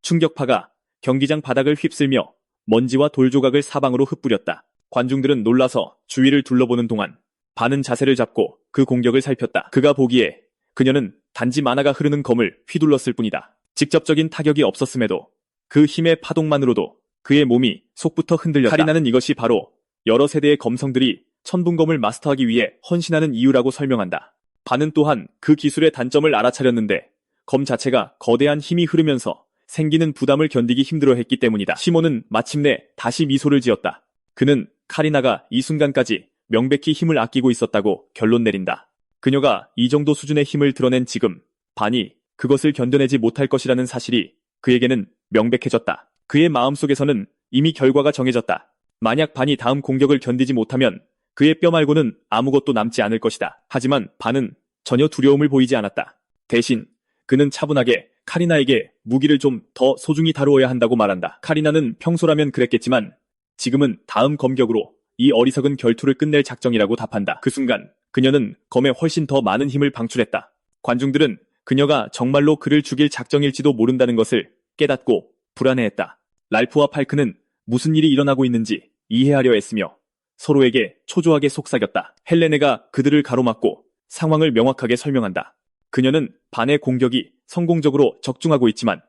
충격파가 경기장 바닥을 휩쓸며 먼지와 돌 조각을 사방으로 흩뿌렸다. 관중들은 놀라서 주위를 둘러보는 동안 반은 자세를 잡고 그 공격을 살폈다. 그가 보기에 그녀는 단지 만화가 흐르는 검을 휘둘렀을 뿐이다. 직접적인 타격이 없었음에도 그 힘의 파동만으로도 그의 몸이 속부터 흔들렸다. 카리나는 이것이 바로 여러 세대의 검성들이 천분검을 마스터하기 위해 헌신하는 이유라고 설명한다. 반은 또한 그 기술의 단점을 알아차렸는데 검 자체가 거대한 힘이 흐르면서 생기는 부담을 견디기 힘들어했기 때문이다. 시몬은 마침내 다시 미소를 지었다. 그는 카리나가 이 순간까지 명백히 힘을 아끼고 있었다고 결론 내린다. 그녀가 이 정도 수준의 힘을 드러낸 지금 반이 그것을 견뎌내지 못할 것이라는 사실이 그에게는 명백해졌다. 그의 마음속에서는 이미 결과가 정해졌다. 만약 반이 다음 공격을 견디지 못하면 그의 뼈 말고는 아무것도 남지 않을 것이다. 하지만 반은 전혀 두려움을 보이지 않았다. 대신 그는 차분하게 카리나에게 무기를 좀 더 소중히 다루어야 한다고 말한다. 카리나는 평소라면 그랬겠지만 지금은 다음 검격으로 이 어리석은 결투를 끝낼 작정이라고 답한다. 그 순간 그녀는 검에 훨씬 더 많은 힘을 방출했다. 관중들은 그녀가 정말로 그를 죽일 작정일지도 모른다는 것을 깨닫고 불안해했다. 랄프와 팔크는 무슨 일이 일어나고 있는지 이해하려 했으며 서로에게 초조하게 속삭였다. 헬레네가 그들을 가로막고 상황을 명확하게 설명한다. 그녀는 반의 공격이 성공적으로 적중하고 있지만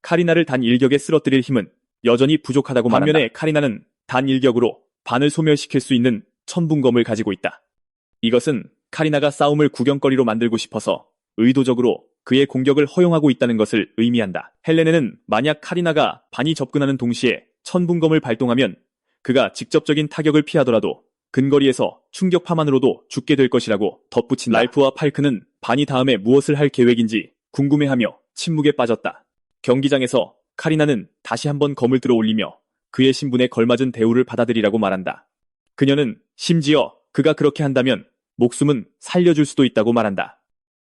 카리나를 단 일격에 쓰러뜨릴 힘은 여전히 부족하다고 말한다. 반면에 카리나는 단 일격으로 반을 소멸시킬 수 있는 천분검을 가지고 있다. 이것은 카리나가 싸움을 구경거리로 만들고 싶어서 의도적으로 그의 공격을 허용하고 있다는 것을 의미한다. 헬레네는 만약 카리나가 반이 접근하는 동시에 천분검을 발동하면 그가 직접적인 타격을 피하더라도 근거리에서 충격파만으로도 죽게 될 것이라고 덧붙인다. 랄프와 팔크는 반이 다음에 무엇을 할 계획인지 궁금해하며 침묵에 빠졌다. 경기장에서 카리나는 다시 한번 검을 들어 올리며 그의 신분에 걸맞은 대우를 받아들이라고 말한다. 그녀는 심지어 그가 그렇게 한다면 목숨은 살려줄 수도 있다고 말한다.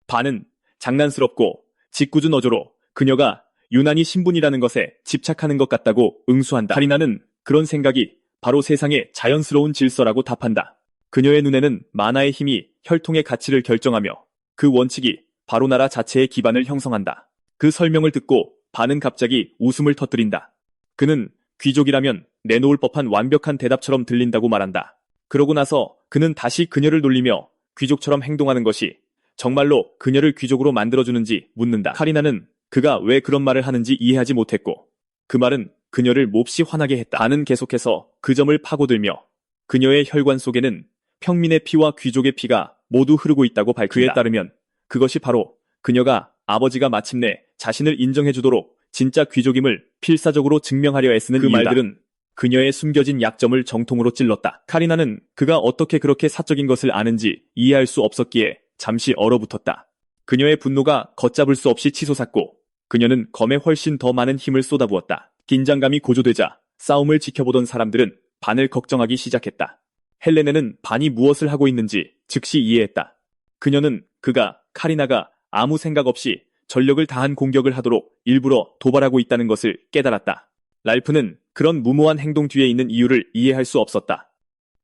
반은 장난스럽고 짓궂은 어조로 그녀가 유난히 신분이라는 것에 집착하는 것 같다고 응수한다. 카리나는 그런 생각이 바로 세상의 자연스러운 질서라고 답한다. 그녀의 눈에는 만화의 힘이 혈통의 가치를 결정하며 그 원칙이 바로 나라 자체의 기반을 형성한다. 그 설명을 듣고 반은 갑자기 웃음을 터뜨린다. 그는 귀족이라면 내놓을 법한 완벽한 대답처럼 들린다고 말한다. 그러고 나서 그는 다시 그녀를 놀리며 귀족처럼 행동하는 것이 정말로 그녀를 귀족으로 만들어주는지 묻는다. 카리나는 그가 왜 그런 말을 하는지 이해하지 못했고 그 말은 그녀를 몹시 화나게 했다. 반은 계속해서 그 점을 파고들며 그녀의 혈관 속에는 평민의 피와 귀족의 피가 모두 흐르고 있다고 밝힌다. 그에 따르면 그것이 바로 그녀가 아버지가 마침내 자신을 인정해주도록 진짜 귀족임을 필사적으로 증명하려 애쓰는 이유다. 말들은 그녀의 숨겨진 약점을 정통으로 찔렀다. 카리나는 그가 어떻게 그렇게 사적인 것을 아는지 이해할 수 없었기에 잠시 얼어붙었다. 그녀의 분노가 걷잡을 수 없이 치솟았고 그녀는 검에 훨씬 더 많은 힘을 쏟아부었다. 긴장감이 고조되자 싸움을 지켜보던 사람들은 반을 걱정하기 시작했다. 헬레네는 반이 무엇을 하고 있는지 즉시 이해했다. 그녀는 그가 카리나가 아무 생각 없이 전력을 다한 공격을 하도록 일부러 도발하고 있다는 것을 깨달았다. 랄프는 그런 무모한 행동 뒤에 있는 이유를 이해할 수 없었다.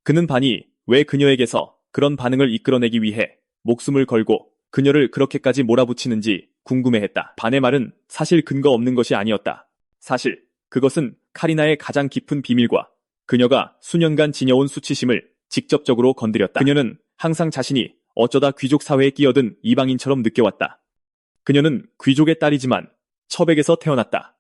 그는 반이 왜 그녀에게서 그런 반응을 이끌어내기 위해 목숨을 걸고 그녀를 그렇게까지 몰아붙이는지 궁금해했다. 반의 말은 사실 근거 없는 것이 아니었다. 사실 그것은 카리나의 가장 깊은 비밀과 그녀가 수년간 지녀온 수치심을 직접적으로 건드렸다. 그녀는 항상 자신이 어쩌다 귀족 사회에 끼어든 이방인처럼 느껴왔다. 그녀는 귀족의 딸이지만 처백에서 태어났다.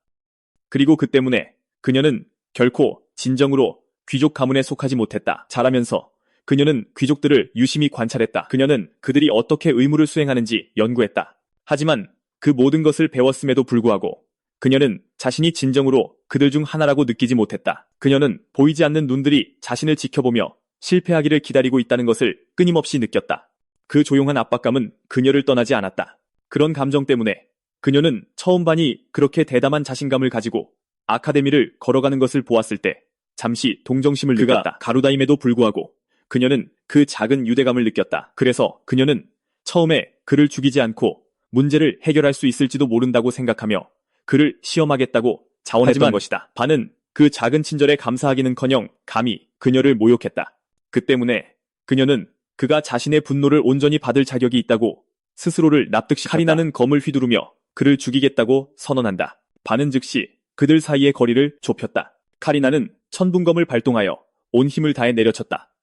그리고 그 때문에 그녀는 결코 진정으로 귀족 가문에 속하지 못했다. 자라면서 그녀는 귀족들을 유심히 관찰했다. 그녀는 그들이 어떻게 의무를 수행하는지 연구했다. 하지만 그 모든 것을 배웠음에도 불구하고 그녀는 자신이 진정으로 그들 중 하나라고 느끼지 못했다. 그녀는 보이지 않는 눈들이 자신을 지켜보며 실패하기를 기다리고 있다는 것을 끊임없이 느꼈다. 그 조용한 압박감은 그녀를 떠나지 않았다. 그런 감정 때문에 그녀는 처음 반이 그렇게 대담한 자신감을 가지고 아카데미를 걸어가는 것을 보았을 때 잠시 동정심을 느꼈다. 가루다임에도 불구하고 그녀는 그 작은 유대감을 느꼈다. 그래서 그녀는 처음에 그를 죽이지 않고 문제를 해결할 수 있을지도 모른다고 생각하며 그를 시험하겠다고 자원했던 것이다. 반은 그 작은 친절에 감사하기는커녕 감히 그녀를 모욕했다. 그 때문에 그녀는 그가 자신의 분노를 온전히 받을 자격이 있다고 스스로를 납득시켰다. 카리나는 검을 휘두르며 그를 죽이겠다고 선언한다. 반은 즉시 그들 사이의 거리를 좁혔다. 카리나는 천분검을 발동하여 온 힘을 다해 내려쳤다.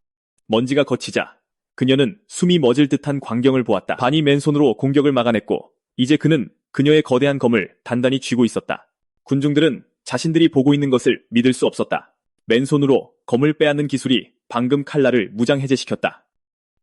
먼지가 걷히자 그녀는 숨이 멎을 듯한 광경을 보았다. 반이 맨손으로 공격을 막아냈고 이제 그는 그녀의 거대한 검을 단단히 쥐고 있었다. 군중들은 자신들이 보고 있는 것을 믿을 수 없었다. 맨손으로 검을 빼앗는 기술이 방금 칼날을 무장해제시켰다.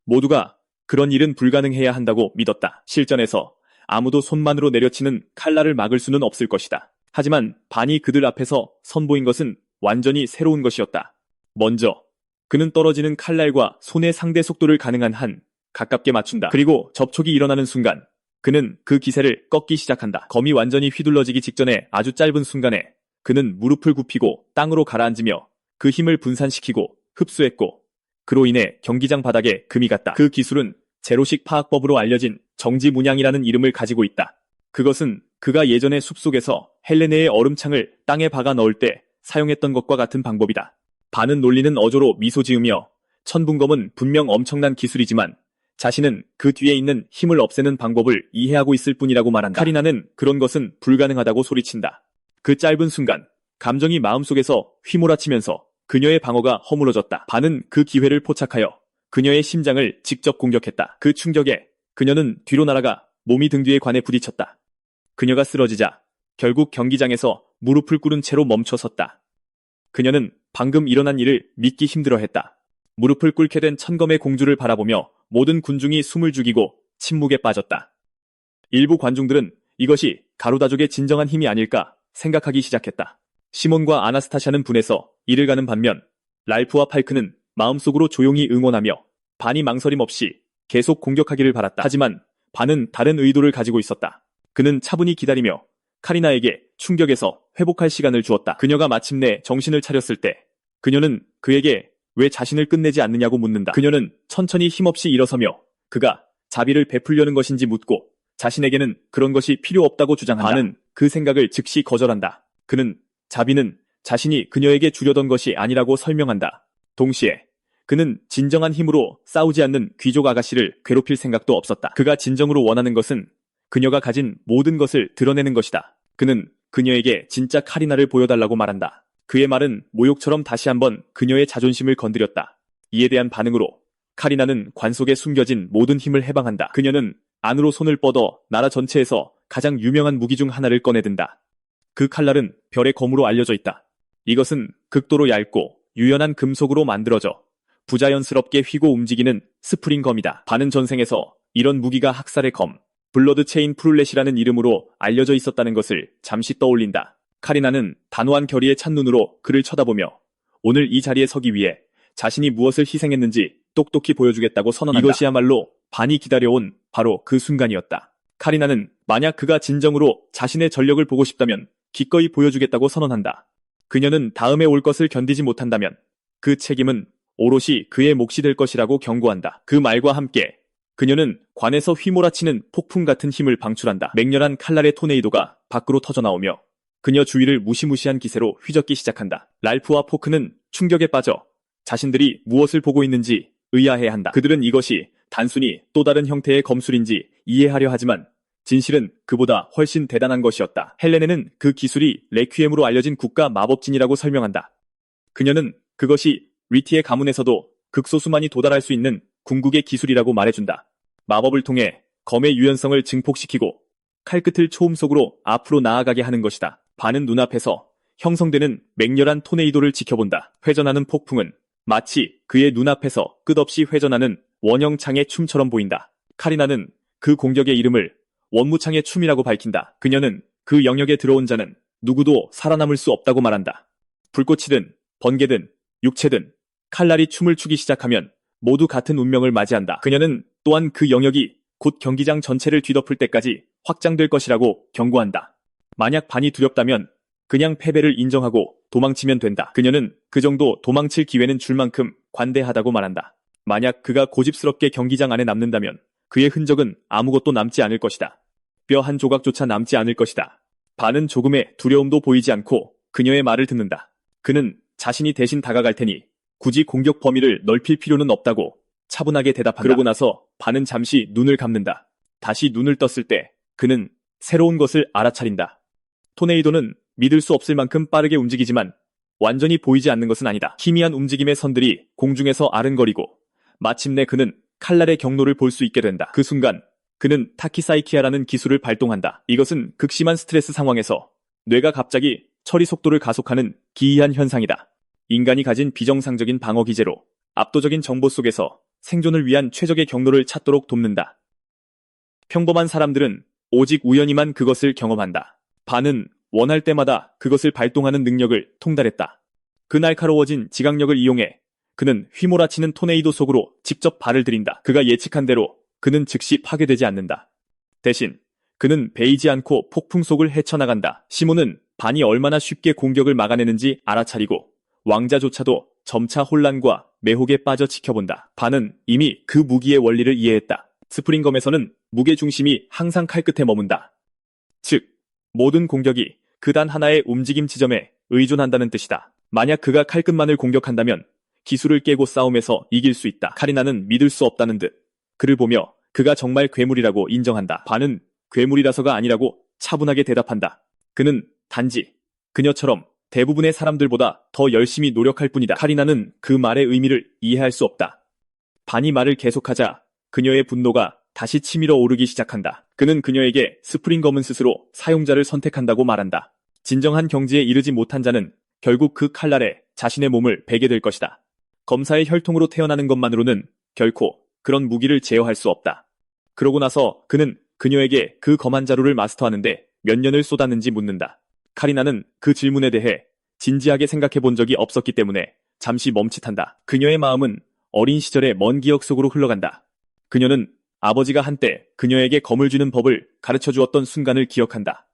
모두가 그런 일은 불가능해야 한다고 믿었다. 실전에서 아무도 손만으로 내려치는 칼날을 막을 수는 없을 것이다. 하지만 반이 그들 앞에서 선보인 것은 완전히 새로운 것이었다. 먼저 그는 떨어지는 칼날과 손의 상대 속도를 가능한 한 가깝게 맞춘다. 그리고 접촉이 일어나는 순간 그는 그 기세를 꺾기 시작한다. 검이 완전히 휘둘러지기 직전에 아주 짧은 순간에 그는 무릎을 굽히고 땅으로 가라앉으며 그 힘을 분산시키고 흡수했고 그로 인해 경기장 바닥에 금이 갔다. 그 기술은 제로식 파악법으로 알려진 정지문양이라는 이름을 가지고 있다. 그것은 그가 예전에 숲속에서 헬레네의 얼음창을 땅에 박아 넣을 때 사용했던 것과 같은 방법이다. 반은 놀리는 어조로 미소 지으며 천분검은 분명 엄청난 기술이지만 자신은 그 뒤에 있는 힘을 없애는 방법을 이해하고 있을 뿐이라고 말한다. 카리나는 그런 것은 불가능하다고 소리친다. 그 짧은 순간 감정이 마음속에서 휘몰아치면서 그녀의 방어가 허물어졌다. 반은 그 기회를 포착하여 그녀의 심장을 직접 공격했다. 그 충격에 그녀는 뒤로 날아가 몸이 등 뒤에 관에 부딪혔다. 그녀가 쓰러지자 결국 경기장에서 무릎을 꿇은 채로 멈춰섰다. 그녀는 방금 일어난 일을 믿기 힘들어했다. 무릎을 꿇게 된 천검의 공주를 바라보며 모든 군중이 숨을 죽이고 침묵에 빠졌다. 일부 관중들은 이것이 가루다족의 진정한 힘이 아닐까 생각하기 시작했다. 시몬과 아나스타샤는 분해서 이를 가는 반면 랄프와 팔크는 마음속으로 조용히 응원하며 반이 망설임 없이 계속 공격하기를 바랐다. 하지만 반은 다른 의도를 가지고 있었다. 그는 차분히 기다리며 카리나에게 충격에서 회복할 시간을 주었다. 그녀가 마침내 정신을 차렸을 때 그녀는 그에게 왜 자신을 끝내지 않느냐고 묻는다. 그녀는 천천히 힘없이 일어서며 그가 자비를 베풀려는 것인지 묻고 자신에게는 그런 것이 필요 없다고 주장한다. 반은 그 생각을 즉시 거절한다. 그는 자비는 자신이 그녀에게 주려던 것이 아니라고 설명한다. 동시에 그는 진정한 힘으로 싸우지 않는 귀족 아가씨를 괴롭힐 생각도 없었다. 그가 진정으로 원하는 것은 그녀가 가진 모든 것을 드러내는 것이다. 그는 그녀에게 진짜 카리나를 보여달라고 말한다. 그의 말은 모욕처럼 다시 한번 그녀의 자존심을 건드렸다. 이에 대한 반응으로 카리나는 관 속에 숨겨진 모든 힘을 해방한다. 그녀는 안으로 손을 뻗어 나라 전체에서 가장 유명한 무기 중 하나를 꺼내든다. 그 칼날은 별의 검으로 알려져 있다. 이것은 극도로 얇고 유연한 금속으로 만들어져 부자연스럽게 휘고 움직이는 스프링 검이다. 반은 전생에서 이런 무기가 학살의 검, 블러드 체인 프룰렛이라는 이름으로 알려져 있었다는 것을 잠시 떠올린다. 카리나는 단호한 결의에 찬 눈으로 그를 쳐다보며 오늘 이 자리에 서기 위해 자신이 무엇을 희생했는지 똑똑히 보여주겠다고 선언한다. 이것이야말로 반이 기다려온 바로 그 순간이었다. 카리나는 만약 그가 진정으로 자신의 전력을 보고 싶다면 기꺼이 보여주겠다고 선언한다. 그녀는 다음에 올 것을 견디지 못한다면 그 책임은 오롯이 그의 몫이 될 것이라고 경고한다. 그 말과 함께 그녀는 관에서 휘몰아치는 폭풍 같은 힘을 방출한다. 맹렬한 칼날의 토네이도가 밖으로 터져나오며 그녀 주위를 무시무시한 기세로 휘젓기 시작한다. 랄프와 포크는 충격에 빠져 자신들이 무엇을 보고 있는지 의아해한다. 그들은 이것이 단순히 또 다른 형태의 검술인지 이해하려 하지만 진실은 그보다 훨씬 대단한 것이었다. 헬레네는 그 기술이 레퀴엠으로 알려진 국가 마법진이라고 설명한다. 그녀는 그것이 리티의 가문에서도 극소수만이 도달할 수 있는 궁극의 기술이라고 말해준다. 마법을 통해 검의 유연성을 증폭시키고 칼끝을 초음 속으로 앞으로 나아가게 하는 것이다. 반은 눈앞에서 형성되는 맹렬한 토네이도를 지켜본다. 회전하는 폭풍은 마치 그의 눈앞에서 끝없이 회전하는 원형창의 춤처럼 보인다. 카리나는 그 공격의 이름을 원무창의 춤이라고 밝힌다. 그녀는 그 영역에 들어온 자는 누구도 살아남을 수 없다고 말한다. 불꽃이든 번개든 육체든 칼날이 춤을 추기 시작하면 모두 같은 운명을 맞이한다. 그녀는 또한 그 영역이 곧 경기장 전체를 뒤덮을 때까지 확장될 것이라고 경고한다. 만약 반이 두렵다면 그냥 패배를 인정하고 도망치면 된다. 그녀는 그 정도 도망칠 기회는 줄 만큼 관대하다고 말한다. 만약 그가 고집스럽게 경기장 안에 남는다면 그의 흔적은 아무것도 남지 않을 것이다. 뼈 한 조각조차 남지 않을 것이다. 반은 조금의 두려움도 보이지 않고 그녀의 말을 듣는다. 그는 자신이 대신 다가갈 테니 굳이 공격 범위를 넓힐 필요는 없다고 차분하게 대답한다. 그러고 나서 반은 잠시 눈을 감는다. 다시 눈을 떴을 때 그는 새로운 것을 알아차린다. 토네이도는 믿을 수 없을 만큼 빠르게 움직이지만 완전히 보이지 않는 것은 아니다. 희미한 움직임의 선들이 공중에서 아른거리고 마침내 그는 칼날의 경로를 볼 수 있게 된다. 그 순간 그는 타키사이키아라는 기술을 발동한다. 이것은 극심한 스트레스 상황에서 뇌가 갑자기 처리 속도를 가속하는 기이한 현상이다. 인간이 가진 비정상적인 방어 기제로 압도적인 정보 속에서 생존을 위한 최적의 경로를 찾도록 돕는다. 평범한 사람들은 오직 우연히만 그것을 경험한다. 반은 원할 때마다 그것을 발동하는 능력을 통달했다. 그 날카로워진 지각력을 이용해 그는 휘몰아치는 토네이도 속으로 직접 발을 들인다. 그가 예측한 대로 그는 즉시 파괴되지 않는다. 대신 그는 베이지 않고 폭풍 속을 헤쳐나간다. 시몬은 반이 얼마나 쉽게 공격을 막아내는지 알아차리고 왕자조차도 점차 혼란과 매혹에 빠져 지켜본다. 반은 이미 그 무기의 원리를 이해했다. 스프링검에서는 무게 중심이 항상 칼끝에 머문다. 즉, 모든 공격이 그 단 하나의 움직임 지점에 의존한다는 뜻이다. 만약 그가 칼끝만을 공격한다면 기술을 깨고 싸움에서 이길 수 있다. 카리나는 믿을 수 없다는 듯 그를 보며 그가 정말 괴물이라고 인정한다. 반은 괴물이라서가 아니라고 차분하게 대답한다. 그는 단지 그녀처럼 대부분의 사람들보다 더 열심히 노력할 뿐이다. 카리나는 그 말의 의미를 이해할 수 없다. 반이 말을 계속하자 그녀의 분노가 다시 치밀어 오르기 시작한다. 그는 그녀에게 스프링검은 스스로 사용자를 선택한다고 말한다. 진정한 경지에 이르지 못한 자는 결국 그 칼날에 자신의 몸을 베게 될 것이다. 검사의 혈통으로 태어나는 것만으로는 결코 그런 무기를 제어할 수 없다. 그러고 나서 그는 그녀에게 그 검한 자루를 마스터하는데 몇 년을 쏟았는지 묻는다. 카리나는 그 질문에 대해 진지하게 생각해 본 적이 없었기 때문에 잠시 멈칫한다. 그녀의 마음은 어린 시절의 먼 기억 속으로 흘러간다. 그녀는 아버지가 한때 그녀에게 검을 쥐는 법을 가르쳐 주었던 순간을 기억한다.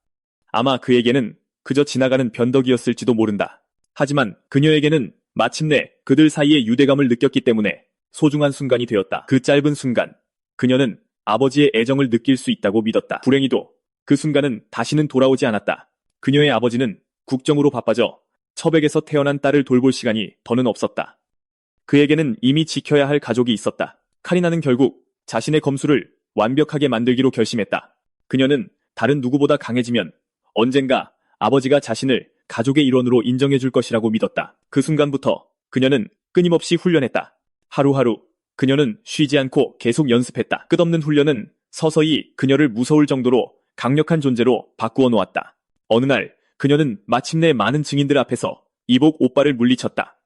아마 그에게는 그저 지나가는 변덕이었을지도 모른다. 하지만 그녀에게는 마침내 그들 사이의 유대감을 느꼈기 때문에 소중한 순간이 되었다. 그 짧은 순간, 그녀는 아버지의 애정을 느낄 수 있다고 믿었다. 불행히도 그 순간은 다시는 돌아오지 않았다. 그녀의 아버지는 국정으로 바빠져 처백에서 태어난 딸을 돌볼 시간이 더는 없었다. 그에게는 이미 지켜야 할 가족이 있었다. 카리나는 결국 자신의 검술을 완벽하게 만들기로 결심했다. 그녀는 다른 누구보다 강해지면 언젠가 아버지가 자신을 가족의 일원으로 인정해줄 것이라고 믿었다. 그 순간부터 그녀는 끊임없이 훈련했다. 하루하루 그녀는 쉬지 않고 계속 연습했다. 끝없는 훈련은 서서히 그녀를 무서울 정도로 강력한 존재로 바꾸어 놓았다. 어느 날 그녀는 마침내 많은 증인들 앞에서 이복 오빠를 물리쳤다.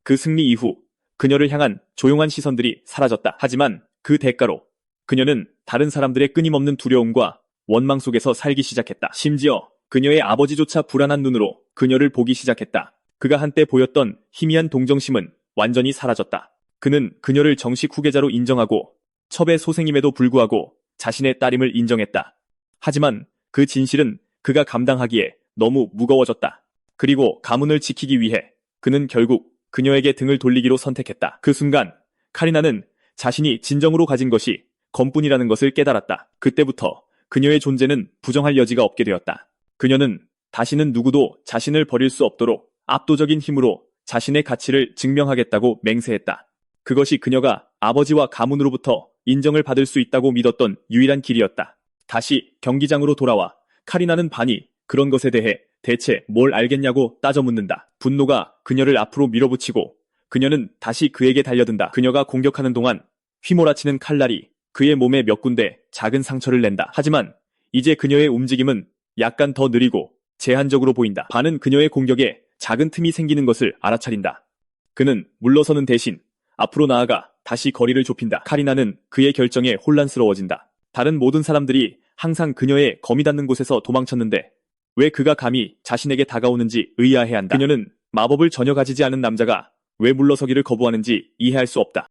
그 승리 이후 그녀를 향한 조용한 시선들이 사라졌다. 하지만 그 대가로 그녀는 다른 사람들의 끊임없는 두려움과 원망 속에서 살기 시작했다. 심지어 그녀의 아버지조차 불안한 눈으로 그녀를 보기 시작했다. 그가 한때 보였던 희미한 동정심은 완전히 사라졌다. 그는 그녀를 정식 후계자로 인정하고 첩의 소생임에도 불구하고 자신의 딸임을 인정했다. 하지만 그 진실은 그가 감당하기에 너무 무거워졌다. 그리고 가문을 지키기 위해 그는 결국 그녀에게 등을 돌리기로 선택했다. 그 순간 카리나는 자신이 진정으로 가진 것이 검뿐이라는 것을 깨달았다. 그때부터 그녀의 존재는 부정할 여지가 없게 되었다. 그녀는 다시는 누구도 자신을 버릴 수 없도록 압도적인 힘으로 자신의 가치를 증명하겠다고 맹세했다. 그것이 그녀가 아버지와 가문으로부터 인정을 받을 수 있다고 믿었던 유일한 길이었다. 다시 경기장으로 돌아와 카리나는 반이 그런 것에 대해 대체 뭘 알겠냐고 따져 묻는다. 분노가 그녀를 앞으로 밀어붙이고 그녀는 다시 그에게 달려든다. 그녀가 공격하는 동안 휘몰아치는 칼날이 그의 몸에 몇 군데 작은 상처를 낸다. 하지만 이제 그녀의 움직임은 약간 더 느리고 제한적으로 보인다. 반은 그녀의 공격에 작은 틈이 생기는 것을 알아차린다. 그는 물러서는 대신 앞으로 나아가 다시 거리를 좁힌다. 카리나는 그의 결정에 혼란스러워진다. 다른 모든 사람들이 항상 그녀의 검이 닿는 곳에서 도망쳤는데 왜 그가 감히 자신에게 다가오는지 의아해한다. 그녀는 마법을 전혀 가지지 않은 남자가 왜 물러서기를 거부하는지 이해할 수 없다.